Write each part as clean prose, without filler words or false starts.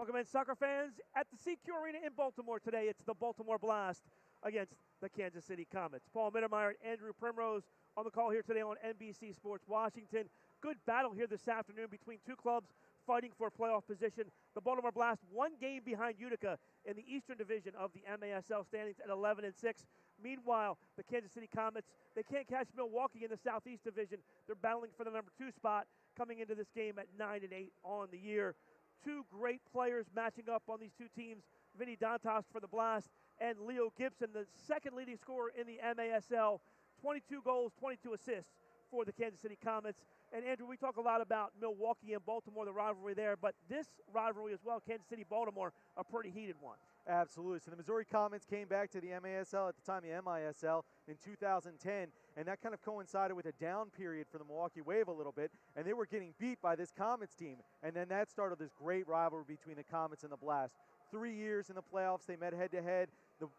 Welcome in, soccer fans, at the CQ Arena in Baltimore today. It's the Baltimore Blast against the Kansas City Comets. Paul Mittermeier and Andrew Primrose on the call here today on NBC Sports Washington. Good battle here this afternoon between two clubs fighting for playoff position. The Baltimore Blast one game behind Utica in the Eastern Division of the MASL standings at 11-6. Meanwhile, the Kansas City Comets, they can't catch Milwaukee in the Southeast Division. They're battling for the number 2 spot coming into this game at 9-8 on the year. Two great players matching up on these two teams, Vinny Dantas for the Blast and Leo Gibson, the second leading scorer in the MASL, 22 goals, 22 assists for the Kansas City Comets. And Andrew, we talk a lot about Milwaukee and Baltimore, the rivalry there, but this rivalry as well, Kansas City-Baltimore, a pretty heated one. Absolutely. So the Missouri Comets came back to the MASL at the time the MISL in 2010, and that kind of coincided with a down period for the Milwaukee Wave a little bit, and they were getting beat by this Comets team. And then that started this great rivalry between the Comets and the Blast. 3 years in the playoffs, they met head-to-head. The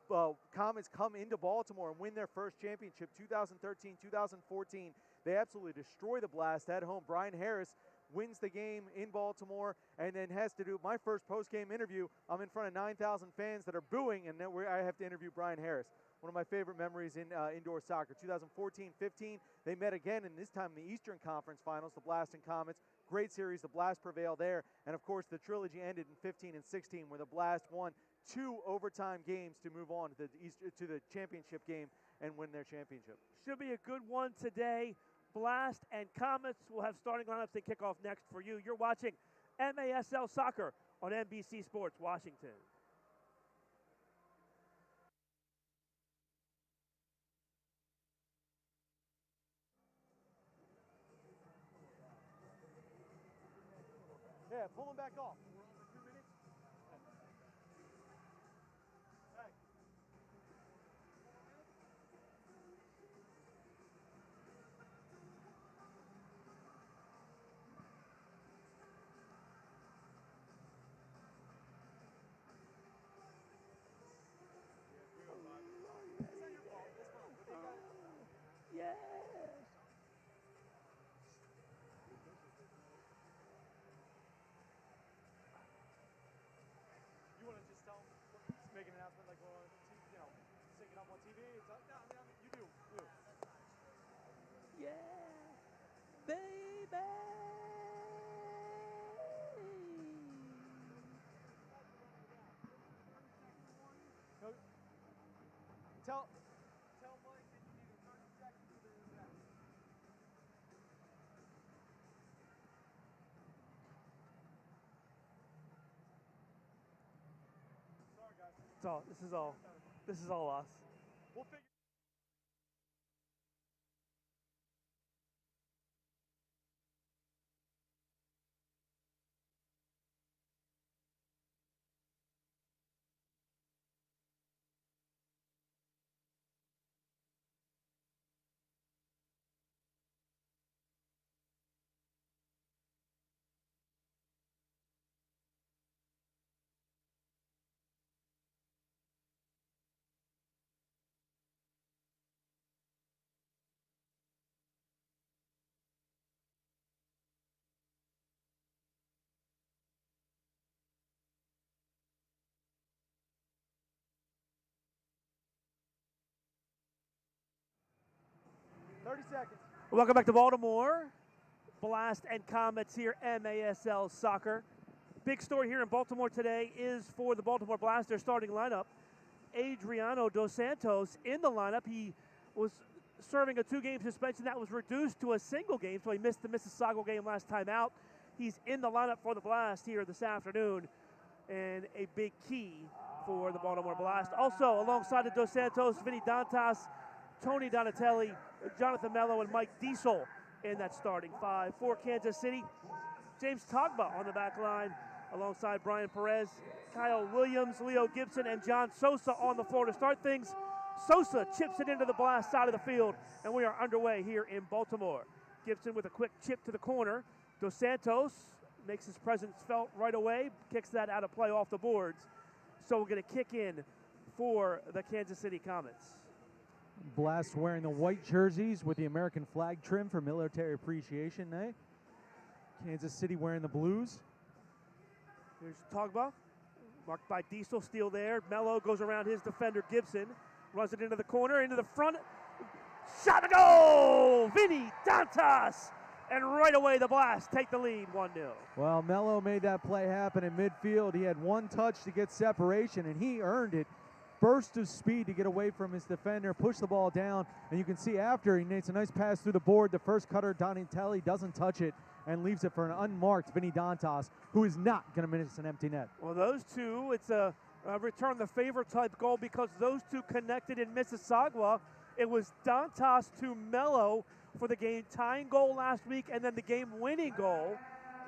Comets come into Baltimore and win their first championship, 2013, 2014. They absolutely destroy the Blast at home. Brian Harris wins the game in Baltimore and then has to do my first post-game interview. I'm in front of 9,000 fans that are booing, and then I have to interview Brian Harris. One of my favorite memories in indoor soccer. 2014-15, they met again, and this time in the Eastern Conference Finals, the Blast and Comets. Great series, the Blast prevailed there. And, of course, the trilogy ended in 15 and 16, where the Blast won 2 overtime games to move on to the championship game and win their championship. Should be a good one today. Blast and Comets will have starting lineups. They kick off next for you. You're watching MASL Soccer on NBC Sports Washington. Yeah, pull them back off. We're on for 2 minutes. Hey. It's not your fault. It's fine. But they got it. Yes. You want to just tell them, just make an announcement like, well, sync it up on TV? It's like, no, you do. Yeah, baby. No, tell Mike that you need 30 seconds to do that. Sorry, guys. This is all us. We'll figure. Seconds. Welcome back to Baltimore. Blast and Comets here, MASL Soccer. Big story here in Baltimore today is for the Baltimore Blast, their starting lineup. Adriano Dos Santos in the lineup. He was serving a 2-game suspension that was reduced to a single game, so he missed the Mississauga game last time out. He's in the lineup for the Blast here this afternoon, and a big key for the Baltimore Blast. Also, alongside of Dos Santos, Vinny Dantas, Tony Donatelli, Jonathan Mello, and Mike Diesel in that starting 5. For Kansas City, James Togba on the back line alongside Brian Perez, Kyle Williams, Leo Gibson, and John Sosa on the floor to start things. Sosa chips it into the Blast side of the field, and we are underway here in Baltimore. Gibson with a quick chip to the corner. Dos Santos makes his presence felt right away, kicks that out of play off the boards. So we're going to kick in for the Kansas City Comets. Blast wearing the white jerseys with the American flag trim for Military Appreciation Day. Kansas City wearing the blues. Here's Togba, marked by Diesel, steal there. Mello goes around his defender, Gibson, runs it into the corner, into the front. Shot, a goal! Vinny Dantas! And right away, the Blast take the lead, 1-0. Well, Mello made that play happen in midfield. He had one touch to get separation, and he earned it. Burst of speed to get away from his defender, push the ball down, and you can see after he makes a nice pass through the board. The first cutter, Donatelli, doesn't touch it and leaves it for an unmarked Vinny Dantas, who is not going to miss an empty net. Well, those two, it's a return the favor type goal because those two connected in Mississauga. It was Dantas to Mello for the game-tying goal last week and then the game-winning goal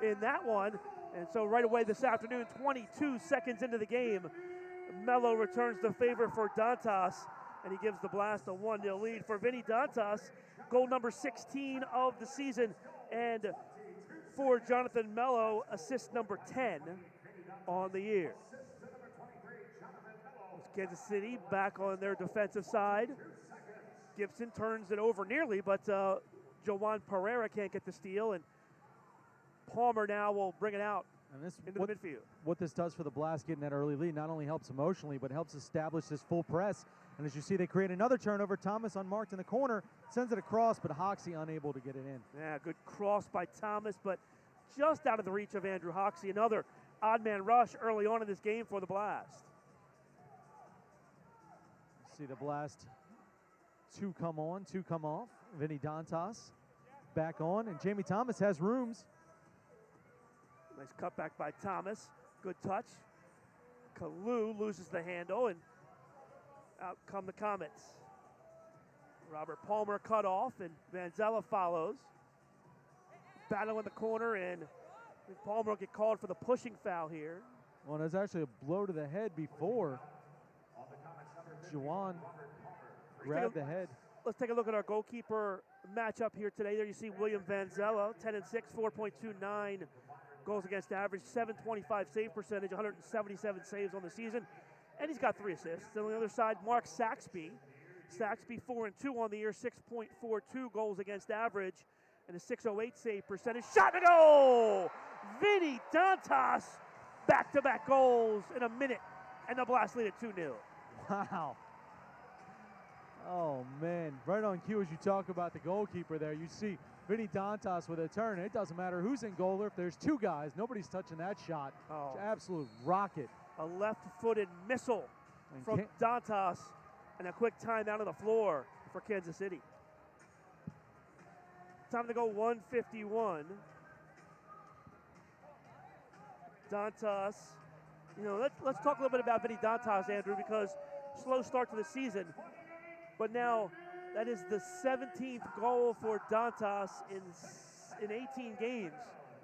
in that one. And so right away this afternoon, 22 seconds into the game, Mello returns the favor for Dantas, and he gives the Blast a 1-0 lead. For Vinny Dantas, goal number 16 of the season, and for Jonathan Mello, assist number 10 on the year. It's Kansas City back on their defensive side. Gibson turns it over nearly, but Joan Pereira can't get the steal, and Palmer now will bring it out into the midfield. What this does for the Blast getting that early lead not only helps emotionally, but helps establish this full press. And as you see, they create another turnover. Thomas unmarked in the corner, sends it across, but Hoxie unable to get it in. Yeah, good cross by Thomas, but just out of the reach of Andrew Hoxie. Another odd man rush early on in this game for the Blast. See the Blast, two come on, two come off. Vinny Dantas back on, and Jamie Thomas has rooms. Nice cutback by Thomas. Good touch. Kalu loses the handle, and out come the Comets. Robert Palmer cut off, and Vanzella follows. Battle in the corner, and Palmer will get called for the pushing foul here. Well, there's actually a blow to the head before Juwan grabbed the head. Let's take a look at our goalkeeper matchup here today. There you see William Vanzella, 10-6, 4.29 goals against average, 725 save percentage, 177 saves on the season, and he's got 3 assists. And on the other side, Mark Saxby. Saxby 4-2 on the year, 6.42 goals against average, and a 608 save percentage. Shot and a goal! Vinny Dantas, back-to-back goals in a minute, and the Blast lead at 2-0. Wow. Oh, man. Right on cue as you talk about the goalkeeper there. You see Vinny Dantas with a turn. It doesn't matter who's in goal or if there's two guys. Nobody's touching that shot. Oh. It's an absolute rocket. A left-footed missile from Dantas, and a quick timeout on the floor for Kansas City. Time to go 151. Dantas, let's talk a little bit about Vinny Dantas, Andrew, because slow start to the season. But now that is the 17th goal for Dantas in 18 games.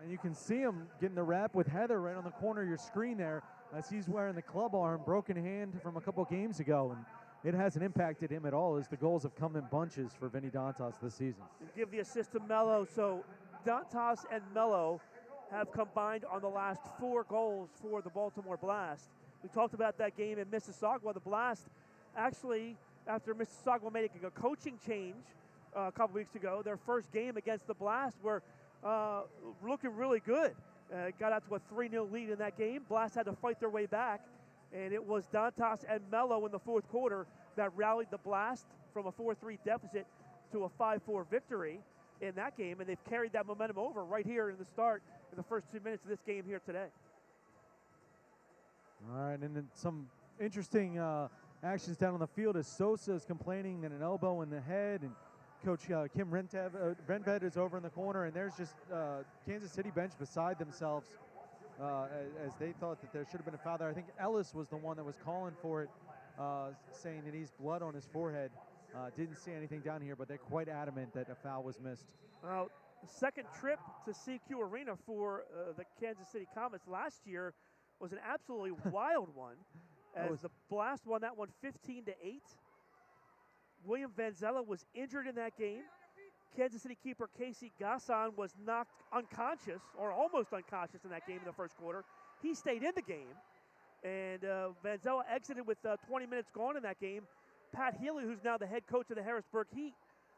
And you can see him getting the wrap with Heather right on the corner of your screen there as he's wearing the club arm, broken hand from a couple games ago. And it hasn't impacted him at all as the goals have come in bunches for Vinny Dantas this season. And give the assist to Mello. So Dantas and Mello have combined on the last 4 goals for the Baltimore Blast. We talked about that game in Mississauga. The Blast actually, after Mississauga making a coaching change a couple weeks ago, their first game against the Blast were looking really good. Got out to a 3-0 lead in that game. Blast had to fight their way back, and it was Dantas and Mello in the fourth quarter that rallied the Blast from a 4-3 deficit to a 5-4 victory in that game, and they've carried that momentum over right here in the start in the first 2 minutes of this game here today. All right, and then some interesting actions down on the field as Sosa is complaining that an elbow in the head, and Coach Kim Rented is over in the corner, and there's just Kansas City bench beside themselves as they thought that there should have been a foul there. I think Ellis was the one that was calling for it, saying that he's blood on his forehead. Didn't see anything down here, but they're quite adamant that a foul was missed. Well, the second trip to CQ Arena for the Kansas City Comets last year was an absolutely wild one, as the Blast won that one 15-8. William Vanzella was injured in that game. Kansas City keeper Casey Gasson was knocked unconscious, or almost unconscious in that game in the first quarter. He stayed in the game, and Vanzella exited with 20 minutes gone in that game. Pat Healy, who's now the head coach of the Harrisburg Heat,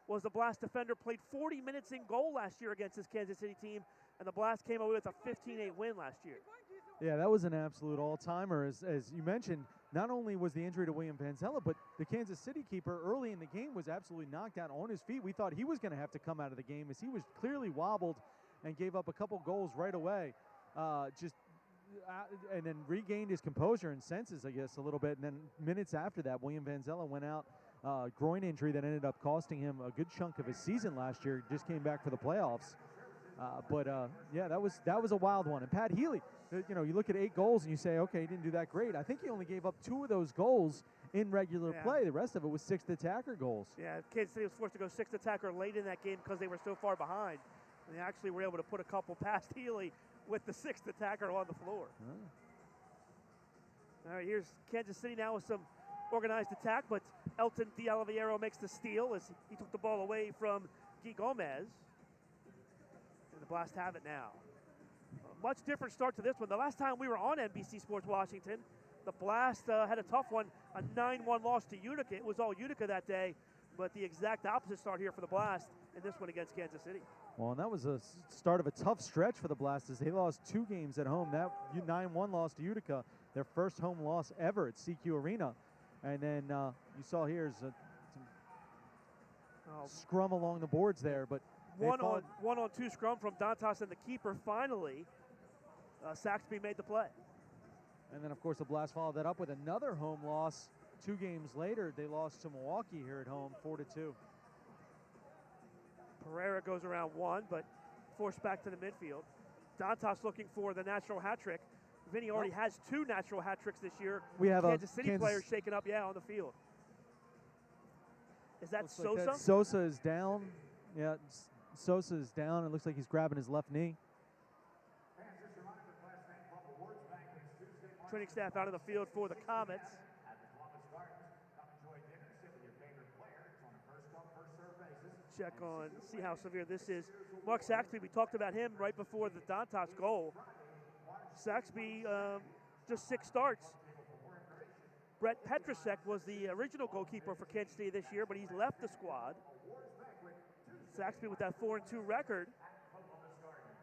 was the Blast defender, played 40 minutes in goal last year against this Kansas City team, and the Blast came away with a 15-8 win last year. Yeah, that was an absolute all-timer. As you mentioned, not only was the injury to William Vanzella, but the Kansas City keeper early in the game was absolutely knocked out on his feet. We thought he was going to have to come out of the game as he was clearly wobbled and gave up a couple goals right away. And then regained his composure and senses, I guess, a little bit. And then minutes after that, William Vanzella went out, groin injury that ended up costing him a good chunk of his season last year. Just came back for the playoffs. Yeah, that was a wild one. And Pat Healy, you look at 8 goals and you say, okay, he didn't do that great. I think he only gave up 2 of those goals in regular play. The rest of it was 6th attacker goals. Yeah, Kansas City was forced to go 6th attacker late in that game because they were so far behind. And they actually were able to put a couple past Healy with the 6th attacker on the floor. All right, here's Kansas City now with some organized attack, but Elton De Oliveira makes the steal as he took the ball away from Guy Gomez. And the Blast have it now. A much different start to this one. The last time we were on NBC Sports Washington, the Blast had a tough one, a 9-1 loss to Utica. It was all Utica that day, but the exact opposite start here for the Blast in this one against Kansas City. Well, and that was a start of a tough stretch for the Blast as they lost 2 games at home. That 9-1 loss to Utica, their first home loss ever at CQ Arena. And then you saw here's some scrum along the boards there, but one on 2 scrum from Dantas and the keeper. Finally, Saxby made the play. And then, of course, the Blast followed that up with another home loss 2 games later. They lost to Milwaukee here at home, 4-2. Pereira goes around 1, but forced back to the midfield. Dantas looking for the natural hat trick. Vinny already has 2 natural hat tricks this year. We have Kansas City players shaking up, on the field. Is that Sosa? Like Sosa is down. Yeah, Sosa is down. It looks like he's grabbing his left knee. Training staff out of the field for the Comets. Check on, see how severe this is. Mark Saxby, we talked about him right before the Dantas goal. Saxby, just 6 starts. Brett Petrusek was the original goalkeeper for Kansas City this year, but he's left the squad. Saxby with that 4-2 record,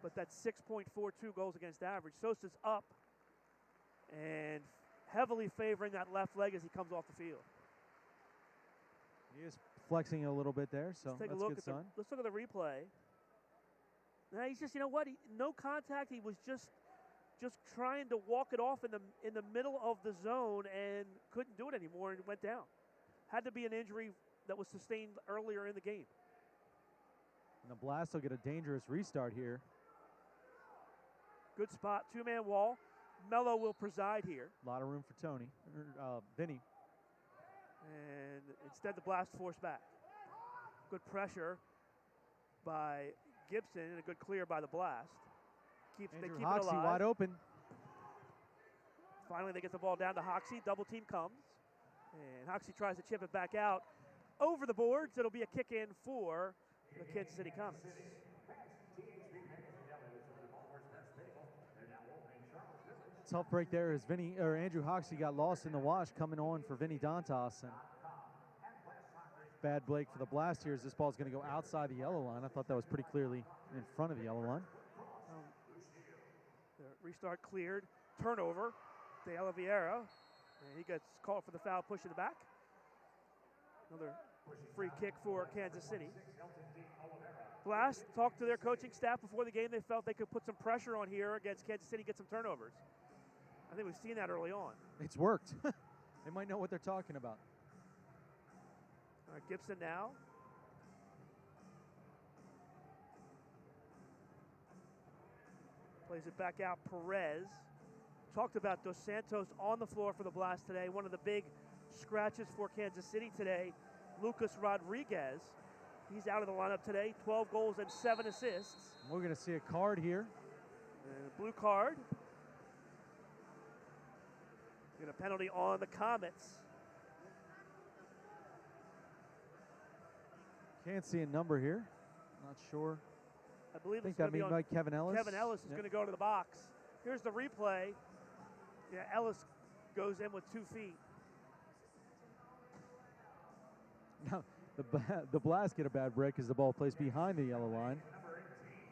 but that's 6.42 goals against average. Sosa's up and heavily favoring that left leg as he comes off the field. He is flexing a little bit there, so that's a good sign. Let's look at the replay. Now he's just, no contact. He was just trying to walk it off in the middle of the zone and couldn't do it anymore and went down. Had to be an injury that was sustained earlier in the game. And the Blast will get a dangerous restart here. Good spot, 2-man wall. Mello will preside here. A lot of room for Vinny. And instead the Blast force back. Good pressure by Gibson and a good clear by the Blast. They keep it alive. Hoxie wide open. Finally they get the ball down to Hoxie. Double team comes. And Hoxie tries to chip it back out over the boards. It'll be a kick in for the Kansas City Comets. Tough break there as Andrew Hoxie got lost in the wash coming on for Vinny Dantas. And bad break for the Blast here as this ball's going to go outside the yellow line. I thought that was pretty clearly in front of the yellow line. The restart cleared. Turnover. De Oliveira. And he gets called for the foul push in the back. Another free kick for Kansas City. Blast talked to their coaching staff before the game. They felt they could put some pressure on here against Kansas City, get some turnovers. I think we've seen that early on. It's worked. They might know what they're talking about. All right, Gibson now. Plays it back out, Perez. Talked about Dos Santos on the floor for the Blast today. One of the big scratches for Kansas City today, Lucas Rodriguez. He's out of the lineup today, 12 goals and 7 assists. We're going to see a card here. And a blue card. Get a penalty on the Comets. Can't see a number here. Not sure. I believe think that means like Kevin Ellis. Kevin Ellis is going to go to the box. Here's the replay. Yeah, Ellis goes in with 2 feet. Now, the Blast get a bad break as the ball plays behind the yellow line.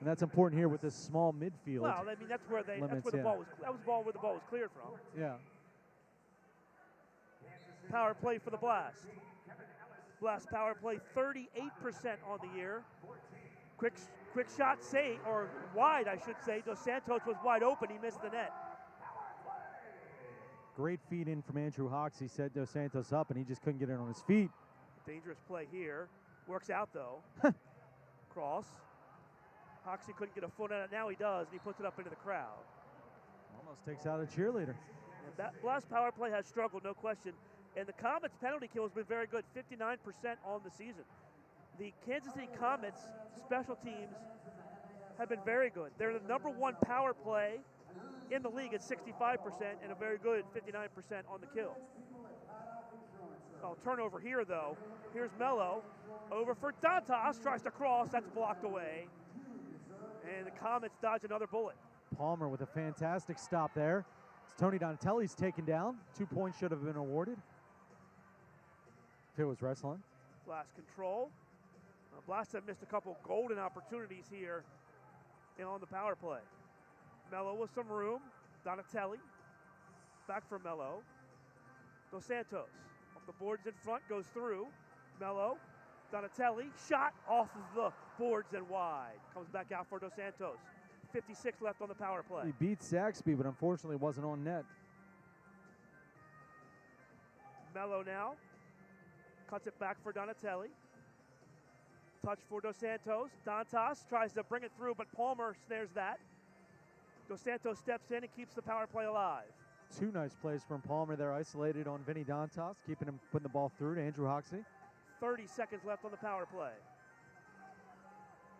And that's important here with this small midfield. Well, I mean, that's where the ball was. That was the ball where the ball was cleared from. Yeah. Power play for the Blast. Blast power play 38% on the year. Quick shot save, or wide, I should say. Dos Santos was wide open. He missed the net. Great feed in from Andrew Hawks. He set Dos Santos up, and he just couldn't get it on his feet. Dangerous play here. Works out, though. Cross. Hoxie couldn't get a foot on it. Now he does, and he puts it up into the crowd. Almost takes out a cheerleader. And that Blast power play has struggled, no question. And the Comets' penalty kill has been very good, 59% on the season. The Kansas City Comets special teams have been very good. They're the #1 power play in the league at 65% and a very good 59% on the kill. Oh, turnover here, though. Here's Mello. Over for Dantas. Tries to cross. That's blocked away. And the Comets dodge another bullet. Palmer with a fantastic stop there. It's Tony Donatelli's taken down. 2 points should have been awarded if it was wrestling. Blast control. Blast have missed a couple golden opportunities here on the power play. Mello with some room. Donatelli. Back for Mello. Dos Santos. Off the boards in front. Goes through. Mello. Donatelli. Shot off of the boards and wide. Comes back out for Dos Santos. 56 left on the power play. He beat Saxby, but unfortunately wasn't on net. Mello now. Cuts it back for Donatelli. Touch for Dos Santos. Dantas tries to bring it through, but Palmer snares that. Dos Santos steps in and keeps the power play alive. 2 nice plays from Palmer there, isolated on Vinny Dantas, keeping him, putting the ball through to Andrew Hoxie. 30 seconds left on the power play.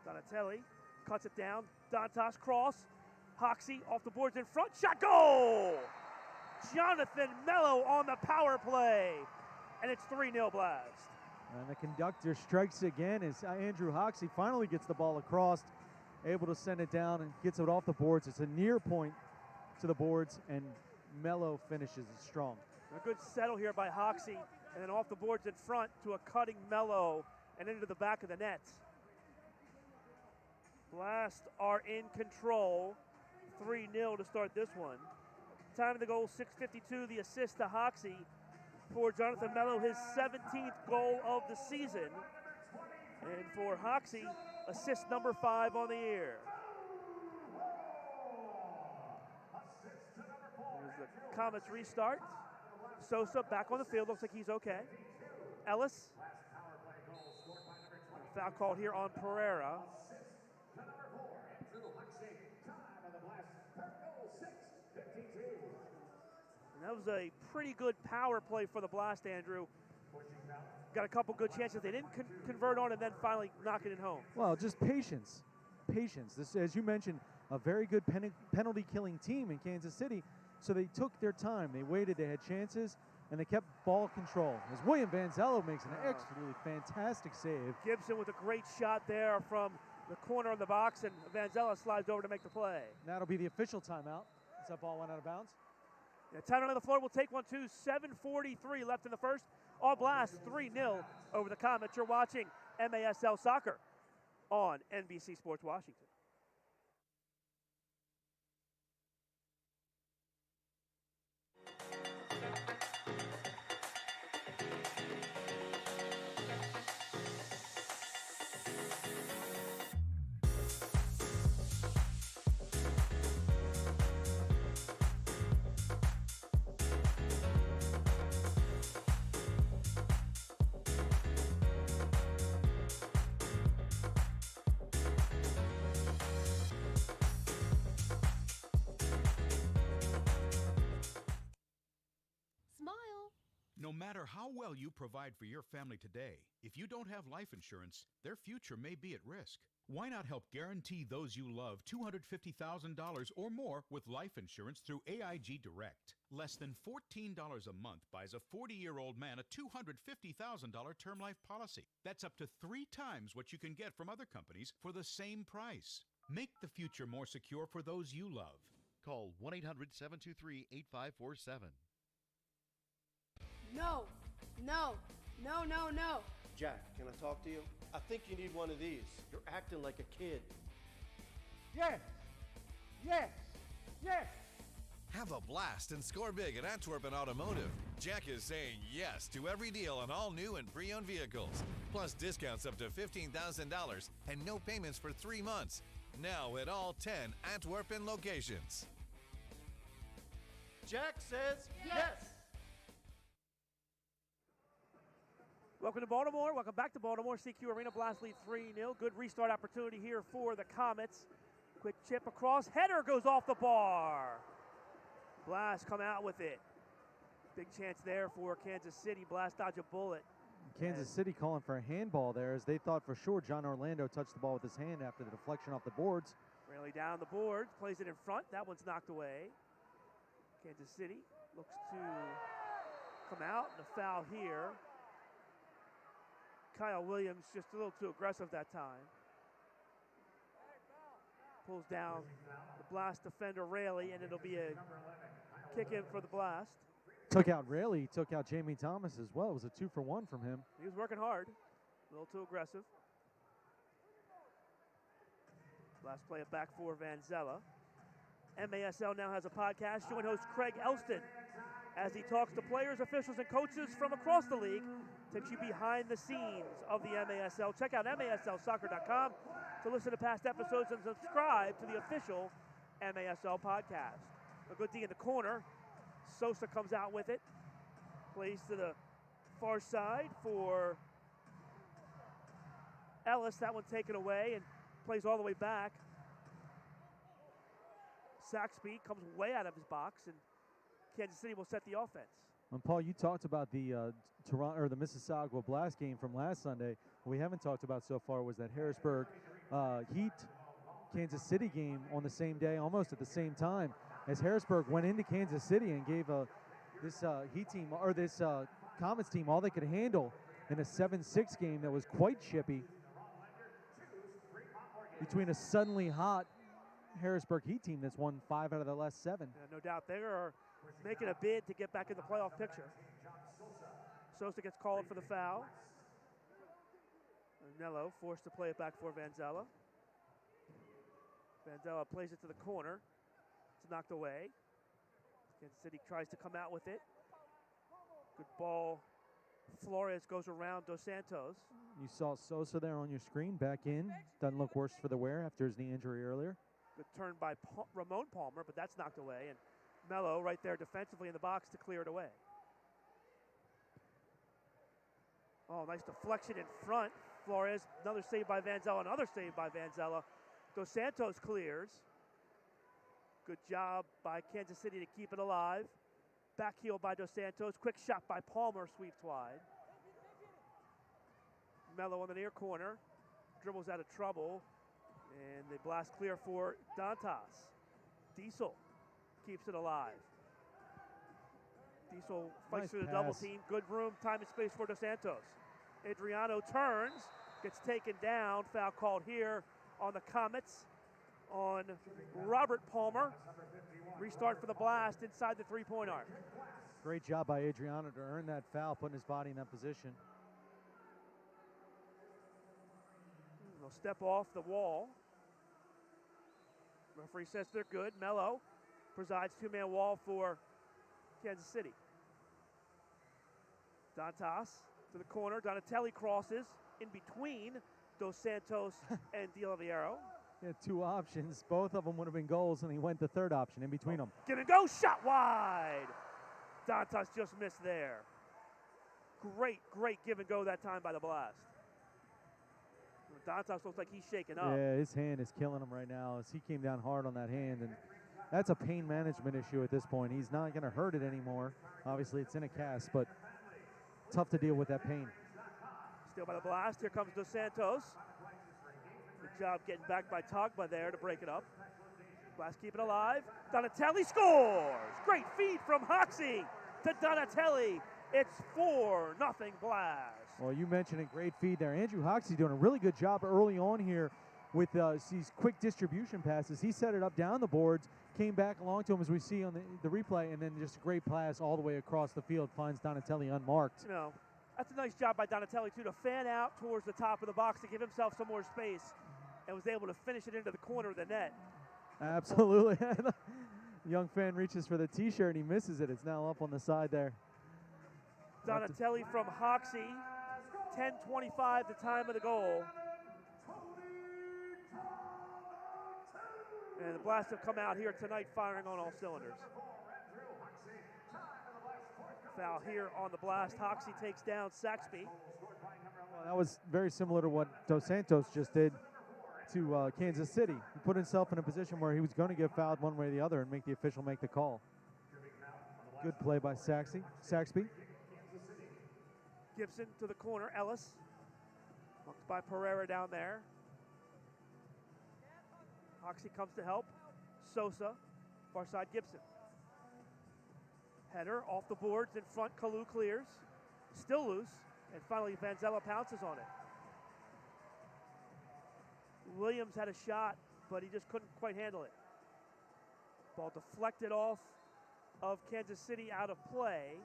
Donatelli cuts it down. Dantas cross. Hoxie off the boards in front. Shot, goal! Jonathan Mello on the power play. And it's 3-0 Blast. And the conductor strikes again as Andrew Hoxie finally gets the ball across, able to send it down and gets it off the boards. It's a near point to the boards, and Mello finishes it strong. A good settle here by Hoxie, and then off the boards in front to a cutting Mello and into the back of the net. Blast are in control. 3-0 to start this one. Time of the goal, 6:52. The assist to Hoxie for Jonathan Mello, his 17th goal of the season. And for Hoxie, assist number 5 on the year. There's the Comets restart. Sosa back on the field, looks like he's okay. Ellis. Foul called here on Pereira. And that was a pretty good power play for the Blast, Andrew. Got a couple good chances. They didn't convert on and then finally knock it in home. Well, just patience. Patience. This, as you mentioned, a very good penalty-killing team in Kansas City. So they took their time. They waited. They had chances, and they kept ball control. As William Vanzello makes an absolutely fantastic save. Gibson with a great shot there from the corner of the box, and Vanzello slides over to make the play. That'll be the official timeout as that ball went out of bounds. Yeah, time on the floor. We'll take one, too. 7:43 left in the first. All Blast 3-0 over the Comets. You're watching MASL Soccer on NBC Sports Washington. No matter how well you provide for your family today, if you don't have life insurance, their future may be at risk. Why not help guarantee those you love $250,000 or more with life insurance through AIG Direct? Less than $14 a month buys a 40-year-old man a $250,000 term life policy. That's up to 3 times what you can get from other companies for the same price. Make the future more secure for those you love. Call 1-800-723-8547. No, no, no, no, no. Jack, can I talk to you? I think you need one of these. You're acting like a kid. Yes! Yes! Yes! Have a blast and score big at Antwerpen Automotive. Jack is saying yes to every deal on all new and pre-owned vehicles, plus discounts up to $15,000 and no payments for 3 months. Now at all 10 Antwerpen locations. Jack says yes. Welcome to Baltimore. Welcome back to Baltimore. CQ Arena Blast lead 3-0. Good restart opportunity here for the Comets. Quick chip across. Header goes off the bar. Blast come out with it. Big chance there for Kansas City. Blast dodge a bullet. Kansas City calling for a handball there, as they thought for sure John Orlando touched the ball with his hand after the deflection off the boards. Rarely down the boards. Plays it in front. That one's knocked away. Kansas City looks to come out. And a foul here. Kyle Williams just a little too aggressive that time. Pulls down the Blast defender Raley, and it'll be a kick in for the Blast. Took out Raley, took out Jamie Thomas as well. It was a 2-for-1 from him. He was working hard, a little too aggressive. Blast play it back for Vanzella. MASL now has a podcast. Join host Craig Elston as he talks to players, officials, and coaches from across the league. Takes you behind the scenes of the MASL. Check out MASLsoccer.com to listen to past episodes and subscribe to the official MASL podcast. A good D in the corner. Sosa comes out with it. Plays to the far side for Ellis. That one taken away and plays all the way back. Saxby comes way out of his box, and Kansas City will set the offense. And Paul, you talked about the Toronto or the Mississauga Blast game from last Sunday. What we haven't talked about so far was that Harrisburg Heat Kansas City game on the same day, almost at the same time, as Harrisburg went into Kansas City and gave this Heat team or this Comets team all they could handle in a 7-6 game that was quite chippy between a suddenly hot Harrisburg Heat team that's won 5 out of the last 7. Yeah, no doubt. They are making a bid to get back in the playoff picture. Sosa gets called for the foul. Nello forced to play it back for Vanzella. Vanzella plays it to the corner. It's knocked away. Kansas City tries to come out with it. Good ball. Flores goes around Dos Santos. You saw Sosa there on your screen, back in. Doesn't look worse for the wear after his knee injury earlier. Good turn by Ramon Palmer, but that's knocked away. And Mello right there defensively in the box to clear it away. Oh, nice deflection in front. Flores, another save by Vanzella, another save by Vanzella. Dos Santos clears. Good job by Kansas City to keep it alive. Back heel by Dos Santos. Quick shot by Palmer, sweeps wide. Mello on the near corner. Dribbles out of trouble. And they blast clear for Dantas. Diesel keeps it alive. Diesel fights Nice through the pass. double team. Good room, time and space for Dos Santos. Adriano turns, gets taken down. Foul called here on the Comets on Robert Palmer. Restart for the Blast inside the three-point arc. Great job by Adriano to earn that foul, putting his body in that position. They'll step off the wall. Referee says they're good. Mello presides two-man wall for Kansas City. Dantas to the corner. Donatelli crosses in between Dos Santos and Di Oliveira. He had 2 options. Both of them would have been goals, and he went the third option in between them. Give and go, shot wide. Dantas just missed there. Great give and go that time by the Blast. Dantas looks like he's shaking up. Yeah, his hand is killing him right now as he came down hard on that hand, and that's a pain management issue at this point. He's not going to hurt it anymore. Obviously, it's in a cast, but tough to deal with that pain. Still by the Blast. Here comes Dos Santos. Good job getting back by Togba there to break it up. Blast keep it alive. Donatelli scores! Great feed from Hoxie to Donatelli. It's 4-0 Blast. Well, you mentioned a great feed there. Andrew Hoxie doing a really good job early on here with these quick distribution passes. He set it up down the boards, came back along to him as we see on the replay, and then just a great pass all the way across the field, finds Donatelli unmarked. You know, that's a nice job by Donatelli, too, to fan out towards the top of the box to give himself some more space and was able to finish it into the corner of the net. Absolutely. Young fan reaches for the T-shirt and he misses it. It's now up on the side there. Donatelli from Hoxie, 10:25 the time of the goal. And the Blast have come out here tonight firing on all cylinders. Foul here on the Blast. Hoxie takes down Saxby. Well, that was very similar to what Dos Santos just did to Kansas City. He put himself in a position where he was going to get fouled one way or the other and make the official make the call. Good play by Saxby. Gibson to the corner. Ellis. Bumped by Pereira down there. Hoxie comes to help. Sosa. Far side Gibson. Header off the boards in front. Kalu clears. Still loose. And finally Vanzella pounces on it. Williams had a shot, but he just couldn't quite handle it. Ball deflected off of Kansas City out of play.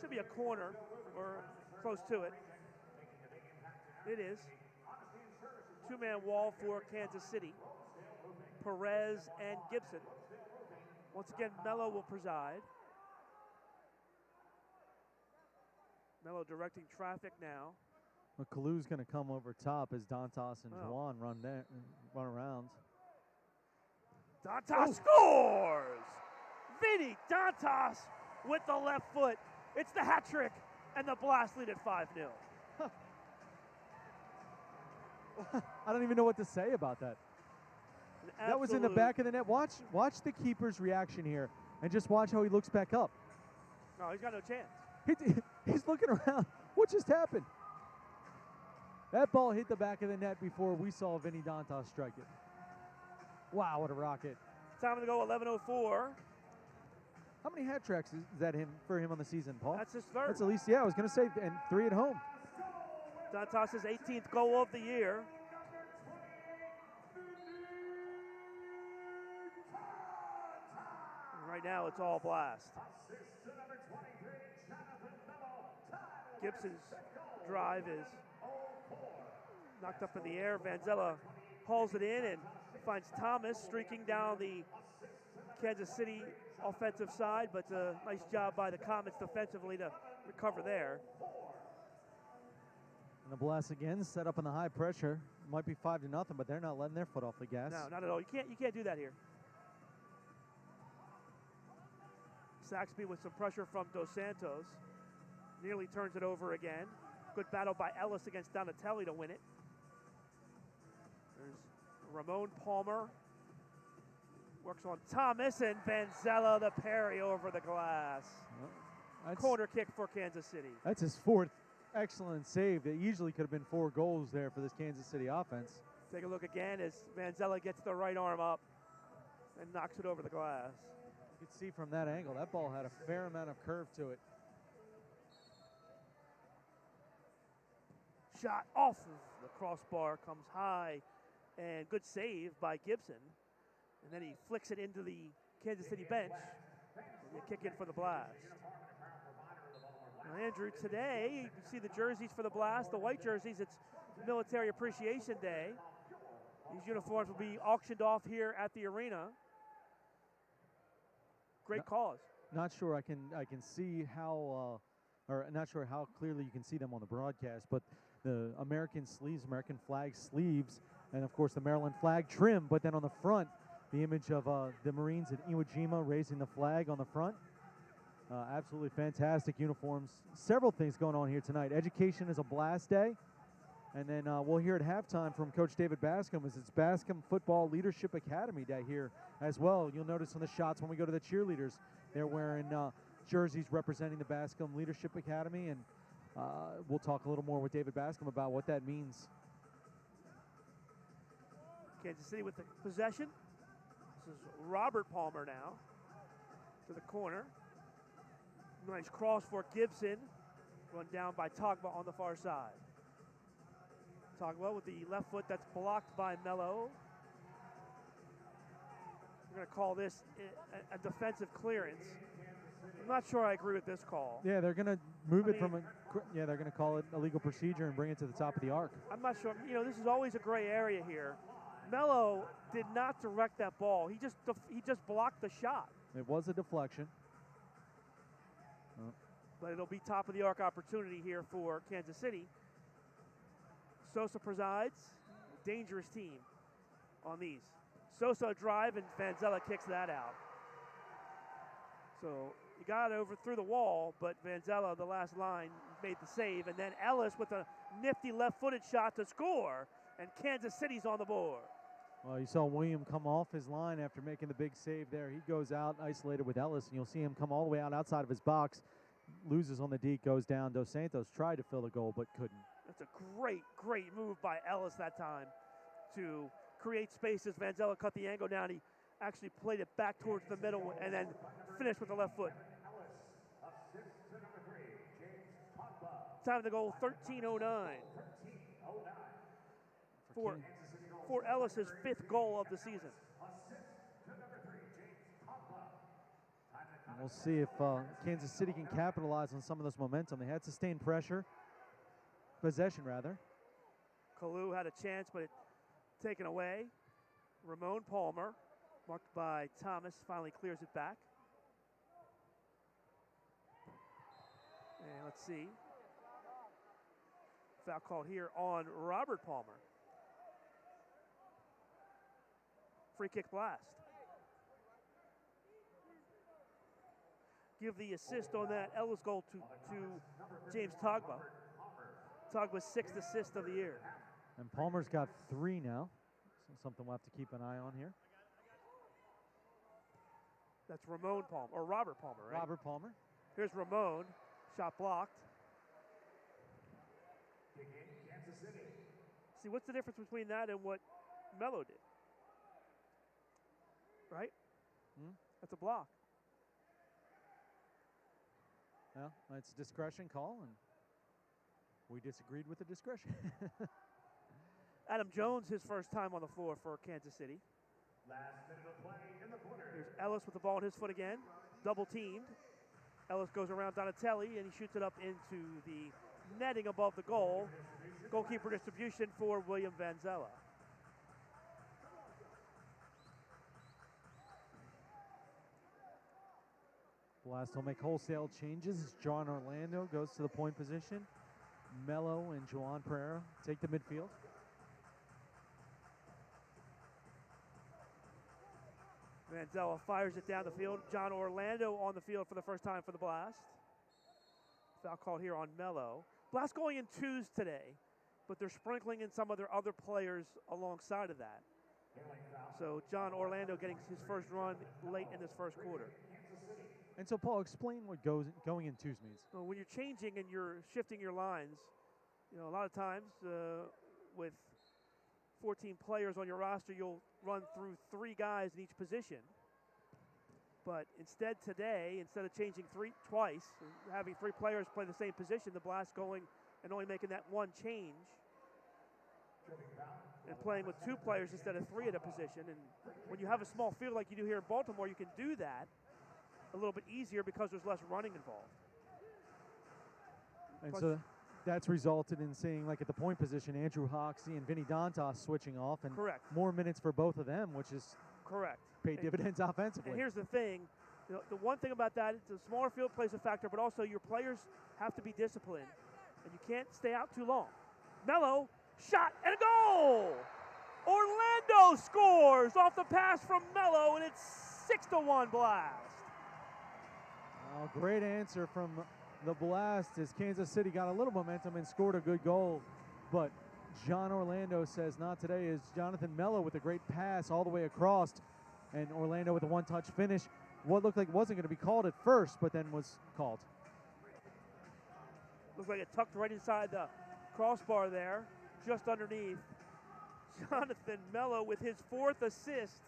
Should be a corner or close to it. It is. Two-man wall for Kansas City. Perez and Gibson. Once again, Mello will preside. Mello directing traffic now. Well, Kalu's going to come over top as Dantas and Juan run around. Dantas scores! Vinny Dantas with the left foot. It's the hat trick, and the Blast lead at 5-0. I don't even know what to say about that. That was in the back of the net. Watch the keeper's reaction here, and just watch how he looks back up. No, he's got no chance. He's looking around. What just happened? That ball hit the back of the net before we saw Vinny Dantas strike it. Wow, what a rocket. Time to go, 11:04. How many hat tricks is that for him on the season, Paul? That's his third. That's at least, yeah, I was going to say, and 3 at home. Dantas' 18th goal of the year. And right now, it's all Blast. Gibson's drive is knocked up in the air. Vanzella hauls it in and finds Thomas streaking down the Kansas City offensive side, but a nice job by the Comets defensively to recover there. And the Blast again set up in the high pressure. Might be 5-0, but they're not letting their foot off the gas. No, not at all. You can't do that here. Saxby with some pressure from Dos Santos. Nearly turns it over again. Good battle by Ellis against Donatelli to win it. There's Ramon Palmer. Works on Thomas, and Vanzella the parry over the glass. Corner kick for Kansas City. That's his 4th excellent save. That easily could have been 4 goals there for this Kansas City offense. Take a look again as Vanzella gets the right arm up and knocks it over the glass. You can see from that angle, that ball had a fair amount of curve to it. Shot off of the crossbar, comes high, and good save by Gibson. And then he flicks it into the Kansas City bench. And they kick in for the Blast. Now, Andrew, today, you can see the jerseys for the Blast, the white jerseys. It's Military Appreciation Day. These uniforms will be auctioned off here at the arena. Great cause. Not sure I can see how, or not sure how clearly you can see them on the broadcast, but the American sleeves, American flag sleeves, and of course the Maryland flag trim, but then on the front, the image of the Marines at Iwo Jima raising the flag on the front. Absolutely fantastic uniforms. Several things going on here tonight. Education is a Blast day. And then we'll hear at halftime from Coach David Bascom as it's Bascom Football Leadership Academy Day here as well. You'll notice on the shots when we go to the cheerleaders, they're wearing jerseys representing the Bascom Leadership Academy. And we'll talk a little more with David Bascom about what that means. Kansas City with the possession. This is Robert Palmer now to the corner. Nice cross for Gibson. Run down by Togba on the far side. Togba with the left foot that's blocked by Mello. We're going to call this a defensive clearance. I'm not sure I agree with this call. Yeah, they're going to move it from a. Yeah, they're going to call it a legal procedure and bring it to the top of the arc. I'm not sure. You know, this is always a gray area here. Mello did not direct that ball. He just blocked the shot. It was a deflection. But it'll be top of the arc opportunity here for Kansas City. Sosa presides. Dangerous team on these. Sosa a drive, and Vanzella kicks that out. So he got over through the wall, but Vanzella, the last line, made the save. And then Ellis with a nifty left-footed shot to score, and Kansas City's on the board. Well, you saw William come off his line after making the big save there. He goes out isolated with Ellis, and you'll see him come all the way out outside of his box. Loses on the deke, goes down. Dos Santos tried to fill the goal, but couldn't. That's a great, great move by Ellis that time to create spaces. Vanzella cut the angle down. He actually played it back towards the middle and then finished with the left foot. Time to goal, 13:09. For Ellis's 5th goal of the season. And we'll see if Kansas City can capitalize on some of this momentum. They had sustained pressure, possession rather. Kalu had a chance, but it taken away. Ramon Palmer, marked by Thomas, finally clears it back. And let's see. Foul call here on Robert Palmer. Free kick blast. Give the assist on that Ellis goal to James Togba. Togba's 6th assist of the year. And Palmer's got 3 now. So something we'll have to keep an eye on here. That's Ramon Palmer, or Robert Palmer, right? Robert Palmer. Here's Ramon. Shot blocked. See, what's the difference between that and what Mello did? Right? That's a block. Well, it's a discretion call, and we disagreed with the discretion. Adam Jones, his first time on the floor for Kansas City. Here's Ellis with the ball in his foot again. Double teamed. Ellis goes around Donatelli, and he shoots it up into the netting above the goal. Goalkeeper distribution for William Vanzella. Blast will make wholesale changes as John Orlando goes to the point position. Mello and Juan Pereira take the midfield. Vanzella fires it down the field. John Orlando on the field for the first time for the Blast. Foul called here on Mello. Blast going in 2s today, but they're sprinkling in some of their other players alongside of that. So John Orlando getting his first run late in this first quarter. And so, Paul, explain what going in 2s means. Well, when you're changing and you're shifting your lines, you know, a lot of times with 14 players on your roster, you'll run through 3 guys in each position. But instead today, instead of changing twice, having 3 players play the same position, the Blast going and only making that 1 change and playing with 2 players instead of 3 at a position. And when you have a small field like you do here in Baltimore, you can do that a little bit easier because there's less running involved. And so that's resulted in seeing, like at the point position, Andrew Hoxie and Vinny Dantas switching off, and Correct. More minutes for both of them, which is correct. Paid dividends offensively. And here's the thing, you know, the one thing about that, it's a smaller field plays a factor, but also your players have to be disciplined, and you can't stay out too long. Mello, shot and a goal! Orlando scores off the pass from Mello, and it's 6-1 Blast. Great answer from the Blast as Kansas City got a little momentum and scored a good goal. But John Orlando says not today, is Jonathan Mello with a great pass all the way across, and Orlando with a one-touch finish. What looked like wasn't going to be called at first, but then was called. Looks like it tucked right inside the crossbar there, just underneath. Jonathan Mello with his 4th assist,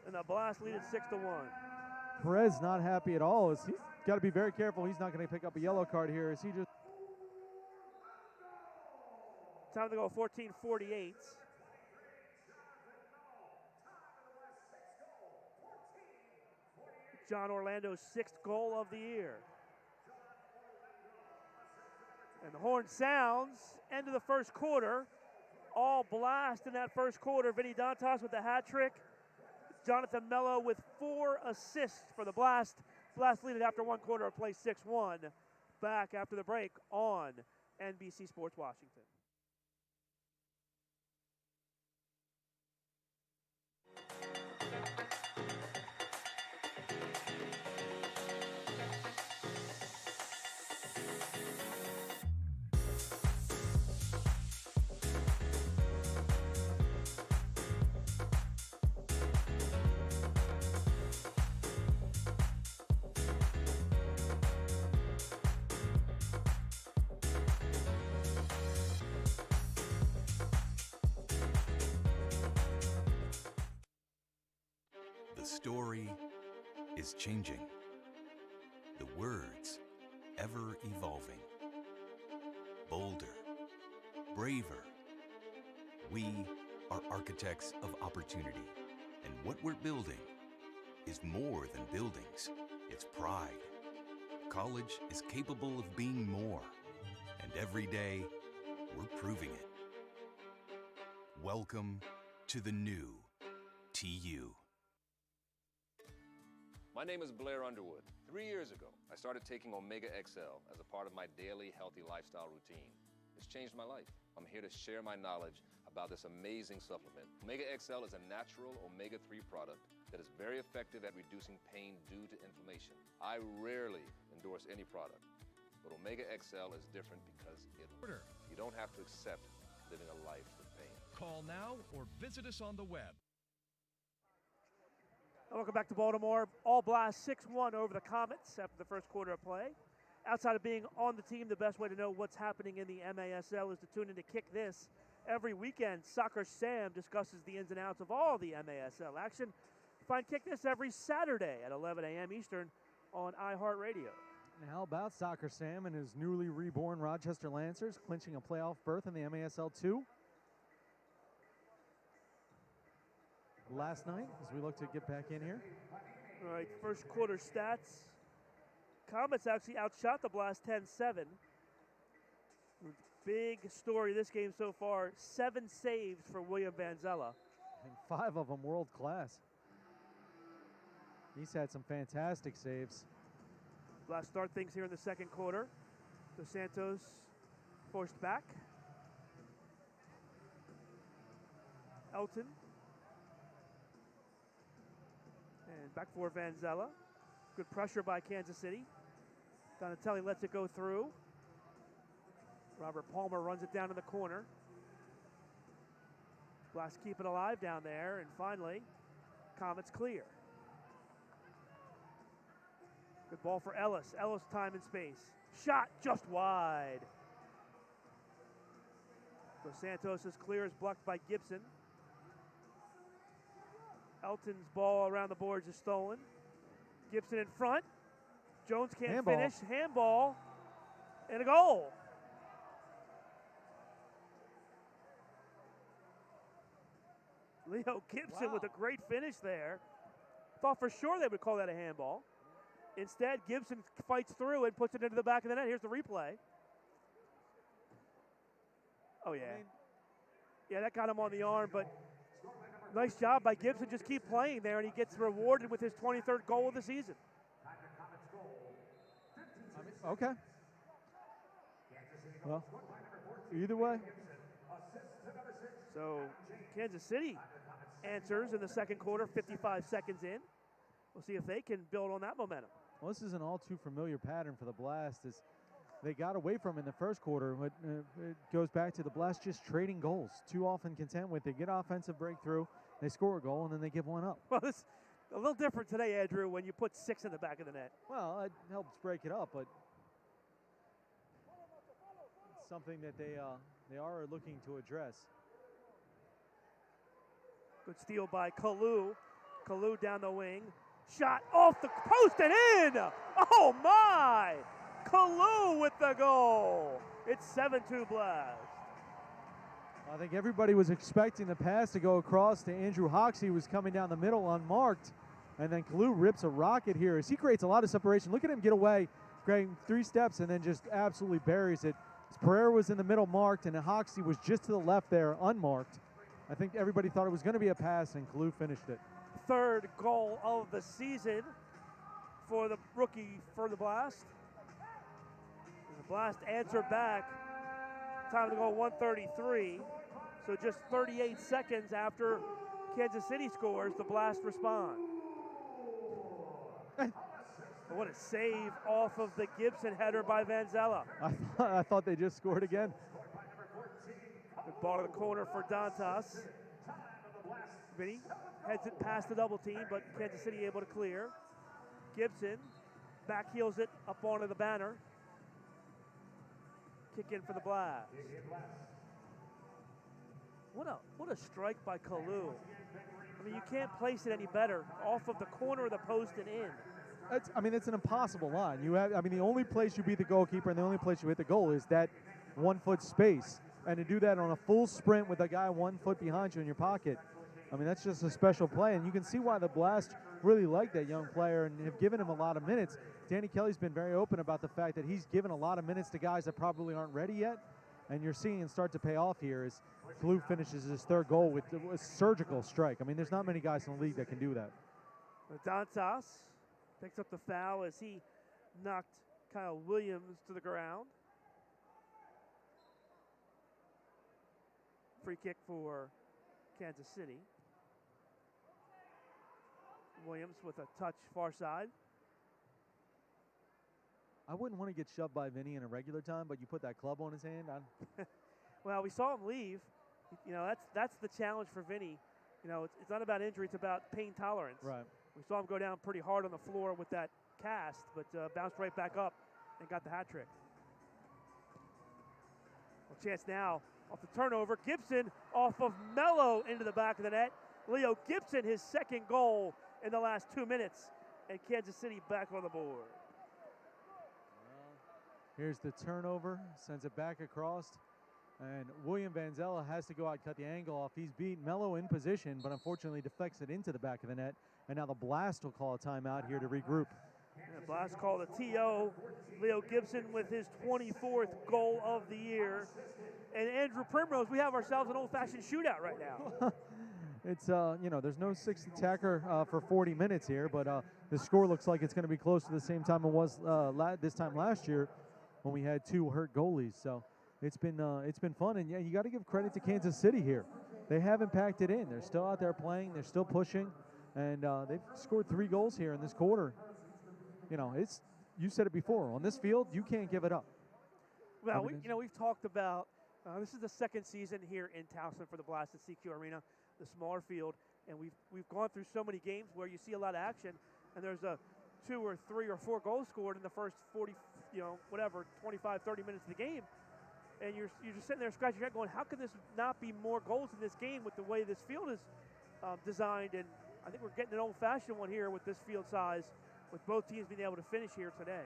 and the Blast lead at 6-1. Perez not happy at all. He's got to be very careful. He's not going to pick up a yellow card here. Is he just? Time to go 14:48. John Orlando's 6th goal of the year. And the horn sounds, end of the first quarter. All Blast in that first quarter. Vinny Dantas with the hat trick. Jonathan Mello with 4 assists for the Blast. Blast lead it after one quarter of play 6-1. Back after the break on NBC Sports Washington. The story is changing. The words ever evolving. Bolder, braver. We are architects of opportunity, and what we're building is more than buildings. It's pride. College is capable of being more, and every day we're proving it. Welcome to the new TU. My name is Blair Underwood. 3 years ago, I started taking Omega XL as a part of my daily healthy lifestyle routine. It's changed my life. I'm here to share my knowledge about this amazing supplement. Omega XL is a natural omega-3 product that is very effective at reducing pain due to inflammation. I rarely endorse any product, but Omega XL is different because you don't have to accept living a life with pain. Call now or visit us on the web. Welcome back to Baltimore. All Blast 6-1 over the Comets after the first quarter of play. Outside of being on the team, the best way to know what's happening in the MASL is to tune in to Kick This. Every weekend, Soccer Sam discusses the ins and outs of all the MASL action. Find Kick This every Saturday at 11 a.m. Eastern on iHeartRadio. And how about Soccer Sam and his newly reborn Rochester Lancers clinching a playoff berth in the MASL 2? Last night, as we look to get back in here. All right, first quarter stats. Comets actually outshot the Blast 10-7. Big story this game so far, 7 saves for William Vanzella. And 5 of them world class. He's had some fantastic saves. Blast start things here in the second quarter. Dos Santos forced back. Elton. And back for Vanzella. Good pressure by Kansas City. Donatelli lets it go through. Robert Palmer runs it down in the corner. Blast keep it alive down there. And finally, Comets clear. Good ball for Ellis. Ellis time and space. Shot just wide. Dos Santos is clear, is blocked by Gibson. Elton's ball around the boards is stolen. Gibson in front. Jones can't Handball. finish. Handball. And a goal. Leo Gibson with a great finish there. Thought for sure they would call that a handball. Instead, Gibson fights through and puts it into the back of the net. Here's the replay. Oh, yeah. Yeah, that got him on the arm, but nice job by Gibson. Just keep playing there, and he gets rewarded with his 23rd goal of the season. Okay. Well, either way. So Kansas City answers in the second quarter, 55 seconds in. We'll see if they can build on that momentum. Well, this is an all too familiar pattern for the Blast. As they got away from in the first quarter, but it goes back to the Blast just trading goals. Too often content with they get offensive breakthrough, they score a goal, and then they give one up. Well, it's a little different today, Andrew, when you put 6 in the back of the net. Well, it helps break it up, but it's something that they are looking to address. Good steal by Kalu. Kalu down the wing. Shot off the post and in! Oh my! Kalu with the goal. It's 7-2 Blast. I think everybody was expecting the pass to go across to Andrew Hoxie, who was coming down the middle unmarked. And then Kalu rips a rocket here as he creates a lot of separation. Look at him get away, creating 3 steps, and then just absolutely buries it. Pereira was in the middle marked, and Hoxie was just to the left there, unmarked. I think everybody thought it was going to be a pass, and Kalu finished it. 3rd goal of the season for the rookie for the Blast. And the Blast answered back. Time to go 133. So just 38 seconds after Kansas City scores, the Blast respond. What a save off of the Gibson header by Vanzella. I thought they just scored again. Good ball to the corner for Dantas. Vinny heads it past the double team, but Kansas City able to clear. Gibson back heels it up onto the banner. Kick in for the Blast. What a strike by Kalu. I mean, you can't place it any better. Off of the corner of the post and in. It's an impossible line. The only place you beat the goalkeeper and the only place you hit the goal is that 1 foot space. And to do that on a full sprint with a guy 1 foot behind you in your pocket, that's just a special play. And you can see why the Blast really like that young player and have given him a lot of minutes. Danny Kelly's been very open about the fact that he's given a lot of minutes to guys that probably aren't ready yet. And you're seeing it start to pay off here as Kalu finishes his 3rd goal with a surgical strike. There's not many guys in the league that can do that. Dantas picks up the foul as he knocked Kyle Williams to the ground. Free kick for Kansas City. Williams with a touch far side. I wouldn't want to get shoved by Vinny in a regular time, but you put that club on his hand. Well, we saw him leave. That's the challenge for Vinny. It's not about injury, it's about pain tolerance. Right. We saw him go down pretty hard on the floor with that cast, but bounced right back up and got the hat trick. Well, chance now off the turnover. Gibson off of Mello into the back of the net. Leo Gibson, his 2nd goal in the last 2 minutes, and Kansas City back on the board. Here's the turnover, sends it back across, and William Vanzella has to go out, cut the angle off. He's beat Mello in position, but unfortunately deflects it into the back of the net, and now the Blast will call a timeout here to regroup. And Blast called a TO. Leo Gibson with his 24th goal of the year. And Andrew Primrose, we have ourselves an old-fashioned shootout right now. It's, there's no 6th attacker for 40 minutes here, but the score looks like it's going to be close to the same time it was this time last year when we had 2 hurt goalies. So it's been fun, and yeah, you got to give credit to Kansas City here. They haven't packed it in. They're still out there playing. They're still pushing, and they've scored 3 goals here in this quarter. You said it before. On this field, you can't give it up. Well, we've talked about this is the 2nd season here in Towson for the Blast at CQ Arena, the smaller field, and we've gone through so many games where you see a lot of action, and there's a 2 or 3 or 4 goals scored in the first 40, 25, 30 minutes of the game, and you're just sitting there scratching your head going, how can this not be more goals in this game with the way this field is designed? And I think we're getting an old-fashioned one here with this field size, with both teams being able to finish here today.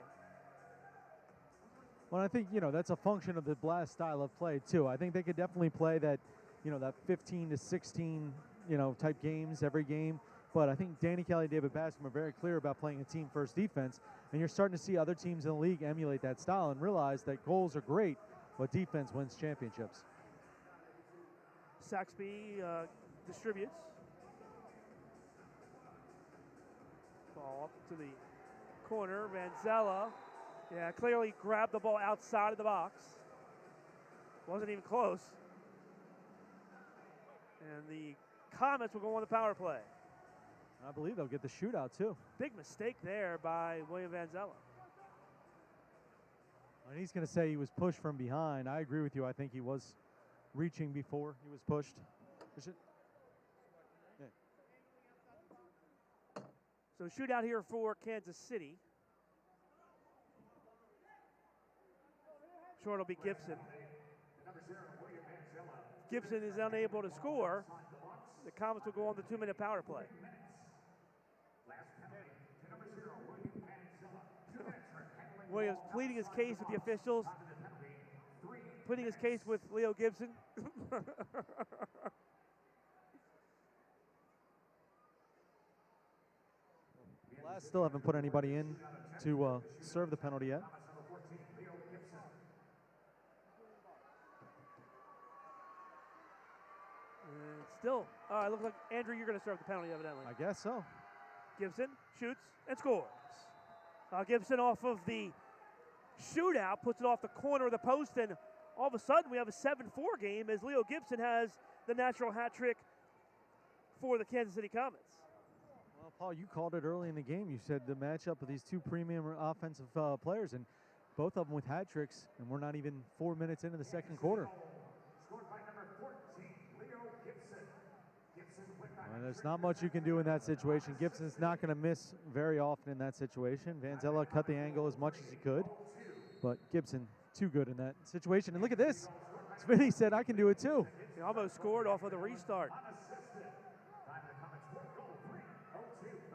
Well, I think, that's a function of the Blast style of play, too. I think they could definitely play that, that 15 to 16, type games every game. But I think Danny Kelly and David Bascom are very clear about playing a team-first defense. And you're starting to see other teams in the league emulate that style and realize that goals are great, but defense wins championships. Saxby distributes. Ball up to the corner. Vanzella, clearly grabbed the ball outside of the box. Wasn't even close. And the Comets will go on the power play. I believe they'll get the shootout, too. Big mistake there by William Vanzella. And he's going to say he was pushed from behind. I agree with you. I think he was reaching before he was pushed. So shootout here for Kansas City. Short will be Gibson. Gibson is unable to score. The Comets will go on the 2-minute power play. Williams pleading his case with the officials, pleading his case with Leo Gibson. Blast still haven't put anybody in to serve the penalty yet. And still, it looks like, Andrew, you're going to serve the penalty evidently. I guess so. Gibson shoots and scores. Gibson off of the shootout, puts it off the corner of the post, and all of a sudden we have a 7-4 game as Leo Gibson has the natural hat trick for the Kansas City Comets. Well, Paul, you called it early in the game. You said the matchup of these two premium offensive players, and both of them with hat tricks, and we're not even 4 minutes into the second quarter. And there's not much you can do in that situation. Gibson's not going to miss very often in that situation. Vanzella cut the angle as much as he could, but Gibson too good in that situation. And look at this. Smitty said, I can do it too. He almost scored off of the restart.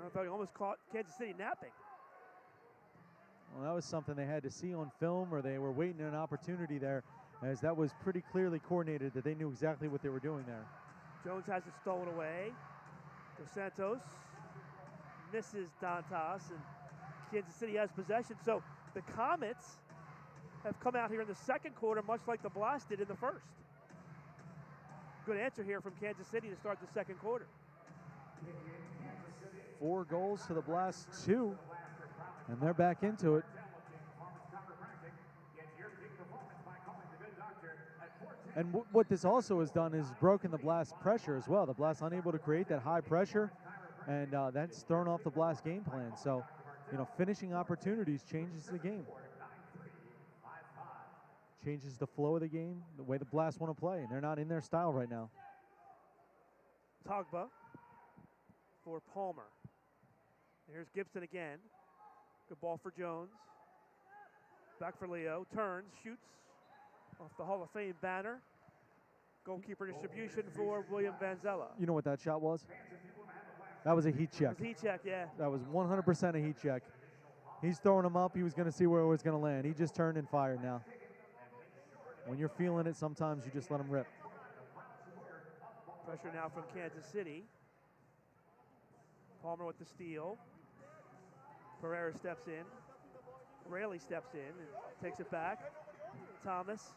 I thought he almost caught Kansas City napping. Well, that was something they had to see on film, or they were waiting an opportunity there, as that was pretty clearly coordinated that they knew exactly what they were doing there. Jones has it stolen away. Dos Santos misses Dantas, and Kansas City has possession. So the Comets have come out here in the second quarter, much like the Blast did in the first. Good answer here from Kansas City to start the second quarter. 4 goals to the Blast, 2, and they're back into it. And what this also has done is broken the Blast pressure as well. The Blast unable to create that high pressure, and that's thrown off the Blast game plan. So, you know, finishing opportunities changes the game. Changes the flow of the game, the way the Blast want to play, and they're not in their style right now. Togba for Palmer. Here's Gibson again. Good ball for Jones. Back for Leo. Turns, shoots off the Hall of Fame banner. Goalkeeper distribution for William Vanzella. You know what that shot was? That was a heat check. It was a heat check, yeah. That was 100% a heat check. He's throwing them up. He was going to see where it was going to land. He just turned and fired now. When you're feeling it, sometimes you just let them rip. Pressure now from Kansas City. Palmer with the steal. Pereira steps in. Raley steps in and takes it back. Thomas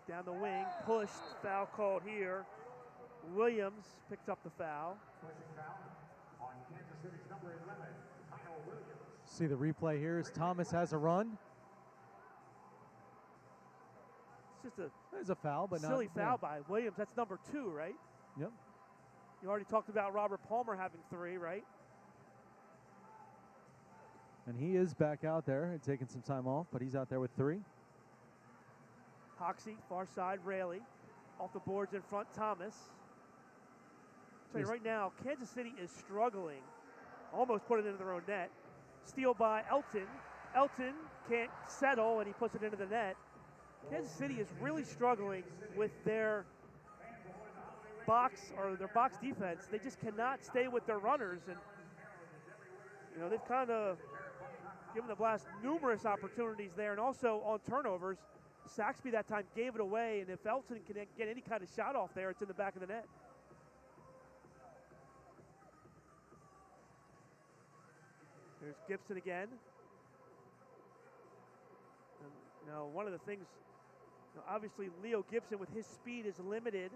down the wing, pushed, foul called here. Williams picks up the foul. See the replay here as Thomas has a run. It's just There's a foul, but silly not, foul by Williams. That's number 2, right? Yep. You already talked about Robert Palmer having 3, right? And he is back out there and taking some time off, but he's out there with 3. Hoxie, far side, Raley. Off the boards in front, Thomas. Tell you right now, Kansas City is struggling. Almost put it into their own net. Steal by Elton. Elton can't settle, and he puts it into the net. Kansas City is really struggling with their box defense. They just cannot stay with their runners, and you know they've kind of given the Blast numerous opportunities there, and also on turnovers. Saxby that time gave it away, and if Elton can get any kind of shot off there, it's in the back of the net. There's Gibson again. And, you know, one of the things, you know, obviously Leo Gibson with his speed is limited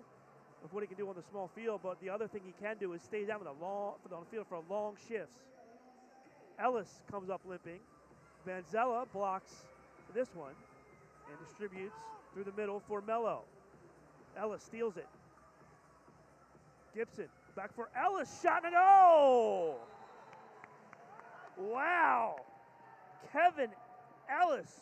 of what he can do on the small field, but the other thing he can do is stay down on the field for long shifts. Ellis comes up limping. Vanzella blocks this one and distributes through the middle for Mello. Ellis steals it. Gibson back for Ellis, shot and a goal! Wow! Kevin Ellis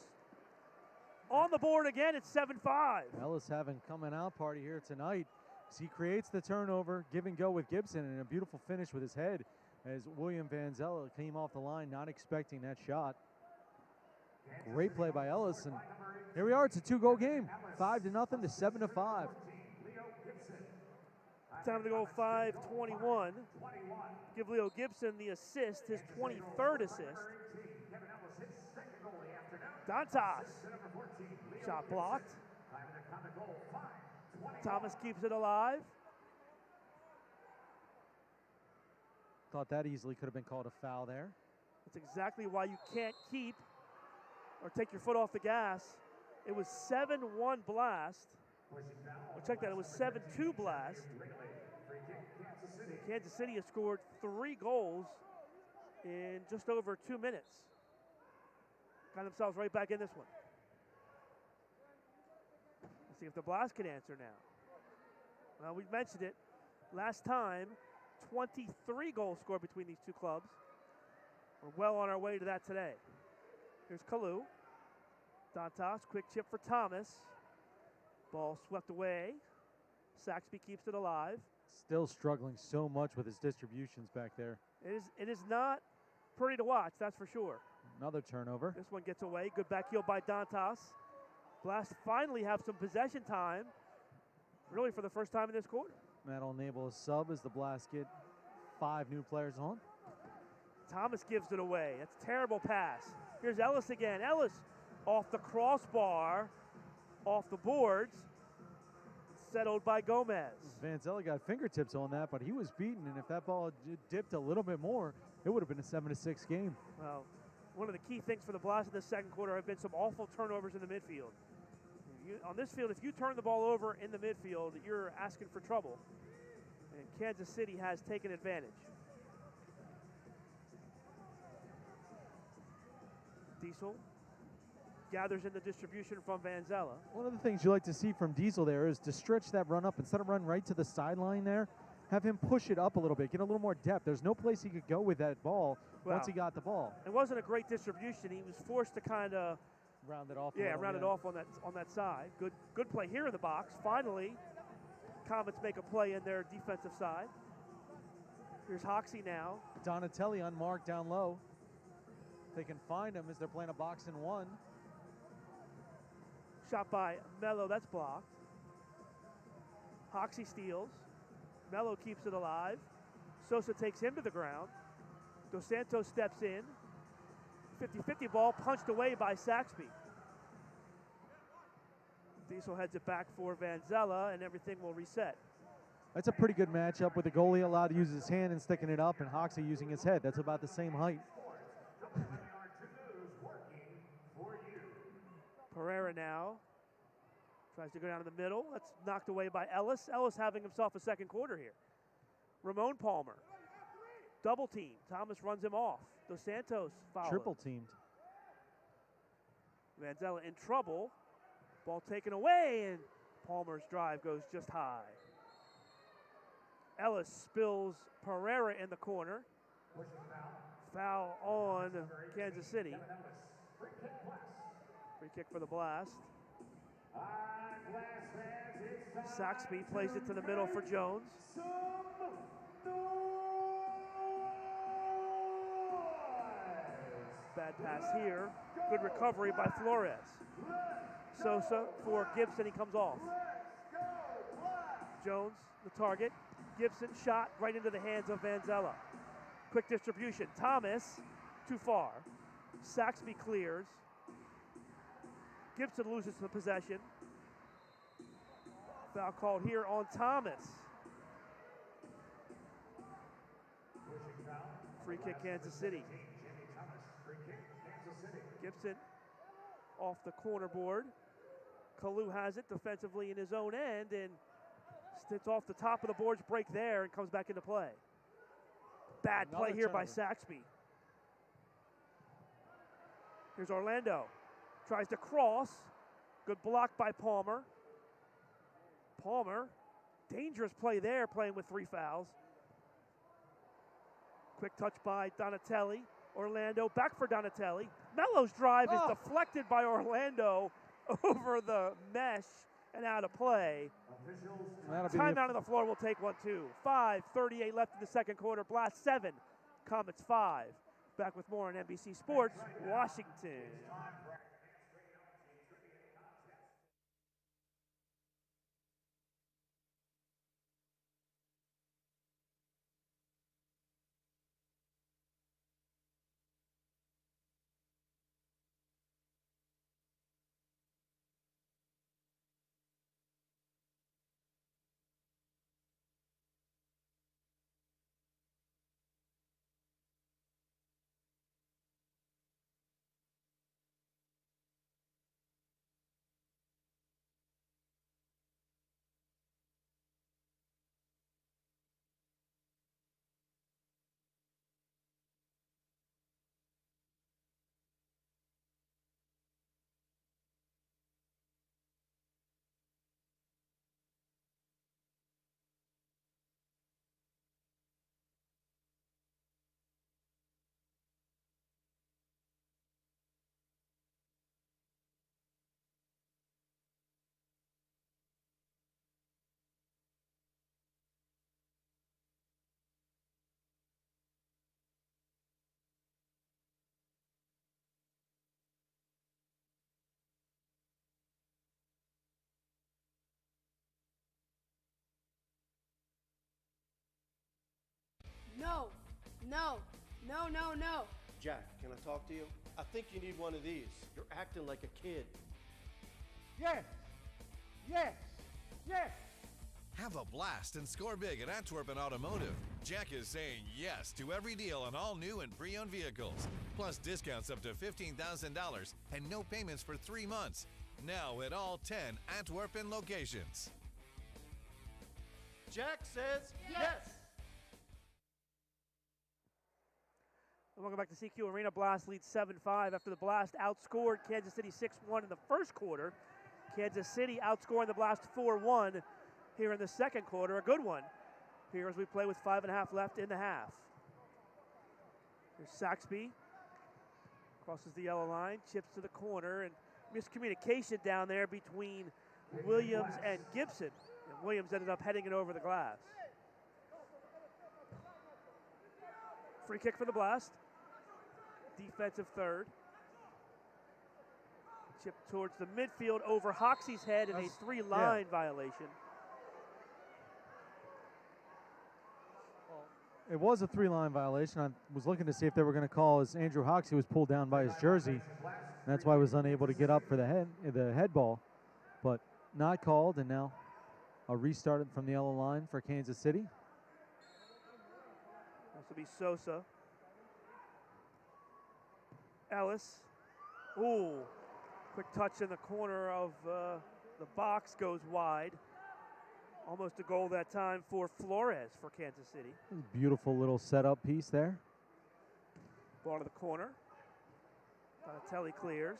on the board again at 7-5. Ellis having coming out party here tonight as he creates the turnover, give and go with Gibson, and a beautiful finish with his head as William Vanzella came off the line not expecting that shot. Great play by Ellis, and here we are. It's a 2-goal game, 5-0 to 7-5. Time to go 5:21. Give Leo Gibson the assist, his 23rd assist. Dantas. Shot blocked. Thomas keeps it alive. Thought that easily could have been called a foul there. That's exactly why you can't keep or take your foot off the gas. It was 7-1 Blast. Or check that, it was 7-2 Blast. Kansas City has scored 3 goals in just over 2 minutes. Got themselves right back in this one. Let's see if the Blast can answer now. Well, we mentioned it. Last time, 23 goals scored between these two clubs. We're well on our way to that today. Here's Kalu. Dantas, quick chip for Thomas. Ball swept away. Saxby keeps it alive. Still struggling so much with his distributions back there. It is not pretty to watch, that's for sure. Another turnover. This one gets away. Good back heel by Dantas. Blast finally have some possession time, really for the first time in this quarter. That'll enable a sub as the Blast get 5 new players on. Thomas gives it away. That's a terrible pass. Here's Ellis again. Ellis off the crossbar, off the boards, settled by Gomez. Vanzella got fingertips on that, but he was beaten, and if that ball had dipped a little bit more, it would have been a 7-6 game. Well, one of the key things for the Blast in the second quarter have been some awful turnovers in the midfield. On this field, if you turn the ball over in the midfield, you're asking for trouble. And Kansas City has taken advantage. Diesel gathers in the distribution from Vanzella. One of the things you like to see from Diesel there is to stretch that run up. Instead of run right to the sideline there, have him push it up a little bit, get a little more depth. There's no place he could go with that ball once he got the ball. It wasn't a great distribution. He was forced to kind of round it off. Round it off on that side. Good play here in the box. Finally, Comets make a play in their defensive side. Here's Hoxie now. Donatelli unmarked down low. They can find him as they're playing a box and one. Shot by Mello, that's blocked. Hoxie steals. Mello keeps it alive. Sosa takes him to the ground. Dos Santos steps in. 50-50 ball punched away by Saxby. Diesel heads it back for Vanzella, and everything will reset. That's a pretty good matchup with the goalie allowed to use his hand and sticking it up, and Hoxie using his head. That's about the same height. Pereira now tries to go down in the middle. That's knocked away by Ellis. Ellis having himself a second quarter here. Ramon Palmer. Double team. Thomas runs him off. Dos Santos follows. Triple teamed. Vanzella in trouble. Ball taken away, and Palmer's drive goes just high. Ellis spills Pereira in the corner. Foul on Kansas City. Free kick for the Blast. Saxby plays it to the middle for Jones. Bad pass here. Good recovery by Flores. Sosa for Gibson, he comes off. Jones, the target. Gibson shot right into the hands of Vanzella. Quick distribution. Thomas, too far. Saxby clears. Gibson loses the possession. Foul called here on Thomas. Free kick Kansas City. Gibson off the corner board. Kalu has it defensively in his own end, and it's off the top of the boards break there and comes back into play. Bad play here by Saxby. Here's Orlando. Tries to cross. Good block by Palmer. Palmer, dangerous play there, playing with 3 fouls. Quick touch by Donatelli. Orlando back for Donatelli. Mello's drive is deflected by Orlando over the mesh and out of play. Timeout on the floor, will take 1-2. 5:38 left in the second quarter. Blast 7, Comets 5. Back with more on NBC Sports, Washington. No. No, no, no. Jack, can I talk to you? I think you need one of these. You're acting like a kid. Yes. Yes. Yes. Have a blast and score big at Antwerpen Automotive. Jack is saying yes to every deal on all new and pre-owned vehicles. Plus discounts up to $15,000 and no payments for 3 months. Now at all 10 Antwerpen locations. Jack says yes. Welcome back to CQ Arena. Blast leads 7-5 after the Blast outscored Kansas City 6-1 in the first quarter. Kansas City outscoring the Blast 4-1 here in the second quarter. A good one here as we play with 5.5 left in the half. Here's Saxby. Crosses the yellow line, chips to the corner, and miscommunication down there between Williams and Gibson. And Williams ended up heading it over the glass. Free kick for the Blast. Defensive third. Chip towards the midfield over Hoxie's head in a three-line violation. It was a three-line violation. I was looking to see if they were going to call as Andrew Hoxie was pulled down by his jersey. And that's why he was unable to get up for the head ball. But not called, and now a restart from the yellow line for Kansas City. This will be Sosa. Ellis. Ooh. Quick touch in the corner of the box goes wide. Almost a goal that time for Flores for Kansas City. Beautiful little setup piece there. Ball to the corner. Donatelli clears.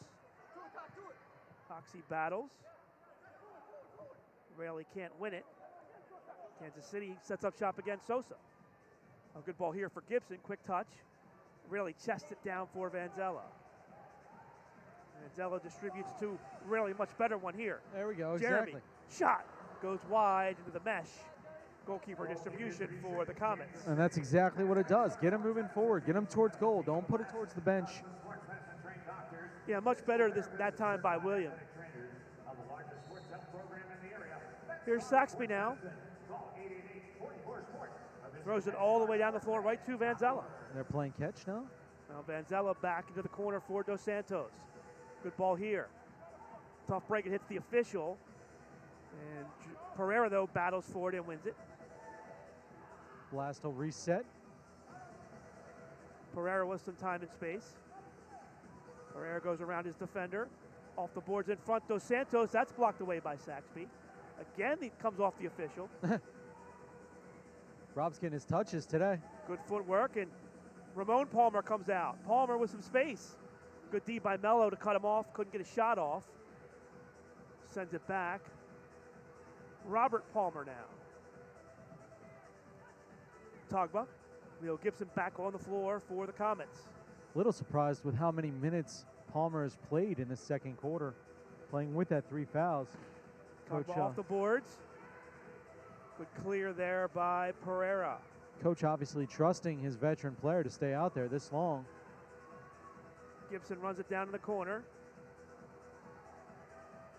Hoxie battles. Raley can't win it. Kansas City sets up shop against Sosa. A good ball here for Gibson. Quick touch. Raley chests it down for Vanzella. Vanzella distributes to Raley, much better one here. There we go, Jeremy, exactly. shot. Goes wide into the mesh. Goalkeeper distribution for the Comets. And that's exactly what it does. Get him moving forward. Get him towards goal. Don't put it towards the bench. Yeah, much better that time by William. Here's Saxby now. Throws it all the way down the floor right to Vanzella. They're playing catch now. Now Vanzella back into the corner for Dos Santos. Good ball here. Tough break, it hits the official. And Pereira, though, battles for it and wins it. Blast will reset. Pereira with some time and space. Pereira goes around his defender. Off the boards in front, Dos Santos. That's blocked away by Saxby. Again, he comes off the official. Rob's getting his touches today. Good footwork, and Ramon Palmer comes out. Palmer with some space. Good D by Mello to cut him off. Couldn't get a shot off. Sends it back. Robert Palmer now. Togba. Leo Gibson back on the floor for the Comets. Little surprised with how many minutes Palmer has played in the second quarter, playing with that 3 fouls. Coach off the boards. Good clear there by Pereira. Coach obviously trusting his veteran player to stay out there this long. Gibson runs it down in the corner.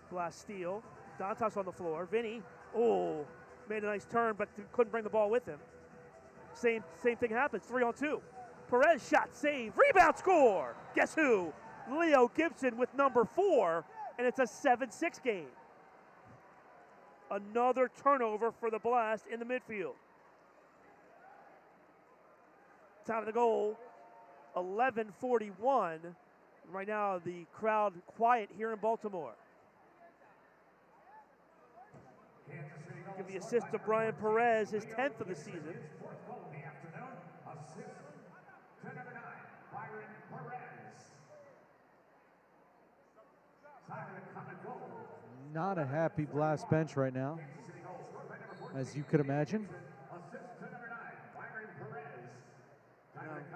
Blast steal. Dantas on the floor. Vinny, made a nice turn, but couldn't bring the ball with him. Same thing happens. 3-on-2. Perez shot, save, rebound, score. Guess who? Leo Gibson with number 4, and it's a 7-6 game. Another turnover for the Blast in the midfield. Time of the goal, 11:41. Right now, the crowd quiet here in Baltimore. Give the assist to Brian Perez, his 10th of the season. Not a happy Blast bench right now, as you could imagine.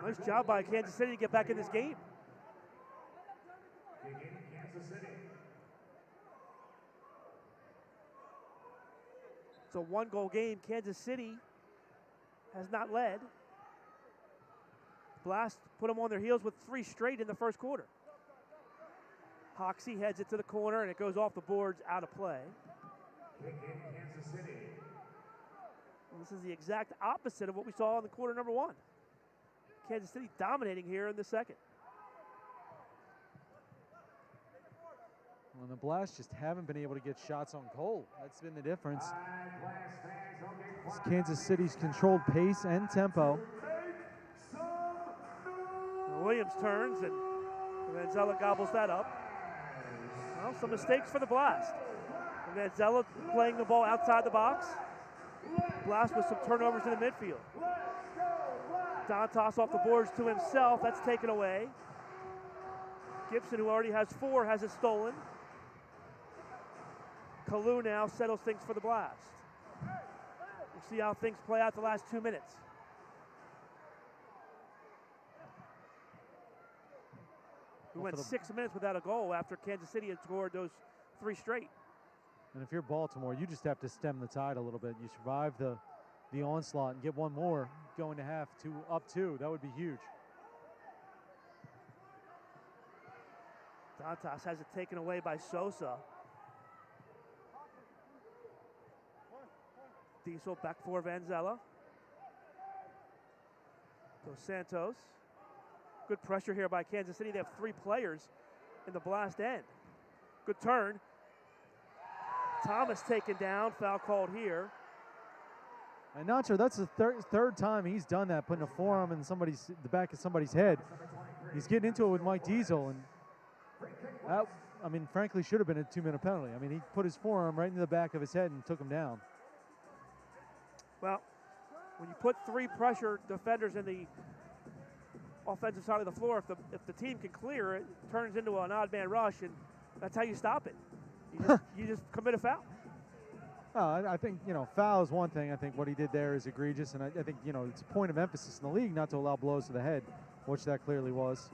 Nice job by Kansas City to get back in this game. It's a 1-goal game. Kansas City has not led. Blast put them on their heels with 3 straight in the first quarter. Hoxie heads it to the corner, and it goes off the boards out of play. And this is the exact opposite of what we saw in the quarter number 1. Kansas City dominating here in the second. Well, the Blast just haven't been able to get shots on goal. That's been the difference. It's Kansas City's controlled pace and tempo. Williams turns and Vanzella gobbles that up. Well, some mistakes for the Blast. Vanzella playing the ball outside the box. Blast with some turnovers in the midfield. Dantas off the boards to himself. That's taken away. Gibson, who already has 4, has it stolen. Kalu now settles things for the Blast. We'll see how things play out the last 2 minutes. We went 6 minutes without a goal after Kansas City had scored those 3 straight. And if you're Baltimore, you just have to stem the tide a little bit. You survive the onslaught and get one more going to half to up 2. That would be huge. Dantas has it taken away by Sosa. Diesel back for Vanzella. Dos Santos. Good pressure here by Kansas City. They have 3 players in the Blast end. Good turn. Thomas taken down. Foul called here. And Nacho, that's the third time he's done that, putting a forearm in the back of somebody's head. He's getting into it with Mike Diesel, and that, I mean, frankly, should have been a 2-minute penalty. I mean, he put his forearm right into the back of his head and took him down. Well, when you put 3 pressure defenders in the offensive side of the floor, if the team can clear it, it turns into an odd man rush, and that's how you stop it. You just commit a foul. I think, foul is one thing. I think what he did there is egregious, and I think, it's a point of emphasis in the league not to allow blows to the head, which that clearly was.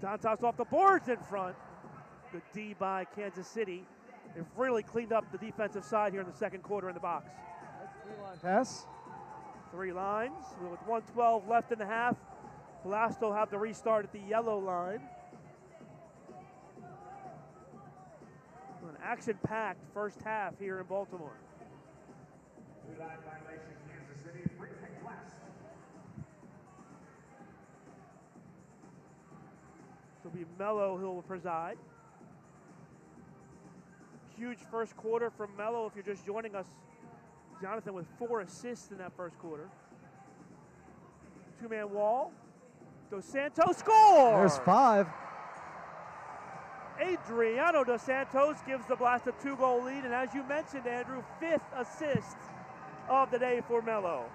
Dantas off the boards in front. Good D by Kansas City. They've really cleaned up the defensive side here in the second quarter in the box. 3-line pass. 3 lines with 1:12 left in the half. Blast will have the restart at the yellow line. An action-packed first half here in Baltimore. It'll be Mello who will preside. Huge first quarter from Mello. If you're just joining us, Jonathan with 4 assists in that first quarter. 2-man wall. Dos Santos scores! There's 5. Adriano Dos Santos gives the Blast a 2-goal lead, and as you mentioned, Andrew, 5th assist of the day for Mello.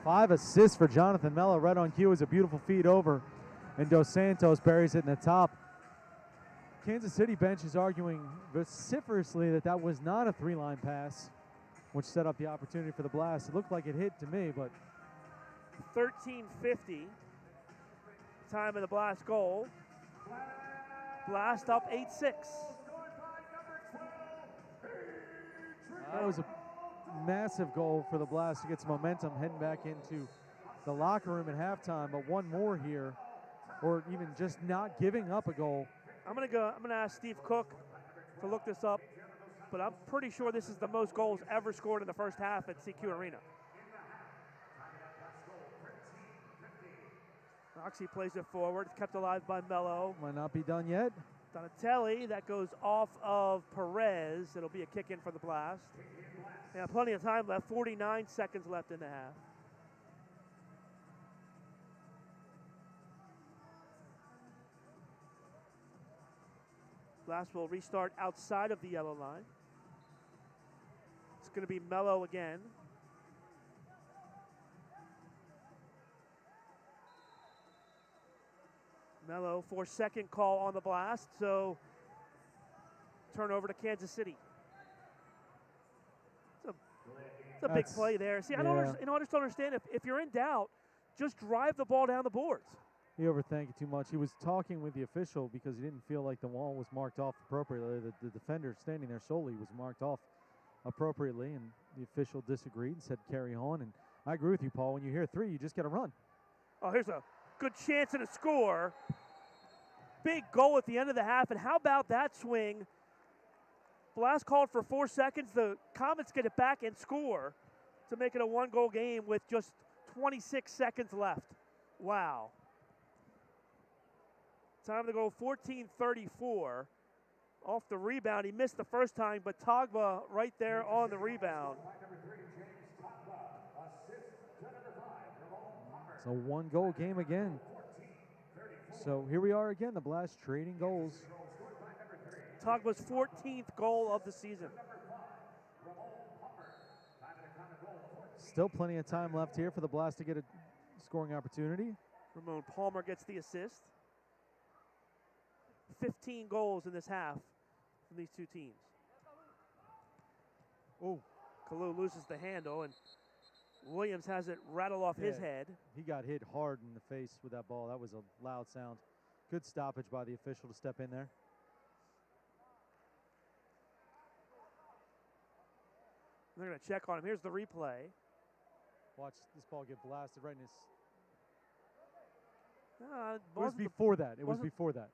5 assists for Jonathan Mello. Right on cue is a beautiful feed over, and Dos Santos buries it in the top. Kansas City bench is arguing vociferously that was not a 3-line pass, which set up the opportunity for the Blast. It looked like it hit to me, but 13:50 time of the Blast goal. Blast up 8-6. That was a massive goal for the Blast to get some momentum heading back into the locker room at halftime, but one more here, or even just not giving up a goal. I'm gonna ask Steve Cook to look this up, but I'm pretty sure this is the most goals ever scored in the first half at CQ Arena. Roxy plays it forward. It's kept alive by Mello. Might not be done yet. Donatelli, that goes off of Perez. It'll be a kick in for the Blast. Yeah, plenty of time left. 49 seconds left in the half. Blast will restart outside of the yellow line. It's going to be Mello again. Mello for second call on the Blast, so turnover to Kansas City. It's a big play there. See, I just don't understand. If you're in doubt, just drive the ball down the boards. He overthanked it too much. He was talking with the official because he didn't feel like the wall was marked off appropriately. The defender standing there solely was marked off appropriately, and the official disagreed and said carry on. And I agree with you, Paul. When you hear 3, you just got to run. Oh, here's a good chance and a score. Big goal at the end of the half, and how about that swing? Blast called for 4 seconds. The Comets get it back and score. to make it a one-goal game with just 26 seconds left. Wow. Time to go 14:34. Off the rebound, he missed the first time, but Togba right there on the rebound. It's a one-goal game again. So here we are again, the Blast trading goals. Togba's 14th goal of the season. Still plenty of time left here for the Blast to get a scoring opportunity. Ramon Palmer gets the assist. 15 goals in this half from these two teams. Oh, Kalu loses the handle, and Williams has it rattle off his head. He got hit hard in the face with that ball. That was a loud sound. Good stoppage by the official to step in there. They're going to check on him. Here's the replay. Watch this ball get blasted right in his... It It was before that. It was before that.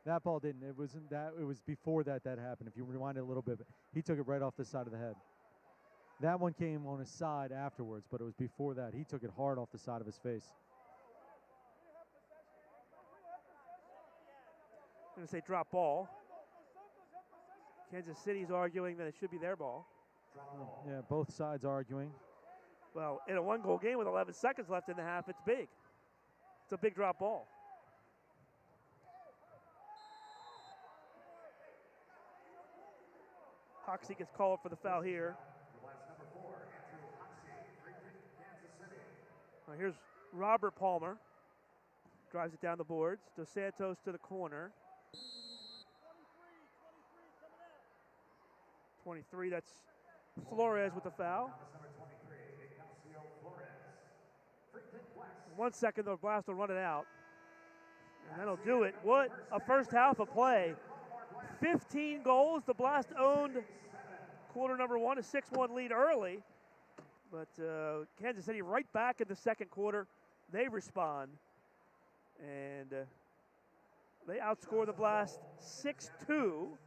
That ball didn't. It wasn't that. It was before that happened. If you rewind it a little bit, he took it right off the side of the head. That one came on his side afterwards, but it was before that. He took it hard off the side of his face. I'm going to say drop ball. Kansas City's arguing that it should be their ball. Yeah, both sides arguing. Well, in a one-goal game with 11 seconds left in the half, it's big. It's a big drop ball. Hoxie gets called for the foul here. Now here's Robert Palmer. Drives it down the boards. Dos Santos to the corner. 23, that's Flores with the foul. 1 second, the Blast will run it out. And that'll do it. What a first half of play. 15 goals. The Blast owned quarter number one, a 6-1 lead early. But Kansas City right back in the second quarter. They respond. And they outscore the Blast 6-2.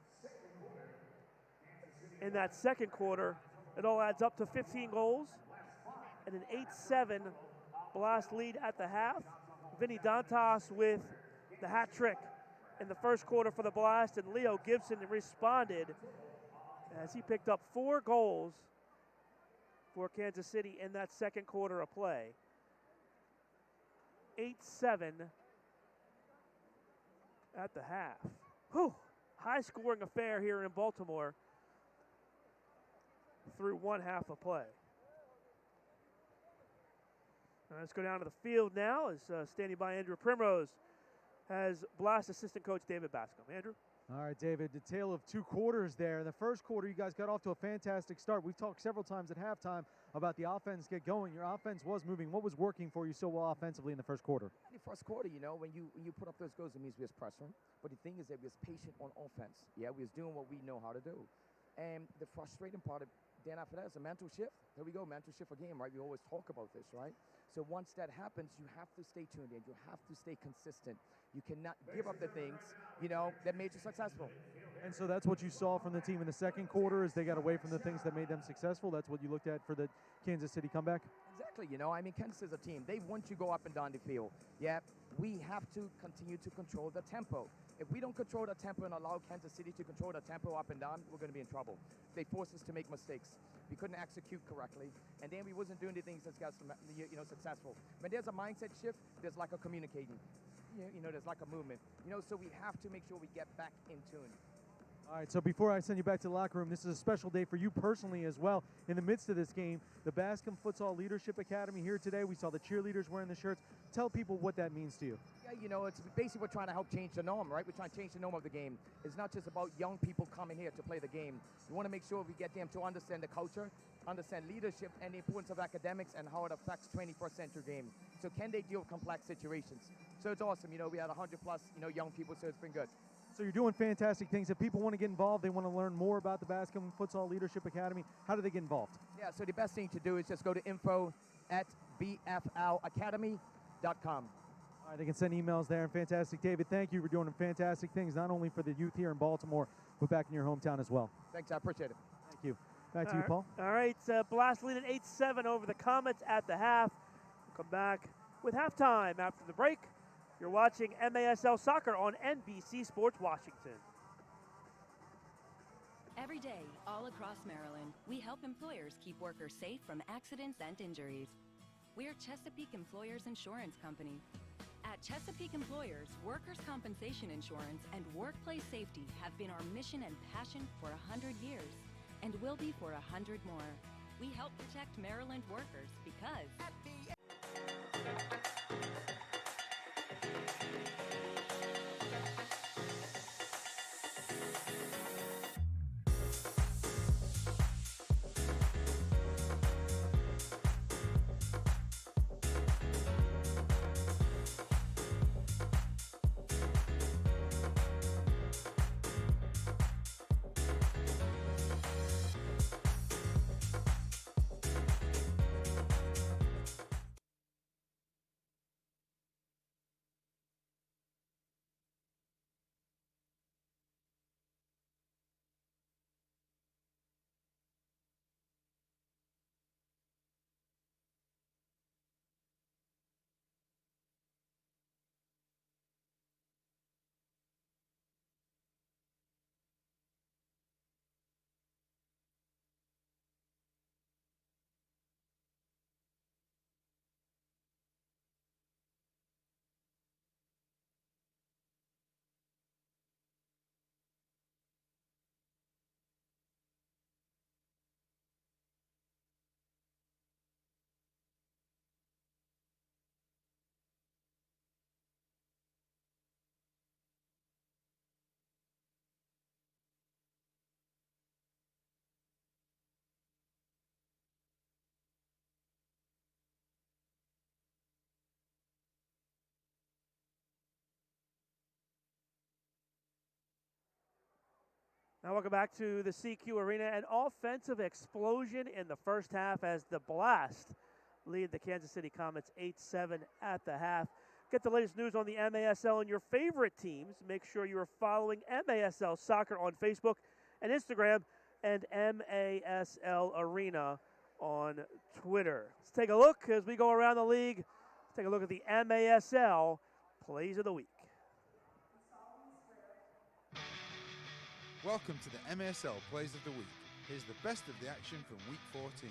In that second quarter, it all adds up to 15 goals and an 8-7 Blast lead at the half. Vinny Dantas with the hat trick in the first quarter for the Blast, and Leo Gibson responded as he picked up 4 goals for Kansas City in that second quarter of play. 8-7 at the half. Whew. High-scoring affair here in Baltimore through one half of play. Let's go down to the field now as standing by Andrew Primrose has Blast assistant coach David Bascom. Andrew? All right, David, the tale of 2 quarters there. In the first quarter, you guys got off to a fantastic start. We've talked several times at halftime about the offense get going. Your offense was moving. What was working for you so well offensively in the first quarter? In the first quarter, you know, when you put up those goals, it means we was pressing. But the thing is that we was patient on offense. Yeah, we was doing what we know how to do. And the frustrating part of then after that is a mental shift. There we go, mental shift again, right? We always talk about this, right? So once that happens, you have to stay tuned in. You have to stay consistent. You cannot give up the things, you know, that made you successful. And so that's what you saw from the team in the second quarter, is they got away from the things that made them successful. That's what you looked at for the Kansas City comeback? Exactly, you know, I mean, Kansas is a team. They want you to go up and down the field. Yeah, we have to continue to control the tempo. If we don't control the tempo and allow Kansas City to control the tempo up and down, we're going to be in trouble. They forced us to make mistakes. We couldn't execute correctly, and then we wasn't doing the things that got successful. When there's a mindset shift, there's like a communicating. You know, there's like a movement. You know, so we have to make sure we get back in tune. All right, so before I send you back to the locker room, this is a special day for you personally as well. In the midst of this game, the Bascom Futsal Leadership Academy here today. We saw the cheerleaders wearing the shirts. Tell people what that means to you. Yeah, you know, it's basically we're trying to help change the norm, right? We're trying to change the norm of the game. It's not just about young people coming here to play the game. We want to make sure we get them to understand the culture, understand leadership and the importance of academics and how it affects 21st century game. So can they deal with complex situations? So it's awesome. You know, we had 100 plus, young people, so it's been good. So you're doing fantastic things. If people want to get involved, they want to learn more about the Bascom Futsal Leadership Academy, how do they get involved? Yeah, so the best thing to do is just go to info@bflacademy.com. All right, they can send emails there. And fantastic. David, thank you for doing fantastic things, not only for the youth here in Baltimore, but back in your hometown as well. Thanks, I appreciate it. Thank you. Back to you, Paul. All right, Blast leading 8-7 over the Comets at the half. We'll come back with halftime after the break. You're watching MASL Soccer on NBC Sports Washington. Every day, all across Maryland, we help employers keep workers safe from accidents and injuries. We're Chesapeake Employers Insurance Company. At Chesapeake Employers, workers' compensation insurance and workplace safety have been our mission and passion for 100 years, and will be for 100 more. We help protect Maryland workers because Now welcome back to the CQ Arena. An offensive explosion in the first half as the Blast lead the Kansas City Comets 8-7 at the half. Get the latest news on the MASL and your favorite teams. Make sure you are following MASL Soccer on Facebook and Instagram, and MASL Arena on Twitter. Let's take a look as we go around the league. Let's take a look at the MASL Plays of the Week. Welcome to the MASL Plays of the Week. Here's the best of the action from Week 14.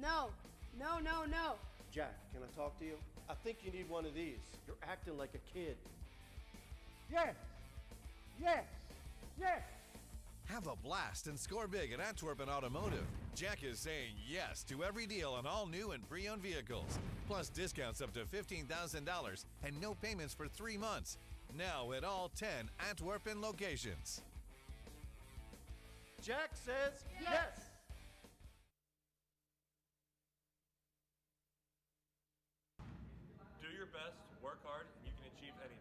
No. No, no, no. Jack, can I talk to you? I think you need one of these. You're acting like a kid. Yes! Yes! Yes! Have a blast and score big at Antwerpen Automotive. Jack is saying yes to every deal on all new and pre-owned vehicles. Plus discounts up to $15,000 and no payments for 3 months. Now at all 10 Antwerpen locations. Jack says yes! Do your best, work hard, and you can achieve anything.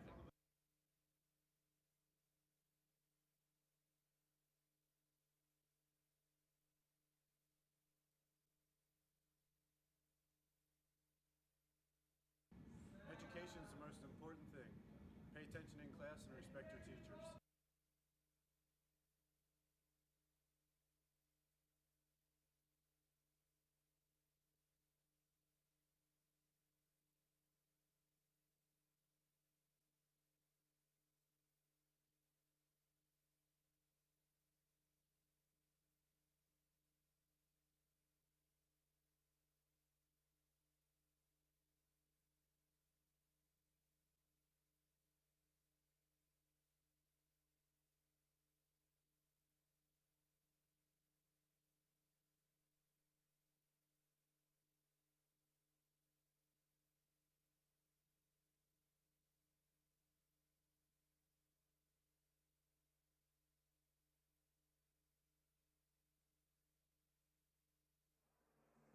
Education is the most important thing. Pay attention in class and respect your teachers.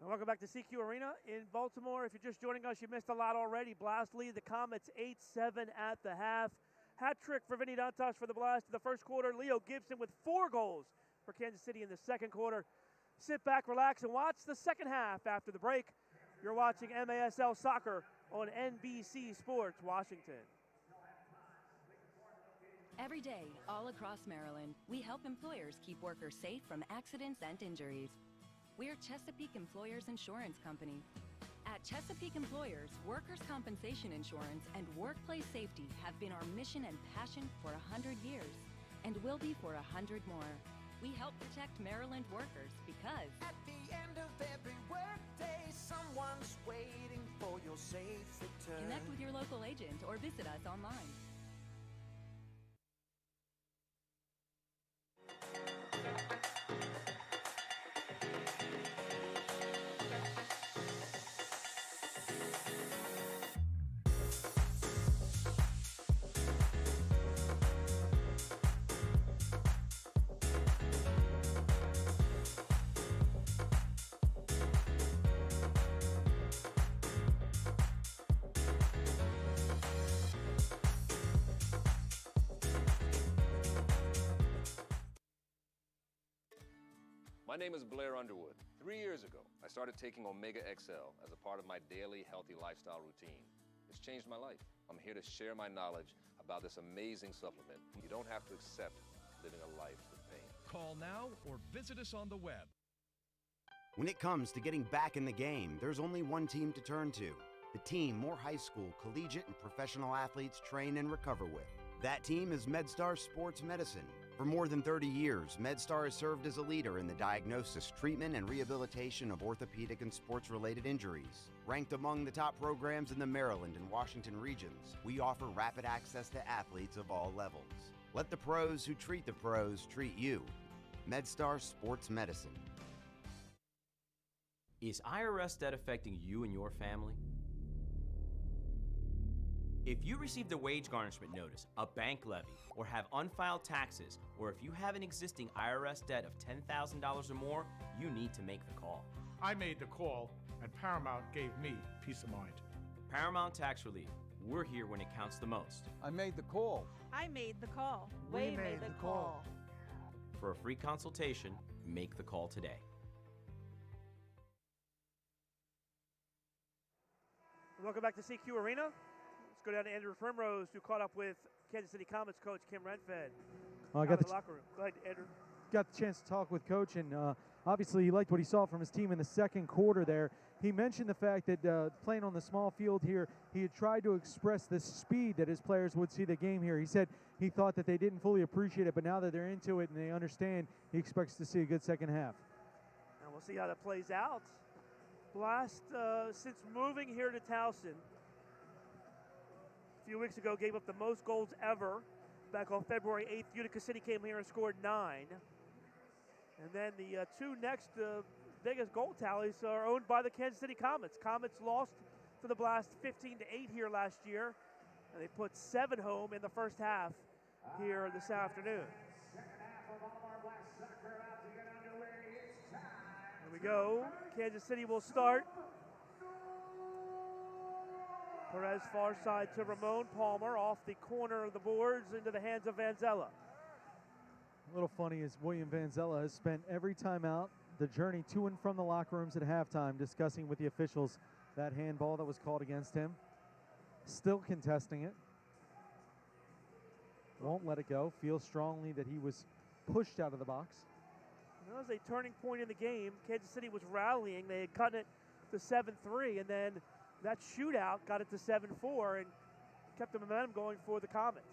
And welcome back to CQ Arena in Baltimore. If you're just joining us, you missed a lot already. Blast lead the Comets 8-7 at the half. Hat trick for Vinny Dantas for the Blast in the first quarter. Leo Gibson with 4 goals for Kansas City in the second quarter. Sit back, relax, and watch the second half after the break. You're watching MASL Soccer on NBC Sports Washington. Every day, all across Maryland, we help employers keep workers safe from accidents and injuries. We're Chesapeake Employers Insurance Company. At Chesapeake Employers, workers' compensation insurance and workplace safety have been our mission and passion for 100 years, and will be for 100 more. We help protect Maryland workers because at the end of every workday, someone's waiting for your safe return. Connect with your local agent or visit us online. My name is Blair Underwood. 3 years ago, I started taking Omega XL as a part of my daily healthy lifestyle routine. It's changed my life. I'm here to share my knowledge about this amazing supplement. You don't have to accept living a life with pain. Call now or visit us on the web. When it comes to getting back in the game, there's only one team to turn to. The team more high school, collegiate, and professional athletes train and recover with. That team is MedStar Sports Medicine. For more than 30 years, MedStar has served as a leader in the diagnosis, treatment, and rehabilitation of orthopedic and sports-related injuries. Ranked among the top programs in the Maryland and Washington regions, we offer rapid access to athletes of all levels. Let the pros who treat the pros treat you. MedStar Sports Medicine. Is IRS debt affecting you and your family? If you received a wage garnishment notice, a bank levy, or have unfiled taxes, or if you have an existing IRS debt of $10,000 or more, you need to make the call. I made the call, and Paramount gave me peace of mind. Paramount Tax Relief. We're here when it counts the most. I made the call. I made the call. We made the call. For a free consultation, make the call today. Welcome back to CQ Arena. Let's go down to Andrew Primrose, who caught up with Kansas City Comets coach Kim Renfed. I got the locker room. Go ahead, Andrew. Got the chance to talk with Coach, and obviously he liked what he saw from his team in the second quarter there. He mentioned the fact that playing on the small field here, he had tried to express the speed that his players would see the game here. He said he thought that they didn't fully appreciate it, but now that they're into it and they understand, he expects to see a good second half. And we'll see how that plays out. Blast, since moving here to Towson a few weeks ago, gave up the most goals ever. Back on February 8th, Utica City came here and scored 9. And then the two next biggest goal tallies are owned by the Kansas City Comets. Comets lost to the Blast 15-8 here last year, and they put 7 home in the first half here this afternoon. Here we go. Kansas City will start. Perez far side to Ramon. Palmer off the corner of the boards into the hands of Vanzella. A little funny is William Vanzella has spent every time out the journey to and from the locker rooms at halftime discussing with the officials that handball that was called against him. Still contesting it. Won't let it go. Feels strongly that he was pushed out of the box. That was a turning point in the game. Kansas City was rallying. They had cut it to 7-3, and then that shootout got it to 7-4 and kept the momentum going for the Comets.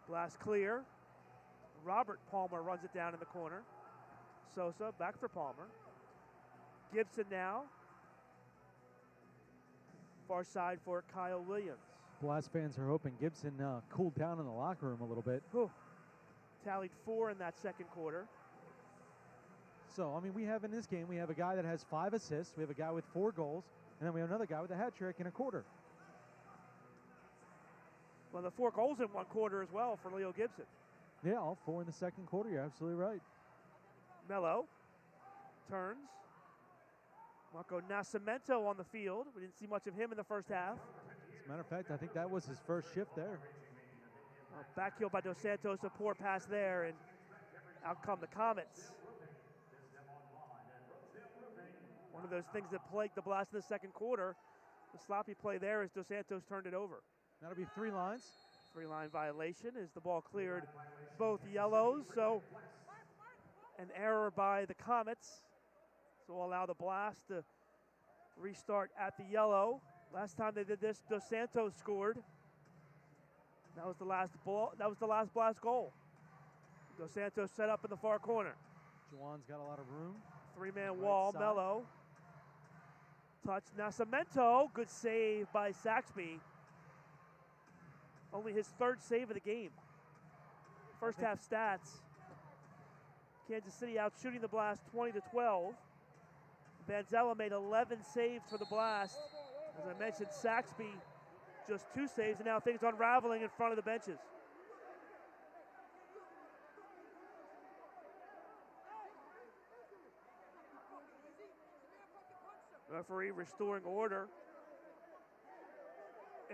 Blast clear. Robert Palmer runs it down in the corner. Sosa back for Palmer. Gibson now. Far side for Kyle Williams. Blast fans are hoping Gibson cooled down in the locker room a little bit. Whew. Tallied 4 in that second quarter. So, I mean, we have in this game, we have a guy that has 5 assists, we have a guy with 4 goals, and then we have another guy with a hat trick in a quarter. Well, the 4 goals in one quarter as well for Leo Gibson. Yeah, all 4 in the second quarter. You're absolutely right. Mello turns. Marco Nascimento on the field. We didn't see much of him in the first half. As a matter of fact, I think that was his first shift there. Back heel by Dos Santos, a poor pass there, and out come the Comets. One of those things that plagued the Blast in the second quarter. The sloppy play there as Dos Santos turned it over. That'll be 3 lines. 3-line violation as the ball cleared both yellows. So an error by the Comets. So we'll allow the Blast to restart at the yellow. Last time they did this, Dos Santos scored. That was the last ball. That was the last Blast goal. Dos Santos set up in the far corner. Juwan's got a lot of room. 3-man wall. Side. Mello. Touch Nascimento. Good save by Saxby. Only his 3rd save of the game. First half stats. Kansas City out shooting the Blast 20-12. Vanzella made 11 saves for the Blast. As I mentioned, Saxby just 2 saves, and now things unraveling in front of the benches. Referee restoring order.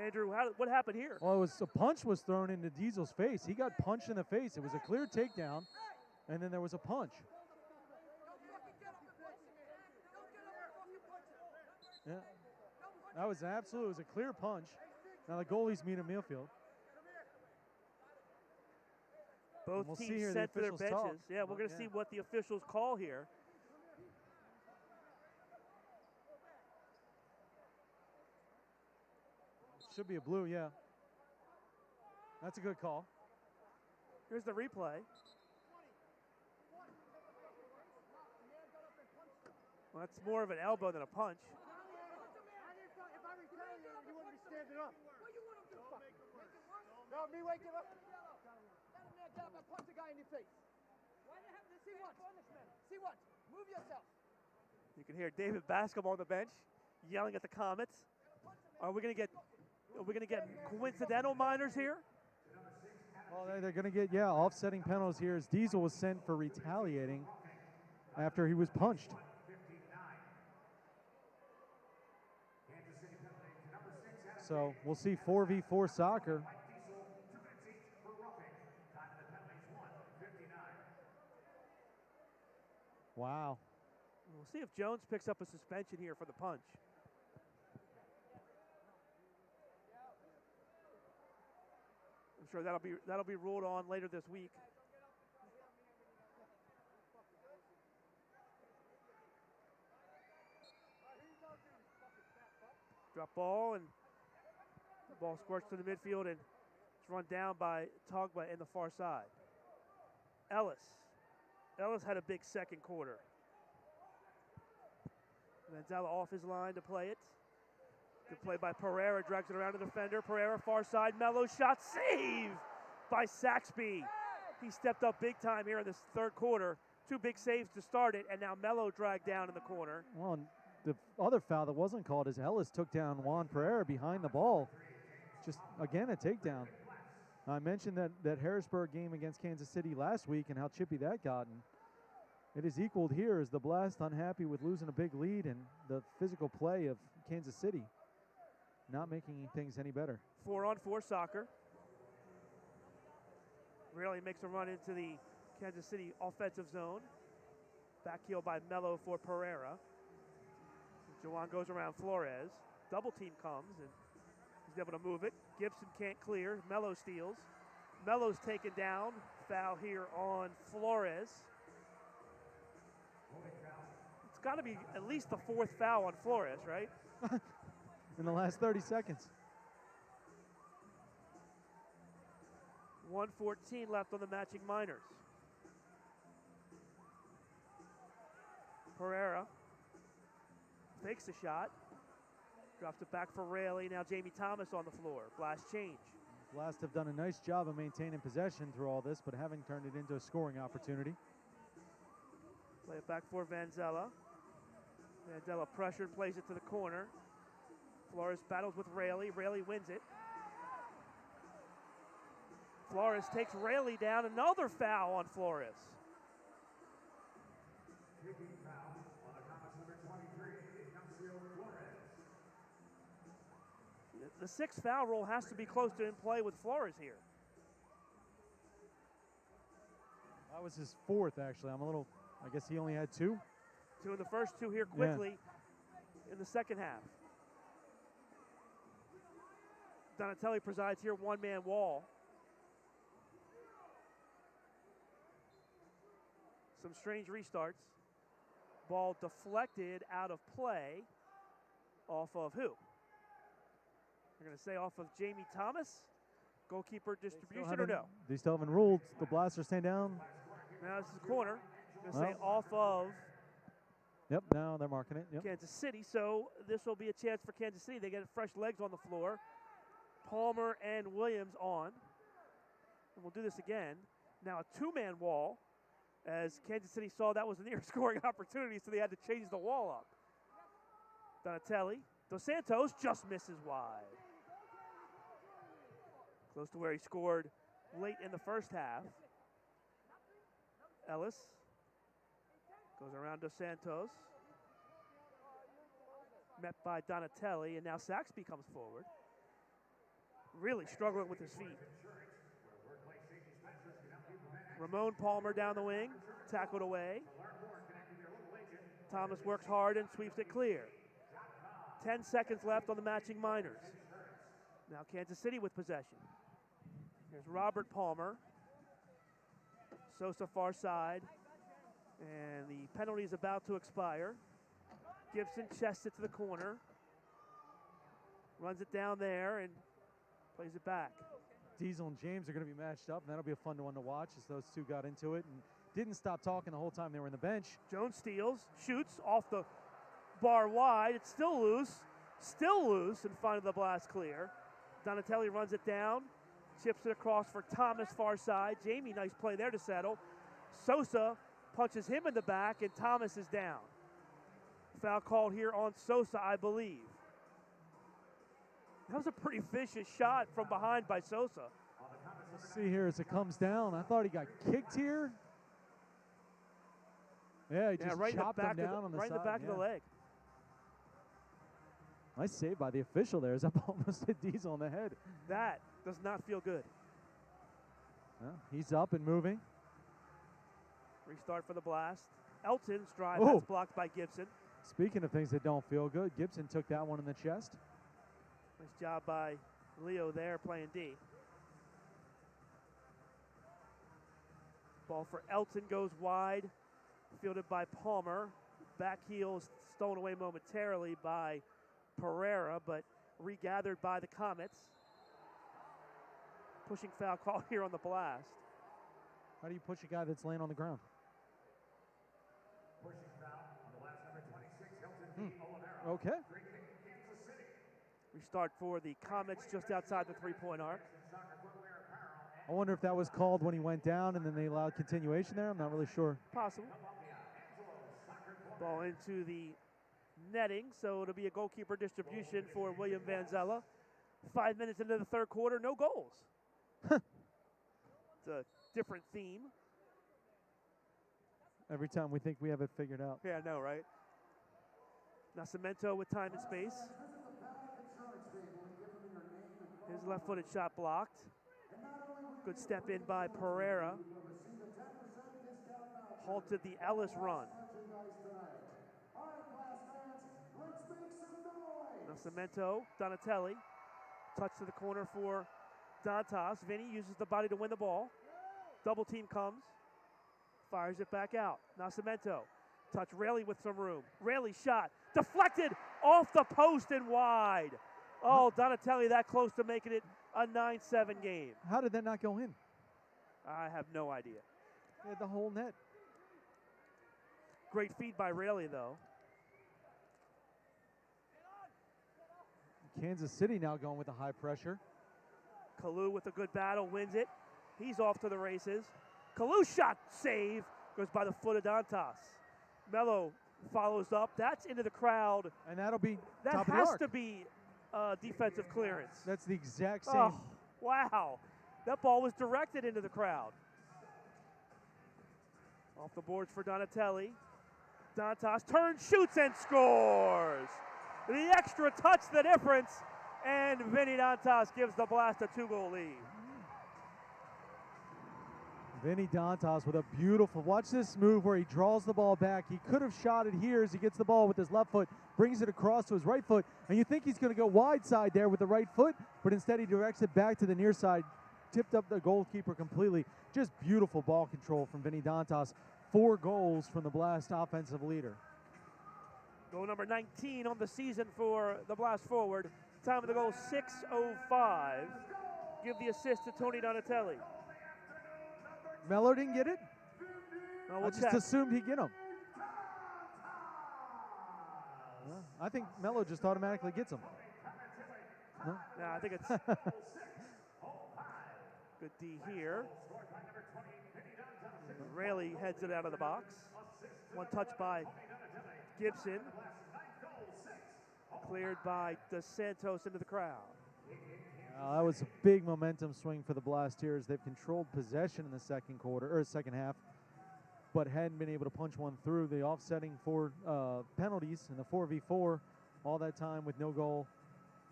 Andrew, what happened here? Well, a punch was thrown into Diesel's face. He got punched in the face. It was a clear takedown, and then there was a punch. Yeah, that was absolute. It was a clear punch. Now the goalies meet at Millfield. Both teams sent to their benches. Talk. Yeah, we're going to see what the officials call here. Should be a blue, yeah. That's a good call. Here's the replay. Well, that's more of an elbow than a punch. If I retaliate, you wouldn't be standing up. No, me wake him up. Let a man get up and punch the guy in the face. Why do you have to see what? See what? Move yourself. You can hear David Bascom on the bench yelling at the Comets. Are we going to get coincidental minors here? Well, they're going to get, offsetting penalties here as Diesel was sent for retaliating after he was punched. So we'll see 4v4 soccer. Wow. We'll see if Jones picks up a suspension here for the punch. I'm sure that'll be ruled on later this week. Drop ball, and the ball squirts to the midfield, and it's run down by Togba in the far side. Ellis. Ellis had a big second quarter. Manzella off his line to play it. Good play by Pereira, drags it around the defender. Pereira, far side, Mello shot, save by Saxby. He stepped up big time here in this third quarter. 2 big saves to start it, and now Mello dragged down in the corner. Well, and the other foul that wasn't called is Ellis took down Juan Pereira behind the ball. Just, again, a takedown. I mentioned that Harrisburg game against Kansas City last week and how chippy that got. And it is equaled here as the Blast unhappy with losing a big lead and the physical play of Kansas City not making things any better. 4-on-4 soccer. Really makes a run into the Kansas City offensive zone. Back heel by Mello for Pereira. Jawan goes around Flores. Double team comes and he's able to move it. Gibson can't clear. Mello steals. Mello's taken down. Foul here on Flores. It's got to be at least the 4th foul on Flores, right? In the last 30 seconds. 1:14 left on the matching minors. Pereira fakes the shot. Drops it back for Raley. Now Jamie Thomas on the floor. Blast change. Blast have done a nice job of maintaining possession through all this, but haven't turned it into a scoring opportunity. Play it back for Vanzella. Vanzella pressured, plays it to the corner. Flores battles with Raley. Raley wins it. Flores takes Raley down. Another foul on Flores. The 6th foul rule has to be close to in play with Flores here. That was his 4th, actually. I guess he only had 2. 2 in the first, 2 here quickly in the second half. Donatelli presides here, 1-man wall. Some strange restarts. Ball deflected out of play off of who? They're going to say off of Jamie Thomas. Goalkeeper distribution or no? They still haven't ruled. The Blasters stand down. Now this is the corner. Going to say off of. Yep, now they're marking it. Yep. Kansas City, so this will be a chance for Kansas City. They get fresh legs on the floor. Palmer and Williams on. And we'll do this again. Now a 2-man wall, as Kansas City saw that was a near scoring opportunity, so they had to change the wall up. Donatelli. Dos Santos just misses wide. Close to where he scored late in the first half. Ellis goes around Dos Santos. Met by Donatelli, and now Saxby comes forward. Really struggling with his feet. Ramon Palmer down the wing, tackled away. Thomas works hard and sweeps it clear. 10 seconds left on the matching minors. Now Kansas City with possession. Here's Robert Palmer. Sosa far side. And the penalty is about to expire. Gibson chests it to the corner. Runs it down there and plays it back. Diesel and James are going to be matched up, and that'll be a fun one to watch as those two got into it and didn't stop talking the whole time they were in the bench. Jones steals, shoots off the bar wide. It's still loose in front of the Blast clear. Donatelli runs it down, chips it across for Thomas far side. Jamie, nice play there to settle. Sosa punches him in the back, and Thomas is down. Foul called here on Sosa, I believe. That was a pretty vicious shot from behind by Sosa. Let's see here as it comes down. I thought he got kicked here. Yeah, he just chopped him down on the side. Right in the back of the leg. Nice save by the official there as that ball almost hit Diesel on the head. That does not feel good. Well, he's up and moving. Restart for the Blast. Elton's drive, that's blocked by Gibson. Speaking of things that don't feel good, Gibson took that one in the chest. Nice job by Leo there playing D. Ball for Elton goes wide, fielded by Palmer. Back heel stolen away momentarily by Pereira, but regathered by the Comets. Pushing foul call here on the Blast. How do you push a guy that's laying on the ground? Okay. Restart for the Comets just outside the three-point arc. I wonder if that was called when he went down and then they allowed continuation there. I'm not really sure. Possible. Ball into the netting, so it'll be a goalkeeper distribution for William Vanzella. 5 minutes into the third quarter, no goals. It's a different theme. Every time we think we have it figured out. Yeah, I know, right? Nascimento with time and space. His left-footed shot blocked. Good step in by Pereira. Halted the Ellis run. Nascimento, Donatelli. Touch to the corner for Dantas. Vinny uses the body to win the ball. Double team comes. Fires it back out. Nascimento. Touch Rayleigh with some room. Rayleigh shot. Deflected off the post and wide. Oh, Donatelli that close to making it a 9-7 game. How did that not go in? I have no idea. He had the whole net. Great feed by Rayleigh, though. Kansas City now going with the high pressure. Kalu with a good battle, wins it. He's off to the races. Kalu shot, save, goes by the foot of Dantas. Mello follows up. That's into the crowd. And that'll be that top of the has arc. to be defensive clearance. That's the exact same. Oh, wow. That ball was directed into the crowd. Off the boards for Donatelli. Dantas turns, shoots, and scores. The extra touch, the difference, and Vinny Dantas gives the Blast a 2-goal lead. Vinny Dantas with a beautiful, watch this move where he draws the ball back. He could have shot it here as he gets the ball with his left foot, brings it across to his right foot, and you think he's going to go wide side there with the right foot, but instead he directs it back to the near side, tipped up the goalkeeper completely. Just beautiful ball control from Vinny Dantas. 4 goals from the Blast offensive leader. Goal number 19 on the season for the Blast forward. Time of the goal, 6:05. Give the assist to Tony Donatelli. Mello didn't get it? We'll I just check. assumed he'd get him. Well, I think Mello just automatically gets him. No? No, I think it's good D here. Rayleigh heads it out of the box. One touch by Gibson. Cleared by Dos Santos into the crowd. That was a big momentum swing for the Blast here as they've controlled possession in the second half, but hadn't been able to punch one through. The offsetting for penalties in the 4v4 all that time with no goal,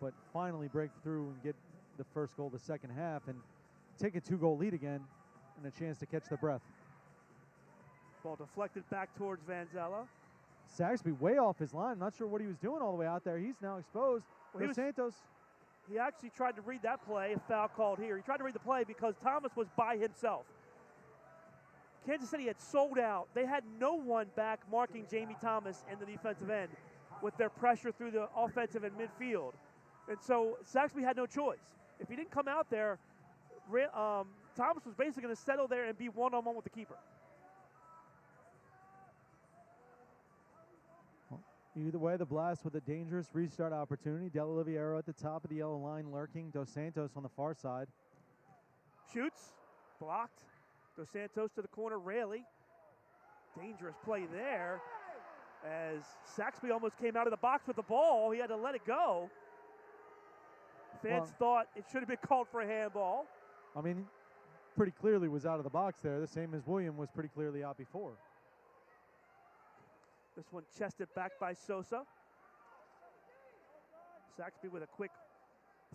but finally break through and get the first goal of the second half and take a 2-goal lead again and a chance to catch their breath. Ball deflected back towards Vanzella. Saxby way off his line. Not sure what he was doing all the way out there. He's now exposed. Well, Santos. He actually tried to read that play, a foul called here. He tried to read the play because Thomas was by himself. Kansas City had sold out. They had no one back marking Jamie Thomas in the defensive end with their pressure through the offensive and midfield. And so Saxby had no choice. If he didn't come out there, Thomas was basically going to settle there and be one-on-one with the keeper. Either way, the Blast with a dangerous restart opportunity. Del Oliviero at the top of the yellow line lurking. Dos Santos on the far side. Shoots. Blocked. Dos Santos to the corner. Rayleigh. Dangerous play there. As Saxby almost came out of the box with the ball. He had to let it go. Fans thought it should have been called for a handball. I mean, pretty clearly was out of the box there. The same as William was pretty clearly out before. This one chested back by Sosa. Saxby with a quick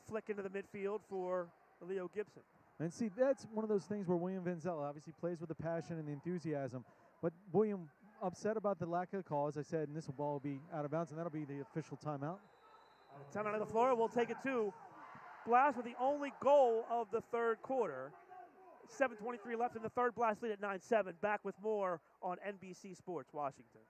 flick into the midfield for Leo Gibson. And see, that's one of those things where William Vanzella obviously plays with the passion and the enthusiasm. But William upset about the lack of call, as I said, and this ball will be out of bounds, and that'll be the official timeout. Timeout on the floor. We'll take it to Blast with the only goal of the third quarter. 7:23 left in the third. Blast lead at 9-7. Back with more on NBC Sports Washington.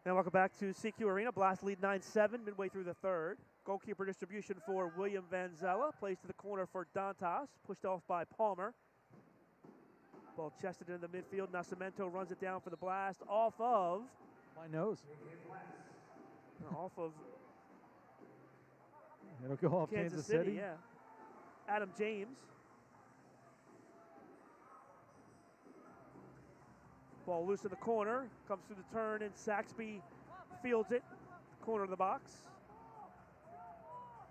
And welcome back to CQ Arena. Blast lead 9-7 midway through the third. Goalkeeper distribution for William Vanzella. Plays to the corner for Dantas. Pushed off by Palmer. Ball chested into the midfield. Nascimento runs it down for the Blast. Off of... My nose. Off of... It'll go off Kansas City. Yeah. Adam James. Ball loose in the corner. Comes through the turn, and Saxby fields it. Corner of the box.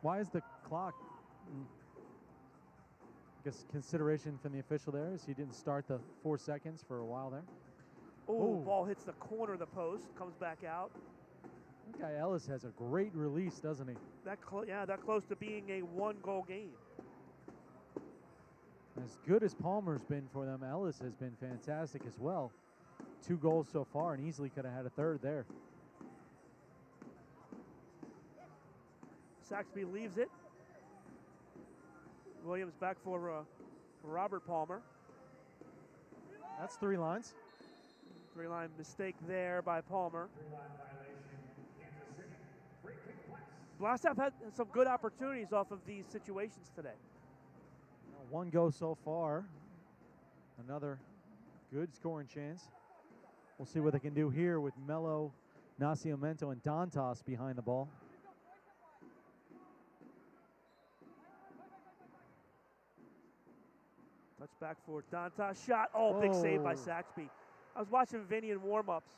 Why is the clock? I guess consideration from the official there is he didn't start the 4 seconds for a while there. Oh, ball hits the corner of the post, comes back out. That guy Ellis has a great release, doesn't he? That close to being a one-goal game. As good as Palmer's been for them, Ellis has been fantastic as well. 2 goals so far, and easily could have had a third there. Saxby leaves it. Williams back for Robert Palmer. That's 3 lines. 3-line mistake there by Palmer. Blast have had some good opportunities off of these situations today. 1 go so far. Another good scoring chance. We'll see what they can do here with Melo, Nascimento, and Dantas behind the ball. Touchback for Dantas. Shot. Oh, big save by Saxby. I was watching Vinny in warm-ups,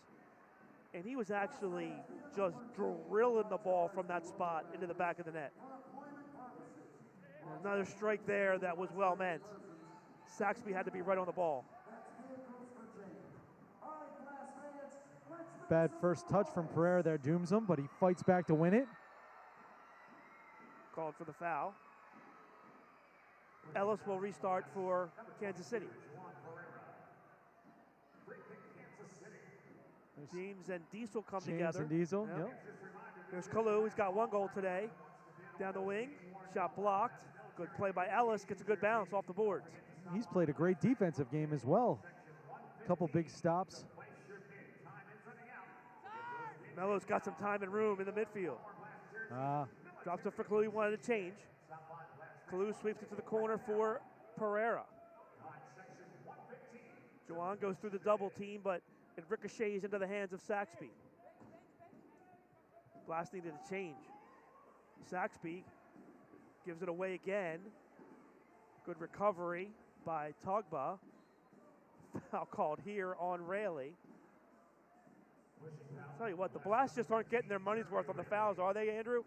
and he was actually just drilling the ball from that spot into the back of the net. Another strike there that was well meant. Saxby had to be right on the ball. Bad first touch from Pereira there dooms him, but he fights back to win it. Called for the foul. Ellis will restart for Kansas City. James and Diesel come together. James and Diesel, yep. There's Kalu, he's got 1 goal today. Down the wing, shot blocked. Good play by Ellis, gets a good bounce off the boards. He's played a great defensive game as well. A couple big stops. Melo's got some time and room in the midfield. Drops it for Kalu, he wanted to change. Kalu sweeps it to the corner for Pereira. Juwan goes through the double team, but it ricochets into the hands of Saxby. Blast needed a change. Saxby gives it away again. Good recovery by Togba. Foul called here on Rayleigh. Tell you what, the Blast just aren't getting their money's worth on the fouls, are they, Andrew?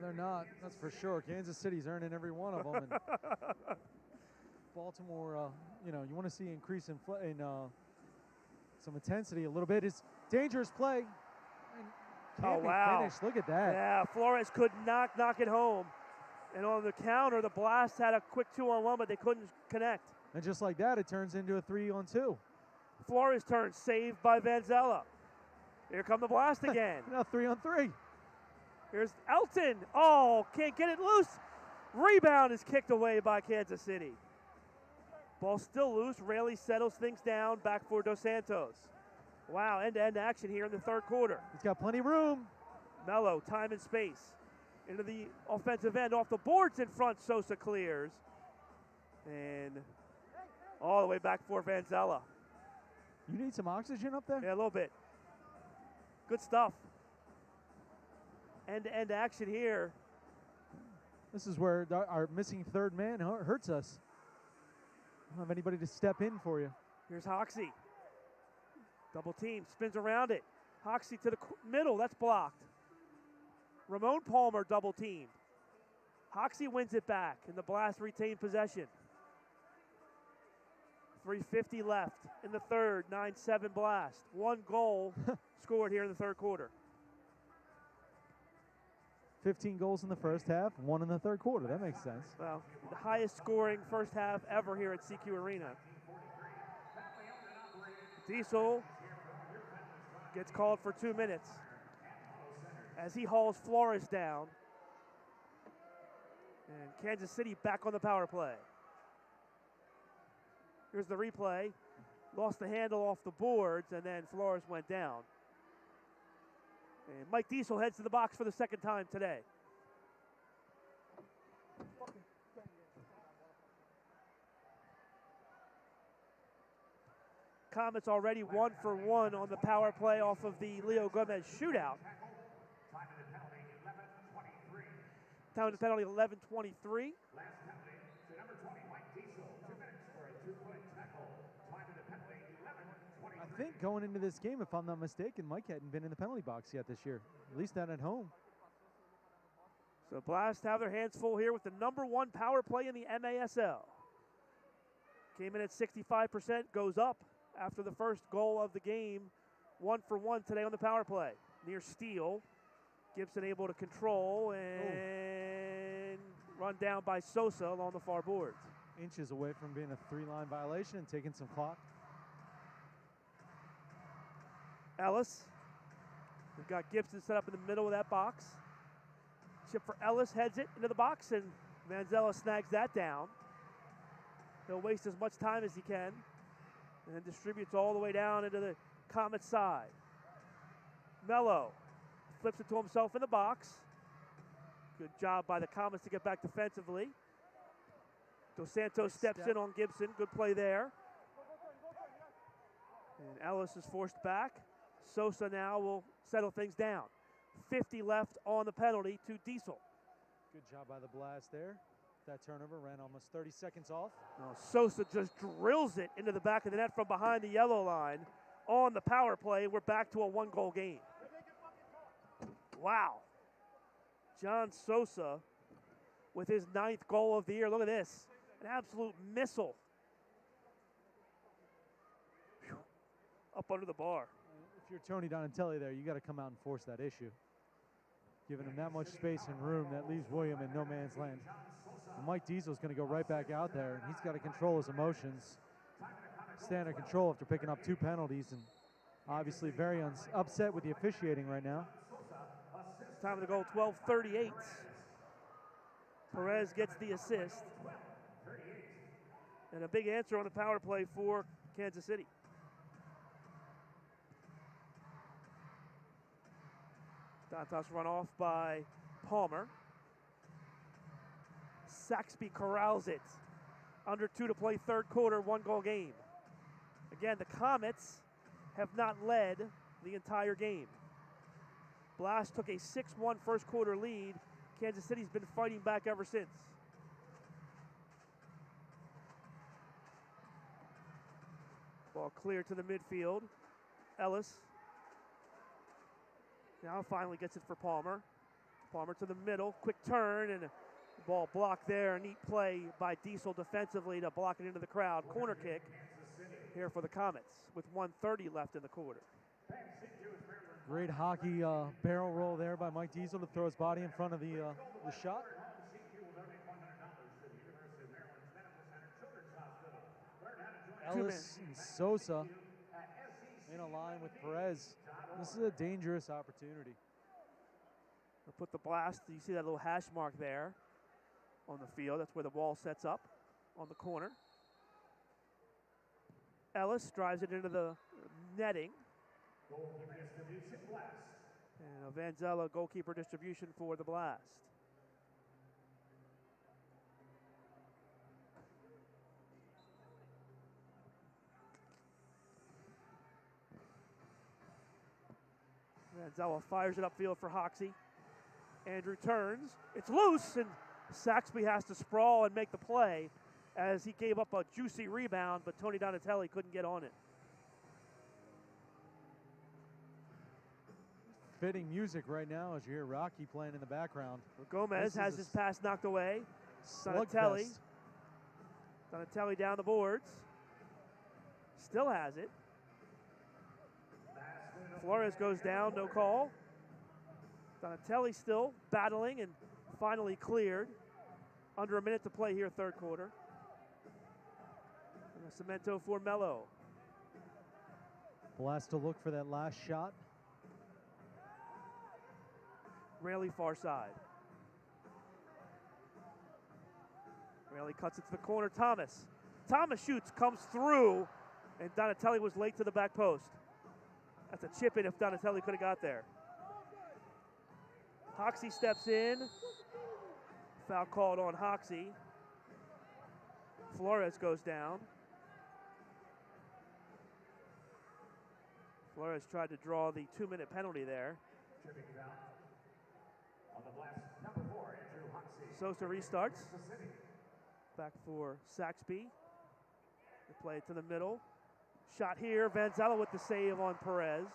They're not, that's for sure. Kansas City's earning every one of them. And Baltimore, you want to see increase in some intensity a little bit. It's dangerous play. Can't be finished. Look at that. Yeah, Flores could knock it home. And on the counter, the Blast had a quick 2-on-1, but they couldn't connect. And just like that, it turns into a 3-on-2. Flores turns, saved by Vanzella. Here come the Blast again. Now 3-on-3. Here's Elton. Oh, can't get it loose. Rebound is kicked away by Kansas City. Ball still loose. Rayleigh settles things down. Back for Dos Santos. Wow, end-to-end action here in the third quarter. He's got plenty of room. Melo, time and space. Into the offensive end, off the boards in front. Sosa clears. And all the way back for Vanzella. You need some oxygen up there? Yeah, a little bit. Good stuff. End-to-end action here. This is where our missing third man hurts us. I don't have anybody to step in for you. Here's Hoxie. Double team, spins around it. Hoxie to the middle, that's blocked. Ramon Palmer double teamed. Hoxie wins it back, and the Blast retain possession. 3:50 left in the third, 9-7 Blast. 1 goal scored here in the third quarter. 15 goals in the first half, 1 in the third quarter. That makes sense. Well, the highest scoring first half ever here at CQ Arena. Diesel gets called for 2 minutes as he hauls Flores down. And Kansas City back on the power play. Here's the replay. Lost the handle off the boards, and then Flores went down. And Mike Diesel heads to the box for the second time today. Comets already 1 for 1 on the power play off of the Leo Gomez shootout. Time of the penalty 11:23. I think going into this game, if I'm not mistaken, Mike hadn't been in the penalty box yet this year, at least not at home. So Blast have their hands full here with the #1 power play in the MASL. Came in at 65%, goes up after the first goal of the game. 1 for 1 today on the power play. Near steal. Gibson able to control and run down by Sosa along the far boards. Inches away from being a 3-line violation and taking some clock. Ellis. We've got Gibson set up in the middle of that box. Chip for Ellis, heads it into the box, and Manzella snags that down. He'll waste as much time as he can, and then distributes all the way down into the Comets side. Mello flips it to himself in the box. Good job by the Comets to get back defensively. Dos Santos steps in on Gibson. Good play there. And Ellis is forced back. Sosa now will settle things down. 50 left on the penalty to Diesel. Good job by the Blast there. That turnover ran almost 30 seconds off. Now Sosa just drills it into the back of the net from behind the yellow line on the power play. We're back to a 1-goal game. Wow. John Sosa with his 9th goal of the year. Look at this. An absolute missile. Whew. Up under the bar. If you're Tony Donatelli there, you got to come out and force that issue. Giving him that much space and room, that leaves William in no man's land. And Mike Diesel's going to go right back out there, and he's got to control his emotions. Stay under control after picking up 2 penalties, and obviously very upset with the officiating right now. Time of the goal, 12:38. Perez gets the assist. And a big answer on the power play for Kansas City. Dantas run off by Palmer. Saxby corrals it. Under 2 to play, third quarter, 1-goal game. Again, the Comets have not led the entire game. Blast took a 6-1 first quarter lead. Kansas City's been fighting back ever since. Ball clear to the midfield. Ellis now finally gets it for Palmer. Palmer to the middle, quick turn, and the ball blocked there. A neat play by Diesel defensively to block it into the crowd. Corner kick here for the Comets with 1:30 left in the quarter. Great hockey barrel roll there by Mike Diesel to throw his body in front of the shot. Ellis and Sosa in a line with Perez. This is a dangerous opportunity. We'll put the Blast, you see that little hash mark there on the field. That's where the ball sets up on the corner. Ellis drives it into the netting. And a Vanzella goalkeeper distribution for the Blast. Vanzella fires it upfield for Hoxie. Andrew turns. It's loose, and Saxby has to sprawl and make the play as he gave up a juicy rebound, but Tony Donatelli couldn't get on it. Fitting music right now as you hear Rocky playing in the background. Gomez has his pass knocked away. Donatelli down the boards. Still has it. Flores goes down, no call. Donatelli still battling and finally cleared. Under a minute to play here, third quarter. And a Cemento for Mello. Blast to look for that last shot. Raley far side. Raley cuts it to the corner. Thomas shoots, comes through, and Donatelli was late to the back post. That's a chip in if Donatelli could have got there. Hoxie steps in. Foul called on Hoxie. Flores goes down. Flores tried to draw the 2-minute penalty there. Sosa restarts. Back for Saxby. They play it to the middle. Shot here. Vanzella with the save on Perez.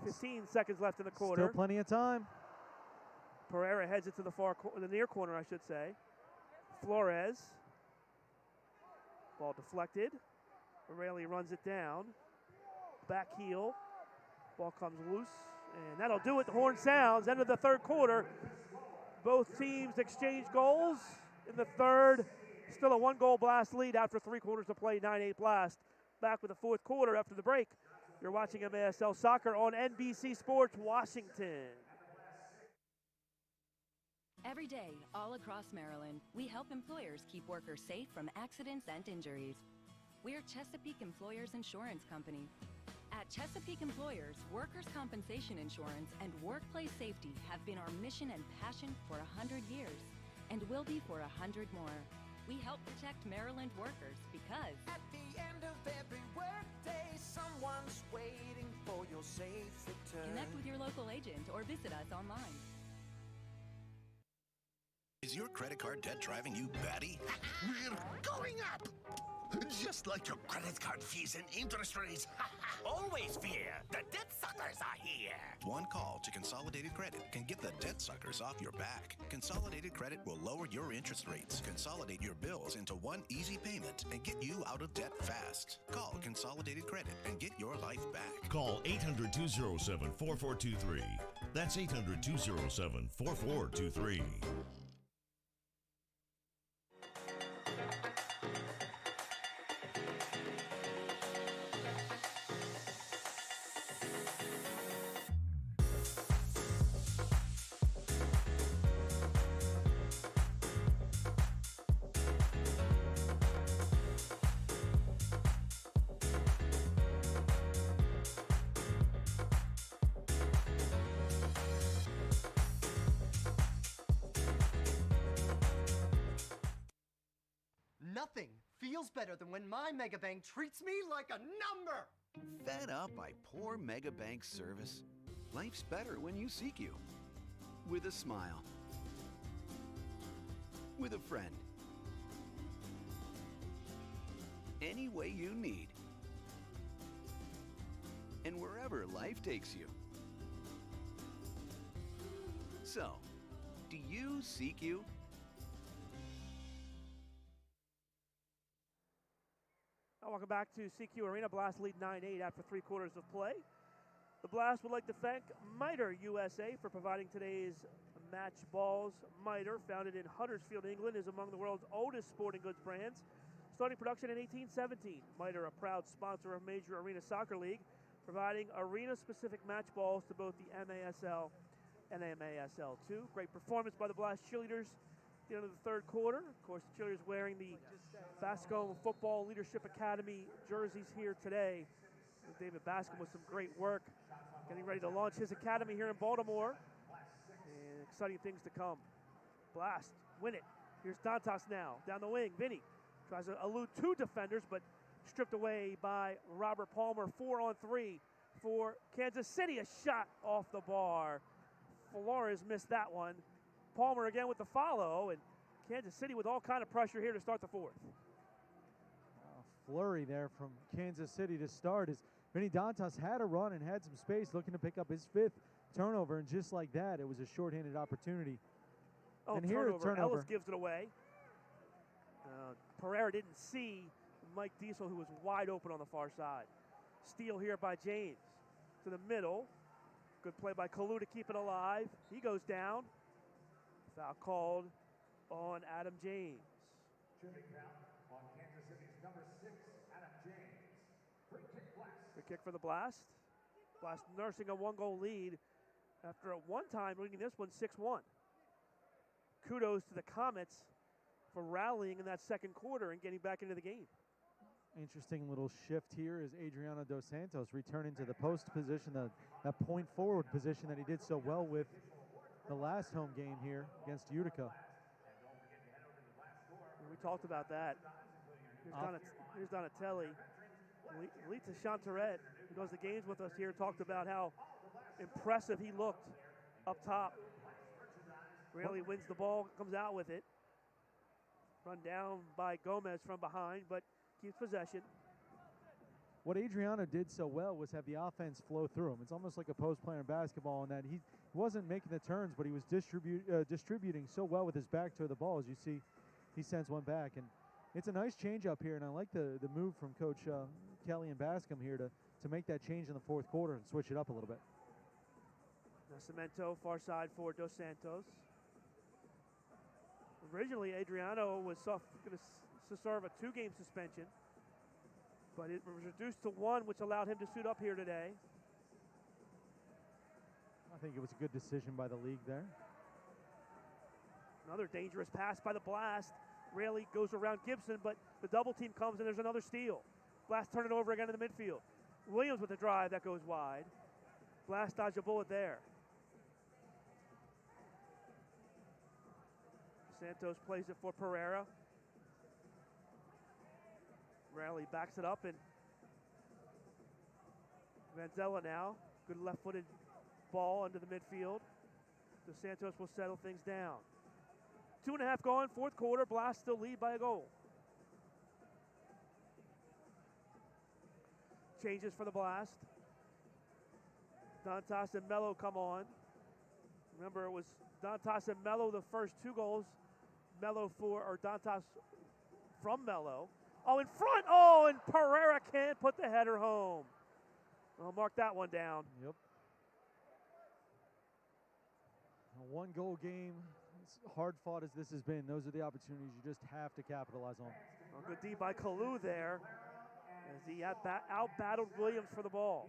15 seconds left in the quarter. Still plenty of time. Pereira heads it to the near corner, I should say. Flores. Ball deflected. O'Reilly runs it down. Back heel. Ball comes loose. And that'll do it. The horn sounds. End of the third quarter. Both teams exchange goals in the third. Still a 1-goal Blast lead after 3 quarters to play, 9-8 Blast. Back with the fourth quarter after the break. You're watching MASL Soccer on NBC Sports Washington. Every day, all across Maryland, we help employers keep workers safe from accidents and injuries. We're Chesapeake Employers Insurance Company. At Chesapeake Employers, workers' compensation insurance and workplace safety have been our mission and passion for 100 years, and will be for 100 more. We help protect Maryland workers because at the end of every workday, someone's waiting for your safe return. Connect with your local agent or visit us online. Is your credit card debt driving you batty? We're going up! Just like your credit card fees and interest rates. Always fear, the debt suckers are here. One call to Consolidated Credit can get the debt suckers off your back. Consolidated Credit will lower your interest rates, consolidate your bills into one easy payment, and get you out of debt fast. Call Consolidated Credit and get your life back. Call 800-207-4423. That's 800-207-4423. Nothing feels better than when my Megabank treats me like a number! Fed up by poor Megabank service? Life's better when you seek you. With a smile. With a friend. Any way you need. And wherever life takes you. So, do you seek you? Welcome back to CQ Arena. Blast lead 9-8 after 3 quarters of play. The Blast would like to thank Miter USA for providing today's match balls. Miter, founded in Huddersfield, England, is among the world's oldest sporting goods brands, starting production in 1817. Miter, a proud sponsor of Major Arena Soccer League, providing arena-specific match balls to both the MASL and MASL2. Great performance by the Blast cheerleaders at the end of the third quarter. Of course, the cheerleaders wearing the Bascom Football Leadership Academy jerseys here today. David Bascom with some great work, getting ready to launch his academy here in Baltimore. And exciting things to come. Blast, win it. Here's Dantas now, down the wing. Vinny tries to elude 2 defenders, but stripped away by Robert Palmer. 4-on-3 for Kansas City. A shot off the bar. Flores missed that one. Palmer again with the follow, and Kansas City with all kind of pressure here to start the fourth. Flurry there from Kansas City to start as Vinny Dantas had a run and had some space, looking to pick up his 5th turnover, and just like that, it was a shorthanded opportunity. Oh, and turnover. Here, turnover. Ellis gives it away. Pereira didn't see Mike Diesel, who was wide open on the far side. Steal here by James to the middle. Good play by Kalu to keep it alive. He goes down. Foul called on Adam James. On Kansas City's number 6, Adam James. Free kick Blast. Free kick for the Blast. Blast nursing a 1-goal lead after at one time leading this one 6-1. Kudos to the Comets for rallying in that second quarter and getting back into the game. Interesting little shift here is Adriano Dos Santos returning to the post position, that point forward position that he did so well with the last home game here against Utica. We talked about that. Here's Donatelli. Lita Chantaret, who does the games with us here, talked about how impressive he looked up top. Really wins the ball, comes out with it. Run down by Gomez from behind, but keeps possession. What Adriano did so well was have the offense flow through him. It's almost like a post player in basketball in that he wasn't making the turns, but he was distributing so well with his back to the ball. As you see, he sends one back. And it's a nice change up here, and I like the move from Coach Kelly and Bascom here to make that change in the fourth quarter and switch it up a little bit. Nascimento, far side for Dos Santos. Originally, Adriano was going to serve a 2-game suspension, but it was reduced to 1, which allowed him to suit up here today. I think it was a good decision by the league there. Another dangerous pass by the Blast. Raley goes around Gibson, but the double team comes and there's another steal. Blast turn it over again in the midfield. Williams with a drive that goes wide. Blast dodged a bullet there. Santos plays it for Pereira. Raley backs it up, and Vanzella now. Good left-footed ball into the midfield. Dos Santos will settle things down. 2.5 gone, fourth quarter. Blast still lead by a goal. Changes for the Blast. Dantas and Mello come on. Remember, it was Dantas and Mello the first 2 goals. Dantas from Mello. Oh, in front. Oh, and Pereira can't put the header home. I'll mark that one down. Yep. A 1-goal game, as hard fought as this has been, those are the opportunities you just have to capitalize on. Well, good D by Kalu there as he out-battled Williams for the ball.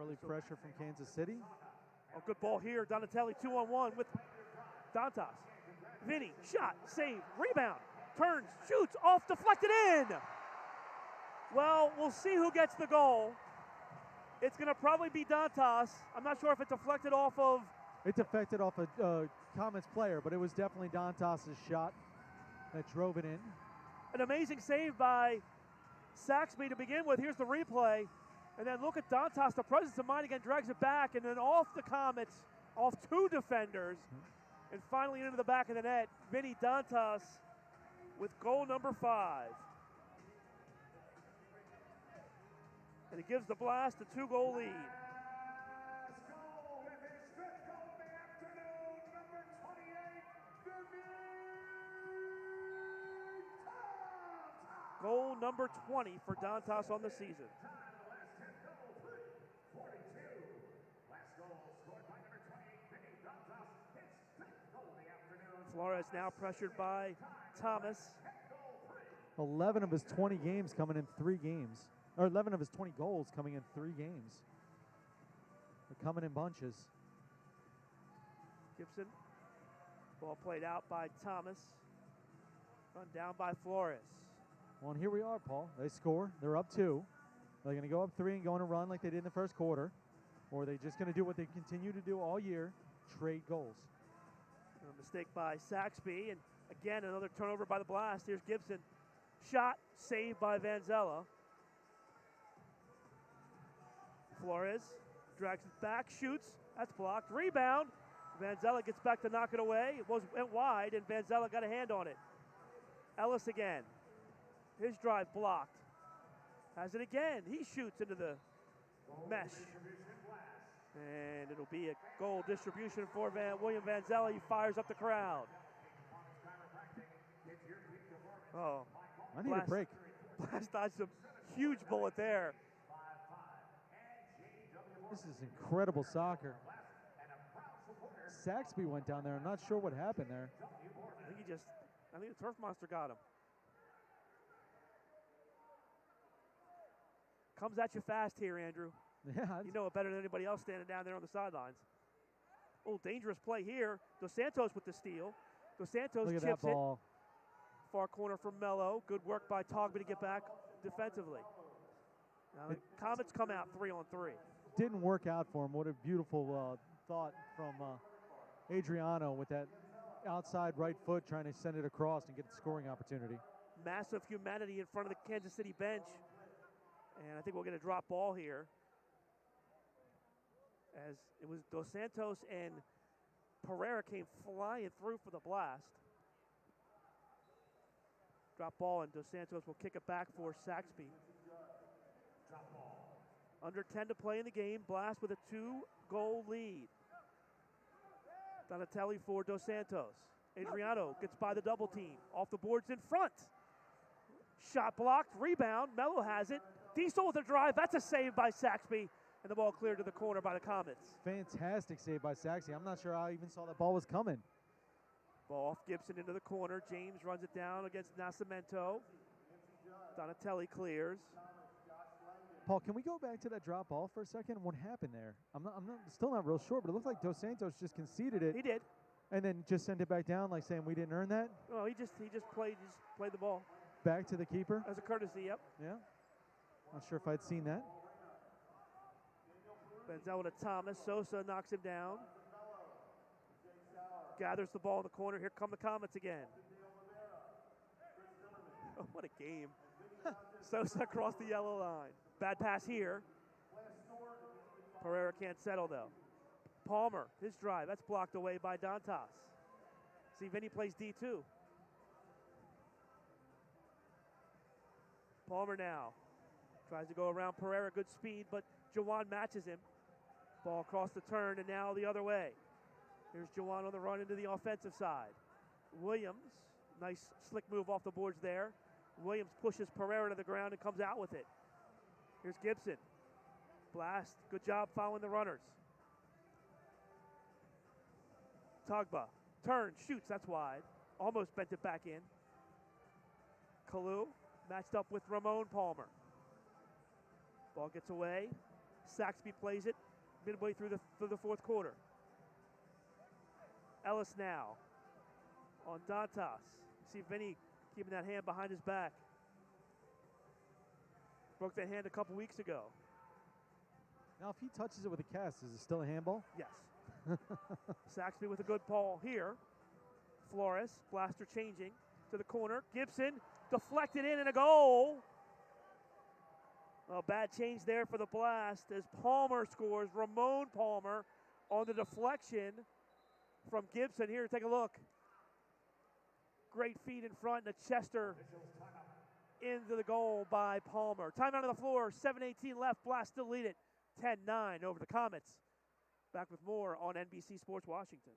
Early pressure from Kansas City. Oh, good ball here. Donatelli 2-on-1 with Dantas. Vinny, shot, save, rebound, turns, shoots, off, deflected in. Well, we'll see who gets the goal. It's going to probably be Dantas. I'm not sure if it deflected off of... It deflected off a Comets player, but it was definitely Dantas' shot that drove it in. An amazing save by Saxby to begin with. Here's the replay. And then look at Dantas, the presence of mind again, drags it back, and then off the Comets, off 2 defenders, and finally into the back of the net. Vinny Dantas with goal number 5. And it gives the Blast a 2-goal lead. Goal number 20 for Dantas on the season. Flores now pressured by Thomas. 11 of his 20 games coming in 3 games. Or 11 of his 20 goals coming in 3 games. They're coming in bunches. Gibson. Ball played out by Thomas. Run down by Flores. Well, and here we are, Paul. They score. They're up 2. They're going to go up 3 and go on a run like they did in the first quarter. Or are they just going to do what they continue to do all year, trade goals? A mistake by Saxby, and again another turnover by the Blast. Here's Gibson. Shot, saved by Vanzella. Flores drags it back, shoots. That's blocked. Rebound. Vanzella gets back to knock it away. It went wide, and Vanzella got a hand on it. Ellis again. His drive blocked. Has it again. He shoots into the mesh. And it'll be a goal distribution for William Vanzella. He fires up the crowd. Oh, I need a break. Blast dodged a huge bullet there. This is incredible soccer. Saxby went down there. I'm not sure what happened there. I think the turf monster got him. Comes at you fast here, Andrew. Yeah, you know it better than anybody else standing down there on the sidelines. Oh, dangerous play here. Dos Santos with the steal. Dos Santos Look at chips that ball. Far corner from Mello. Good work by Togby to get back defensively. Now the Comets come out 3-on-3. Didn't work out for him. What a beautiful thought from Adriano with that outside right foot trying to send it across and get a scoring opportunity. Massive humanity in front of the Kansas City bench. And I think we'll get a drop ball here. As it was Dos Santos and Pereira came flying through for the blast. Drop ball, and Dos Santos will kick it back for Saxby. Under 10 to play in the game. Blast with a 2-goal lead. Donatelli for Dos Santos. Adriano gets by the double team. Off the boards in front. Shot blocked. Rebound. Mello has it. Diesel with a drive. That's a save by Saxby. And the ball cleared to the corner by the Comets. Fantastic save by Saxby. I'm not sure how I even saw that ball was coming. Ball off Gibson into the corner. James runs it down against Nascimento. Donatelli clears. Paul, can we go back to that drop ball for a second? What happened there? I'm still not real sure, but it looked like Dos Santos just conceded it. He did. And then just sent it back down, like saying we didn't earn that. Oh, he just played the ball back to the keeper as a courtesy. Yep. Yeah. Not sure if I'd seen that. Benzel with a Thomas. Sosa knocks him down. Gathers the ball in the corner. Here come the Comets again. Oh, what a game. Sosa across the yellow line. Bad pass here. Pereira can't settle, though. Palmer, his drive. That's blocked away by Dantas. See, Vinny plays D2. Palmer now. Tries to go around Pereira. Good speed, but Jawan matches him. Ball across the turn, and now the other way. Here's Jawan on the run into the offensive side. Williams, nice slick move off the boards there. Williams pushes Pereira to the ground and comes out with it. Here's Gibson. Blast, good job following the runners. Togba, turns, shoots, that's wide. Almost bent it back in. Kalu matched up with Ramon Palmer. Ball gets away. Saxby plays it midway through the fourth quarter. Ellis now on Dantas. See Vinny keeping that hand behind his back. Broke that hand a couple weeks ago. Now, if he touches it with a cast, is it still a handball? Yes. Saxby with a good ball here. Flores, Blaster changing to the corner. Gibson deflected in and a goal. A bad change there for the Blast as Palmer scores. Ramon Palmer on the deflection from Gibson. Here, take a look. Great feed in front and a Chester into the goal by Palmer. Timeout on the floor, 7:18 left. Blast still lead it 10-9 over the Comets. Back with more on NBC Sports Washington.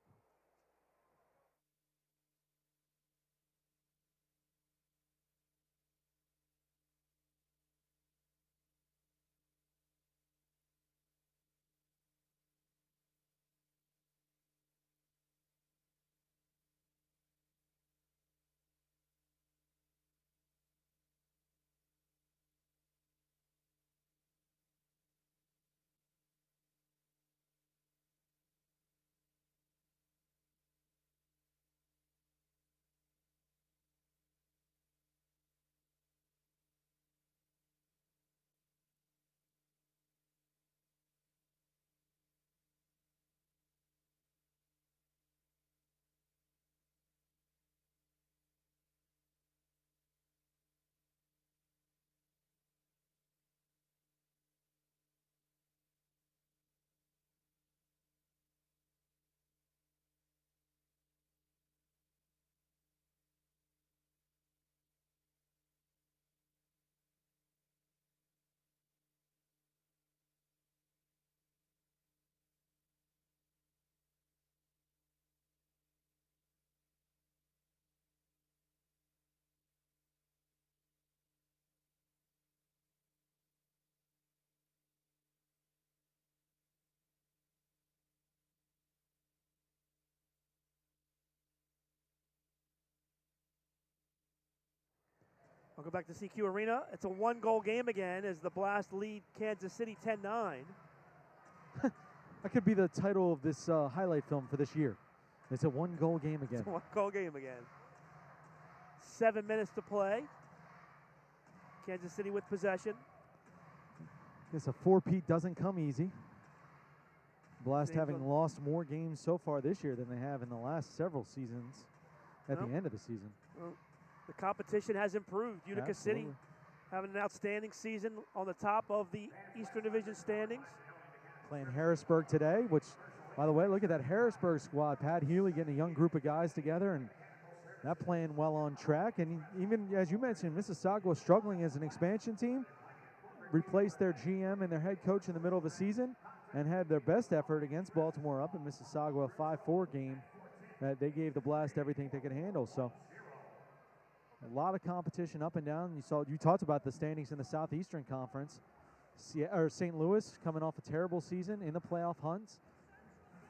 Welcome back to CQ Arena. It's a one-goal game again as the Blast lead Kansas City 10-9. That could be the title of this highlight film for this year. It's a one-goal game again. It's a one-goal game again. 7 minutes to play. Kansas City with possession. Guess a four-peat doesn't come easy. Blast having lost more games so far this year than they have in the last several seasons at the end of the season. Well, the competition has improved. Utica City having an outstanding season on the top of the Eastern Division standings. Playing Harrisburg today, which, by the way, look at that Harrisburg squad. Pat Healy getting a young group of guys together, and that playing well on track. And even, as you mentioned, Mississauga was struggling as an expansion team, replaced their GM and their head coach in the middle of the season, and had their best effort against Baltimore up in Mississauga, a 5-4 game that they gave the Blast everything they could handle. So a lot of competition up and down. You talked about the standings in the Southeastern Conference. St. Louis coming off a terrible season in the playoff hunts,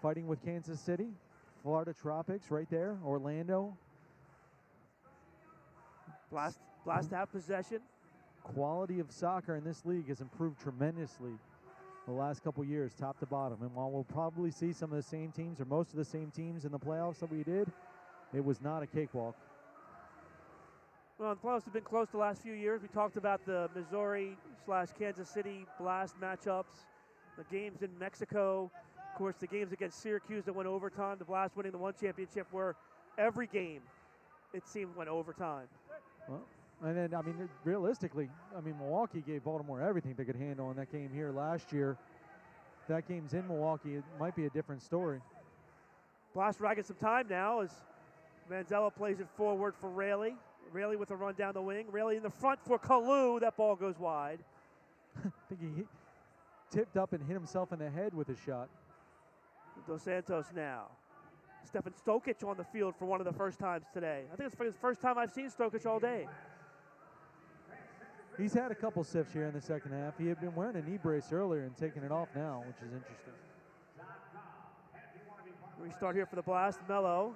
fighting with Kansas City, Florida Tropics right there, Orlando. Blast have possession. Quality of soccer in this league has improved tremendously the last couple years, top to bottom. And while we'll probably see some of the same teams or most of the same teams in the playoffs that we did, it was not a cakewalk. Well, the playoffs have been close the last few years. We talked about the Missouri/Kansas City Blast matchups, the games in Mexico, of course, the games against Syracuse that went overtime, the Blast winning the one championship, where every game, it seemed, went overtime. Well, and then, I mean, realistically, Milwaukee gave Baltimore everything they could handle in that game here last year. If that game's in Milwaukee, it might be a different story. Blast ragging some time now as Manzella plays it forward for Raley. Raley with a run down the wing. Raley in the front for Kalu. That ball goes wide. I think he tipped up and hit himself in the head with a shot. Dos Santos now. Stefan Stokic on the field for one of the first times today. I think it's the first time I've seen Stokic all day. He's had a couple sifts here in the second half. He had been wearing a knee brace earlier and taking it off now, which is interesting. We start here for the Blast. Mello.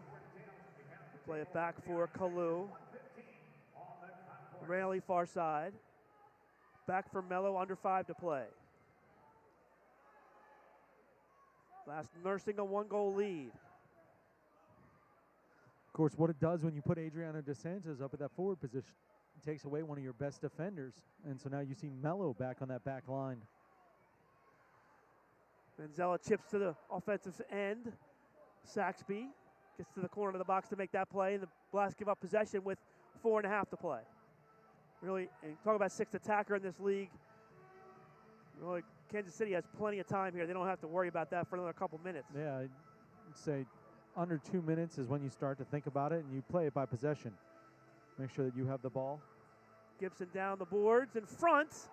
Play it back for Kalu. Raley far side. Back for Mello, under 5 to play. Blast nursing a 1-goal lead. Of course, what it does when you put Adriano Dos Santos up at that forward position, it takes away one of your best defenders. And so now you see Mello back on that back line. Manzella chips to the offensive end. Saxby gets to the corner of the box to make that play, and the Blast give up possession with 4.5 to play. Really, and talk about sixth attacker in this league. Really, Kansas City has plenty of time here. They don't have to worry about that for another couple minutes. Yeah, I'd say under 2 minutes is when you start to think about it, and you play it by possession. Make sure that you have the ball. Gibson down the boards in front.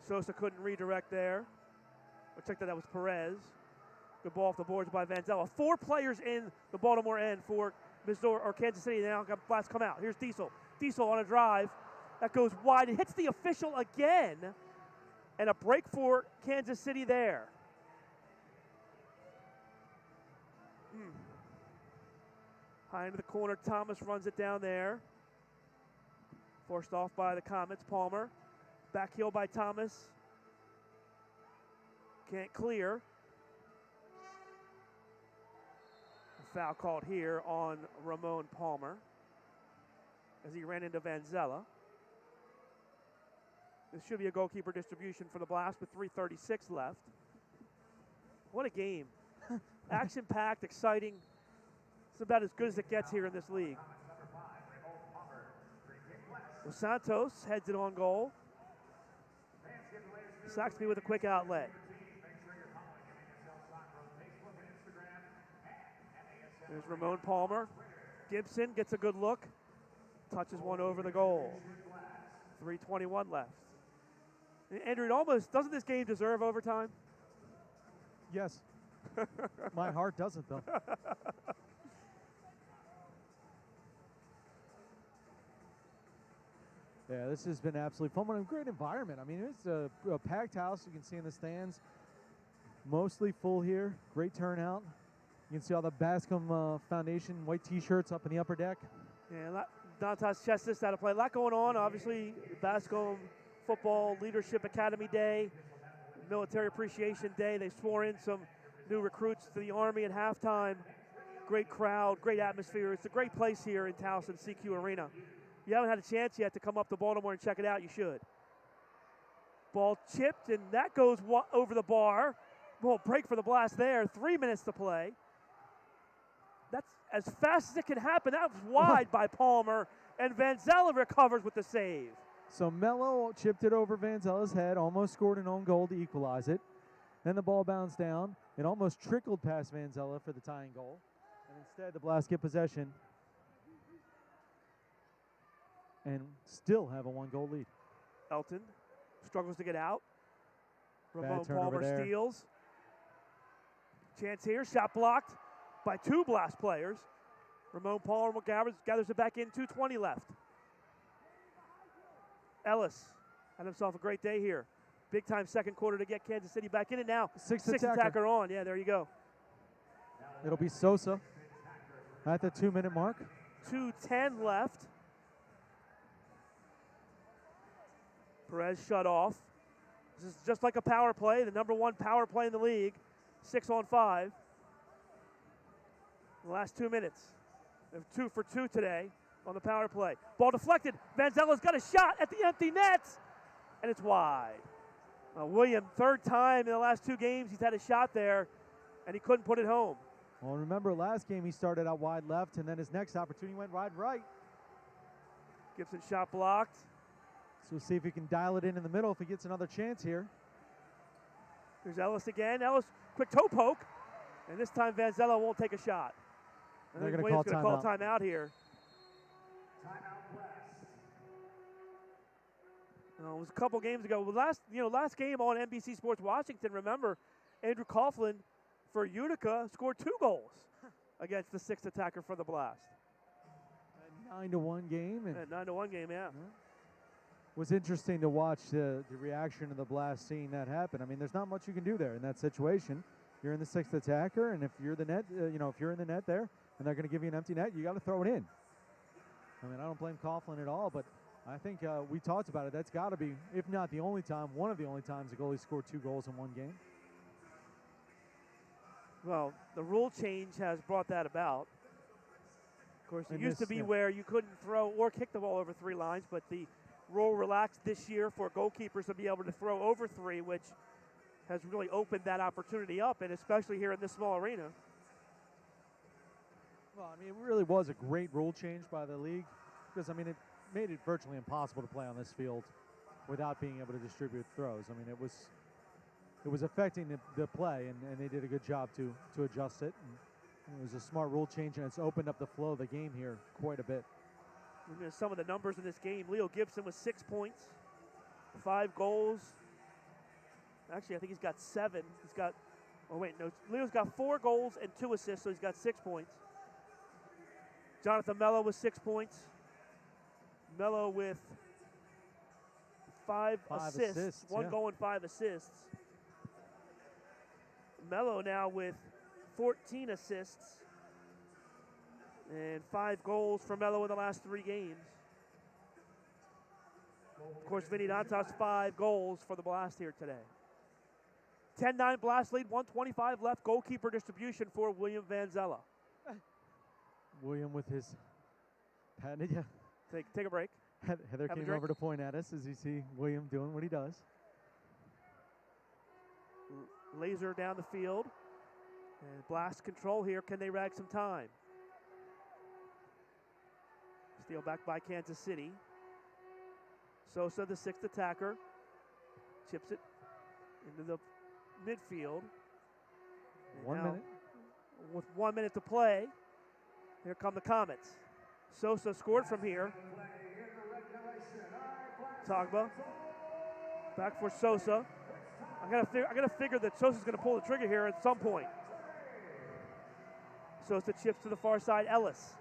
Sosa couldn't redirect there. I checked that was Perez. Good ball off the boards by Manzella. 4 players in the Baltimore end for Missouri or Kansas City. Now Blast come out. Here's Diesel. Diesel on a drive. That goes wide. It hits the official again. And a break for Kansas City there. High into the corner. Thomas runs it down there. Forced off by the Comets. Palmer. Back heel by Thomas. Can't clear. Foul called here on Ramon Palmer as he ran into Manzella. This should be a goalkeeper distribution for the Blast with 3:36 left. What a game. Action-packed, exciting. It's about as good as it gets here in this league. Dos Santos heads it on goal. Saxby with a quick outlet. There's Ramon Palmer. Gibson gets a good look. Touches one over the goal. 3:21 left. Andrew, doesn't this game deserve overtime? Yes. My heart doesn't, though. Yeah, this has been absolutely fun. What a great environment. I mean, it's a packed house. You can see in the stands. Mostly full here. Great turnout. You can see all the Bascom Foundation white T-shirts up in the upper deck. Yeah, Dantas Chestis had to play. A lot going on. Obviously, Bascom Football Leadership Academy Day, Military Appreciation Day. They swore in some new recruits to the Army at halftime. Great crowd, great atmosphere. It's a great place here in Towson, CQ Arena. you haven't had a chance yet to come up to Baltimore and check it out, you should. Ball chipped, and that goes over the bar. Well, break for the Blast there. 3 minutes to play. That's as fast as it can happen. That was wide by Palmer, and Vanzella recovers with the save. So Mello chipped it over Vanzella's head, almost scored an own goal to equalize it. Then the ball bounced down. It almost trickled past Vanzella for the tying goal. And instead, the Blast get possession and still have a 1-goal lead. Elton struggles to get out. Ramon turnover Palmer there. steals. Chance here, shot blocked by 2 Blast players. Ramon Palmer gathers it back in, 2:20 left. Ellis had himself a great day here. Big time second quarter to get Kansas City back in it now. Sixth Sixth attacker on. Yeah, there you go. It'll be Sosa at the 2-minute mark. 2:10 left. Perez shut off. This is just like a power play, the #1 power play in the league. 6-on-5. In the last 2 minutes. They're 2 for 2 today on the power play. Ball deflected. Vanzella's got a shot at the empty net, and it's wide. William, 3rd time in the last 2 games he's had a shot there, and he couldn't put it home. Well, remember last game he started out wide left, and then his next opportunity went wide right. Gibson shot blocked. So we'll see if he can dial it in the middle if he gets another chance here. Here's Ellis again. Ellis, quick toe poke, and this time Vanzella won't take a shot. They're going to Williams call gonna timeout. call timeout here. It was a couple games ago. Last game on NBC Sports Washington. Remember, Andrew Coughlin for Utica scored 2 goals against the 6th attacker for the Blast. A 9-1 game. And 9-1 game, yeah. It was interesting to watch the reaction of the Blast seeing that happen. I mean, there's not much you can do there in that situation. You're in the 6th attacker, and if you're the net, if you're in the net there, and they're going to give you an empty net, you got to throw it in. I mean, I don't blame Coughlin at all, but I think we talked about it. That's got to be, if not the only time, one of the only times a goalie scored 2 goals in one game. Well, the rule change has brought that about. Of course, it used to be where you couldn't throw or kick the ball over 3 lines, but the rule relaxed this year for goalkeepers to be able to throw over 3, which has really opened that opportunity up, and especially here in this small arena. Well, I mean, it really was a great rule change by the league because, I mean, it made it virtually impossible to play on this field without being able to distribute throws. I mean, it was affecting the play, and they did a good job to adjust it. And it was a smart rule change, and it's opened up the flow of the game here quite a bit. Some of the numbers in this game. Leo Gibson with 6 points, 5 goals. Actually, I think he's got 7. He's got, oh wait, no, Leo's got 4 goals and 2 assists, so he's got 6 points. Jonathan Mello with 6 points. Mello with 5 assists. 1 goal and 5 assists. Mello now with 14 assists and 5 goals for Mello in the last 3 games. Of course, Vinny Dantas 5 goals for the Blast here today. 10-9 Blast lead, 1:25 left. Goalkeeper distribution for William Vanzella. William with his patented, yeah. Take a break. Heather came over to point at us as you see William doing what he does. Laser down the field. And Blast control here. Can they rag some time? Steal back by Kansas City. Sosa, the 6th attacker, chips it into the midfield. And 1 minute. With 1 minute to play, here come the Comets. Sosa scored from here. Togba back for Sosa. I gotta figure that Sosa's gonna pull the trigger here at some point. Sosa chips to the far side. Ellis.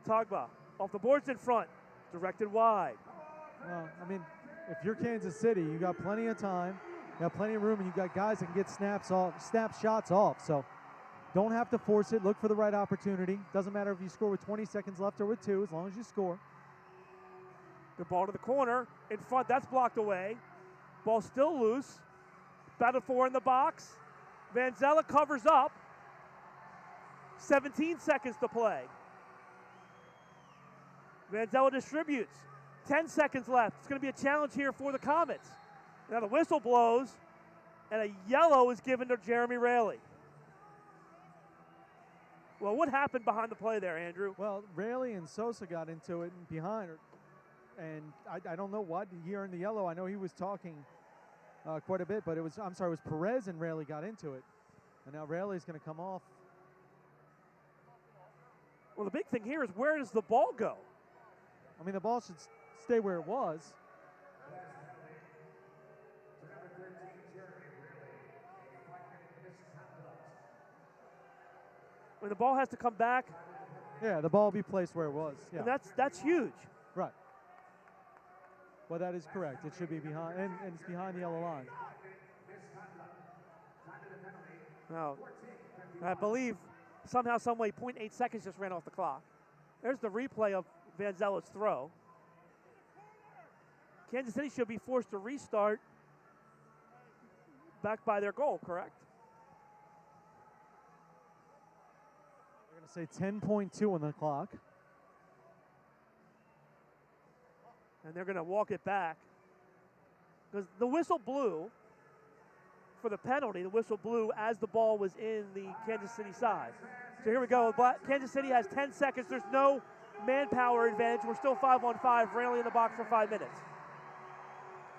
Togba off the boards in front. Directed wide. Well, I mean, if you're Kansas City, you got plenty of time, you got plenty of room, and you got guys that can get snap shots off. So don't have to force it. Look for the right opportunity. Doesn't matter if you score with 20 seconds left or with 2, as long as you score. Good ball to the corner. In front, that's blocked away. Ball still loose. Battle for in the box. Vanzella covers up. 17 seconds to play. Vanzello distributes. 10 seconds left. It's going to be a challenge here for the Comets. Now the whistle blows, and a yellow is given to Jeremy Raley. Well, what happened behind the play there, Andrew? Well, Raley and Sosa got into it behind, and I don't know what he earned the yellow. I know he was talking quite a bit, but it was Perez and Raley got into it, and now Raley's going to come off. Well, the big thing here is where does the ball go? I mean, the ball should stay where it was. When the ball has to come back. Yeah, the ball will be placed where it was. Yeah. And that's huge. Right. Well, that is correct. It should be behind, and it's behind the yellow line. Now, I believe somehow, some way, 0.8 seconds just ran off the clock. There's the replay of Vanzello's throw. Kansas City should be forced to restart back by their goal, correct? They're going to say 10.2 on the clock. And they're going to walk it back. Because the whistle blew for the penalty. The whistle blew as the ball was in the Kansas City side. So here we go. Kansas City has 10 seconds. There's no manpower advantage. We're still 5-on-5. Raley in the box for 5 minutes.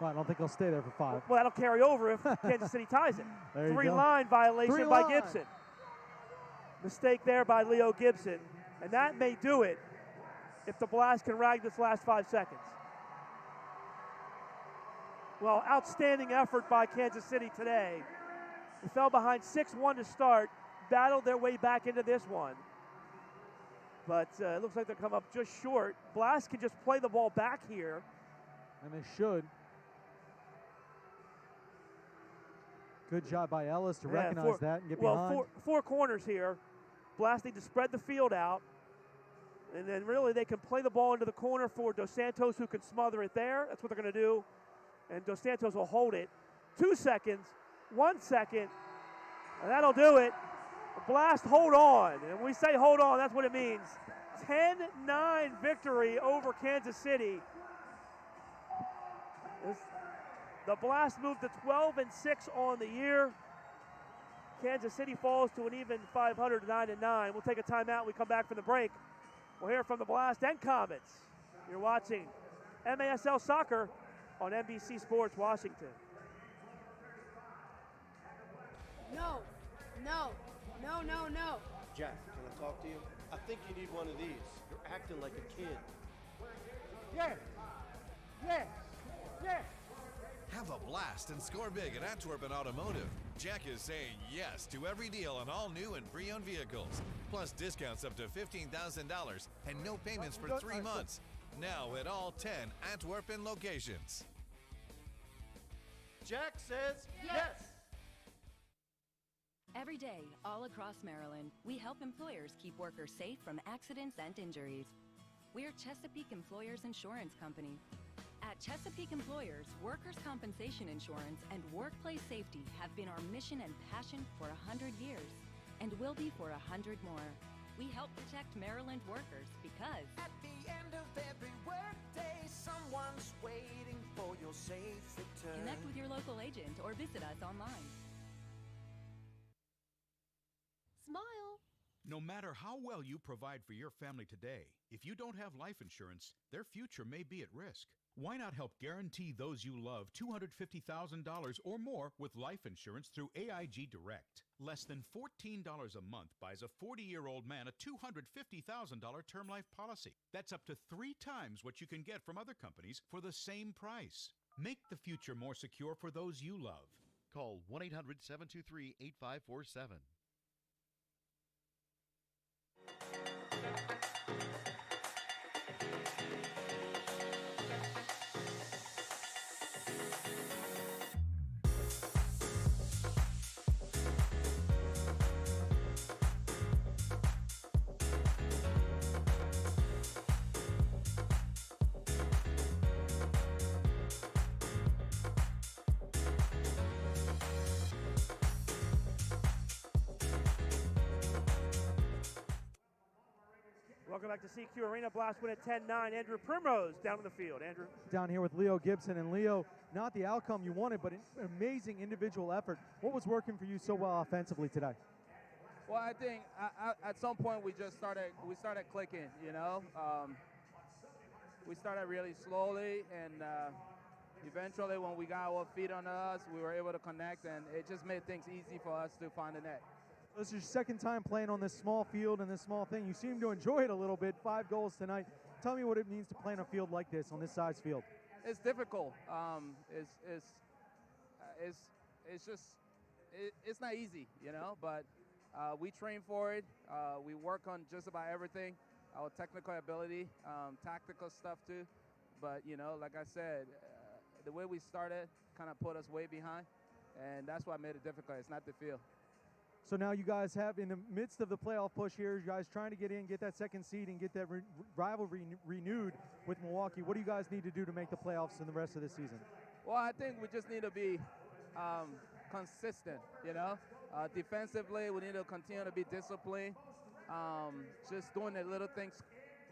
Well, I don't think he'll stay there for 5. Well, that'll carry over if Kansas City ties it. There you go. Three-line violation by Gibson. Mistake there by Leo Gibson. And that may do it if the Blast can rag this last 5 seconds. Well, outstanding effort by Kansas City today. They fell behind 6-1 to start, battled their way back into this one. But it looks like they'll come up just short. Blast can just play the ball back here. And they should. Good job by Ellis to recognize that and get behind. Well, four corners here. Blast need to spread the field out. And then really they can play the ball into the corner for Dos Santos, who can smother it there. That's what they're going to do. And Dos Santos will hold it. 2 seconds, 1 second, and that'll do it. Blast, hold on. And when we say hold on, that's what it means. 10-9 victory over Kansas City. The Blast moved to 12-6 on the year. Kansas City falls to an even 500, 9-9. We'll take a timeout. We come back from the break. We'll hear from the Blast and Comets. You're watching MASL Soccer on NBC Sports Washington. No, no, no, no, no. Jack, can I talk to you? I think you need one of these. You're acting like a kid. Yes, yes, yes. Have a blast and score big at Antwerpen Automotive. Jack is saying yes to every deal on all new and pre-owned vehicles. Plus discounts up to $15,000 and no payments for 3 months. Now at all 10 Antwerpen locations. Jack says yes. Every day, all across Maryland, we help employers keep workers safe from accidents and injuries. We're Chesapeake Employers Insurance Company. At Chesapeake Employers, workers' compensation insurance and workplace safety have been our mission and passion for 100 years, and will be for 100 more. We help protect Maryland workers because at the end of every workday, someone's waiting for your safe return. Connect with your local agent or visit us online. Smile. No matter how well you provide for your family today, if you don't have life insurance, their future may be at risk. Why not help guarantee those you love $250,000 or more with life insurance through AIG Direct? Less than $14 a month buys a 40-year-old man a $250,000 term life policy. That's up to 3 times what you can get from other companies for the same price. Make the future more secure for those you love. Call 1-800-723-8547. Welcome back to CQ Arena. Blast win at 10-9. Andrew Primrose down on the field. Andrew. Down here with Leo Gibson. And Leo, not the outcome you wanted, but an amazing individual effort. What was working for you so well offensively today? Well, I think at some point we started clicking, you know. We started really slowly, and eventually when we got our feet under us, we were able to connect, and it just made things easy for us to find the net. This is your second time playing on this small field and this small thing. You seem to enjoy it a little bit. 5 goals tonight. Tell me what it means to play on a field like this, on this size field. It's difficult. It's not easy, you know, but we train for it. We work on just about everything, our technical ability, tactical stuff too. But, you know, like I said, the way we started kind of put us way behind, and that's what made it difficult. It's not the field. So now you guys have, in the midst of the playoff push here, you guys trying to get in, get that second seed, and get that rivalry renewed with Milwaukee. What do you guys need to do to make the playoffs in the rest of the season? Well, I think we just need to be consistent, you know. Defensively, we need to continue to be disciplined, just doing the little things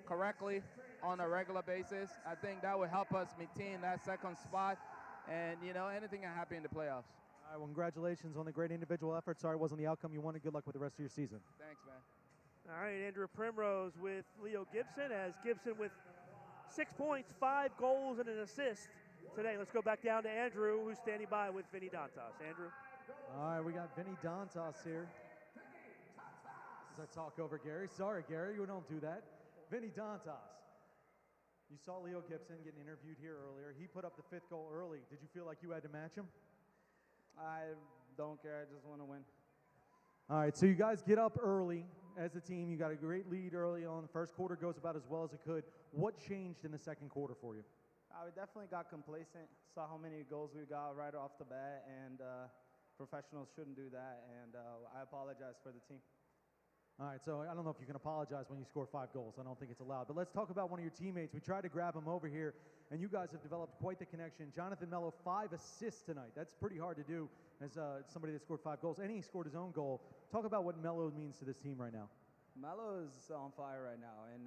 correctly on a regular basis. I think that will help us maintain that second spot, and, you know, anything can happen in the playoffs. All right, well, congratulations on the great individual effort. Sorry it wasn't the outcome you wanted. Good luck with the rest of your season. Thanks, man. All right, Andrew Primrose with Leo Gibson, as Gibson with 6 points, 5 goals, and an assist today. Let's go back down to Andrew, who's standing by with Vinny Dantas. Andrew. All right, we got Vinny Dantas here. As I talk over Gary. Sorry, Gary, you don't do that. Vinny Dantas. You saw Leo Gibson getting interviewed here earlier. He put up the 5th goal early. Did you feel like you had to match him? I don't care. I just want to win. All right, so you guys get up early as a team. You got a great lead early on. The first quarter goes about as well as it could. What changed in the second quarter for you? We definitely got complacent. Saw how many goals we got right off the bat, and professionals shouldn't do that, and I apologize for the team. All right, so I don't know if you can apologize when you score 5 goals. I don't think it's allowed. But let's talk about one of your teammates. We tried to grab him over here, and you guys have developed quite the connection. Jonathan Mello, 5 assists tonight. That's pretty hard to do as somebody that scored 5 goals. And he scored his own goal. Talk about what Mello means to this team right now. Mello is on fire right now, and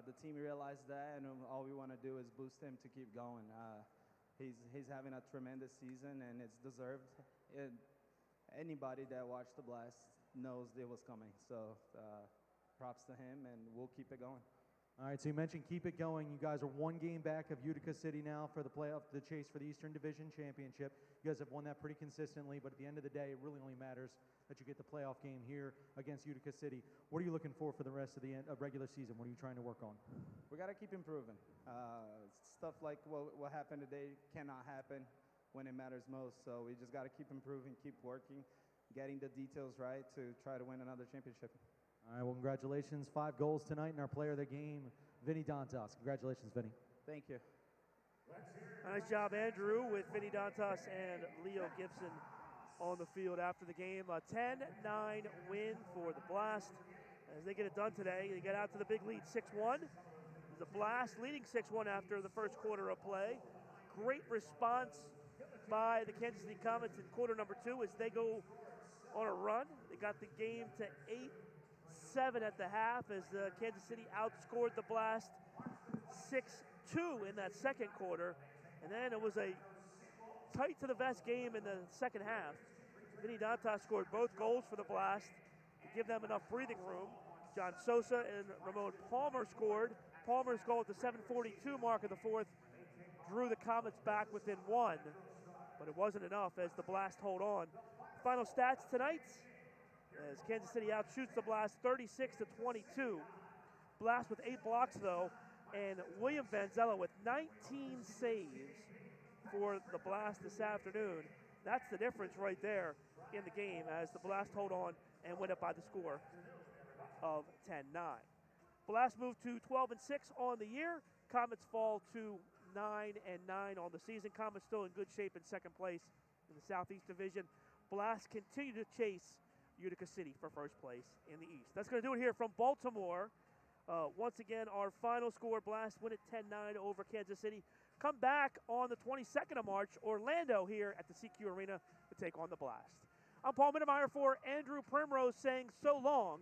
the team realized that, and all we want to do is boost him to keep going. He's having a tremendous season, and it's deserved. Anybody that watched the Blast knows it was coming. So props to him, and we'll keep it going. All right, so you mentioned keep it going. You guys are 1 game back of Utica City now for the playoff, the chase for the Eastern Division Championship. You guys have won that pretty consistently, but at the end of the day, it really only matters that you get the playoff game here against Utica City. What are you looking for the rest of the regular season? What are you trying to work on? We got to keep improving. Stuff like what happened today cannot happen when it matters most, so we just got to keep improving, keep working, getting the details right to try to win another championship. All right, well, congratulations. 5 goals tonight, and our player of the game, Vinny Dantas. Congratulations, Vinny. Thank you. Nice job, Andrew, with Vinny Dantas and Leo Gibson on the field after the game. A 10-9 win for the Blast. As they get it done today, they get out to the big lead, 6-1. The Blast leading 6-1 after the first quarter of play. Great response by the Kansas City Comets in quarter number 2 as they go on a run. They got the game to 8-7 at the half as Kansas City outscored the Blast 6-2 in that second quarter. And then it was a tight to the vest game in the second half. Vinny Dantas scored both goals for the Blast to give them enough breathing room. John Sosa and Ramon Palmer scored. Palmer's goal at the 7:42 mark of the fourth drew the Comets back within 1, but it wasn't enough as the Blast hold on. Final stats tonight, as Kansas City outshoots the Blast 36-22. Blast with 8 blocks though, and William Vanzella with 19 saves for the Blast this afternoon. That's the difference right there in the game as the Blast hold on and win it by the score of 10-9. Blast moved to 12-6 on the year. Comets fall to 9-9 on the season. Comets still in good shape in second place in the Southeast Division. Blast continue to chase Utica City for first place in the East. That's going to do it here from Baltimore. Once again, our final score, Blast win it 10-9 over Kansas City. Come back on the 22nd of March, Orlando here at the CQ Arena to take on the Blast. I'm Paul Mittermeier for Andrew Primrose saying so long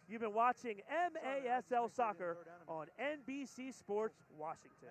You've been watching MASL Soccer on NBC Sports Washington.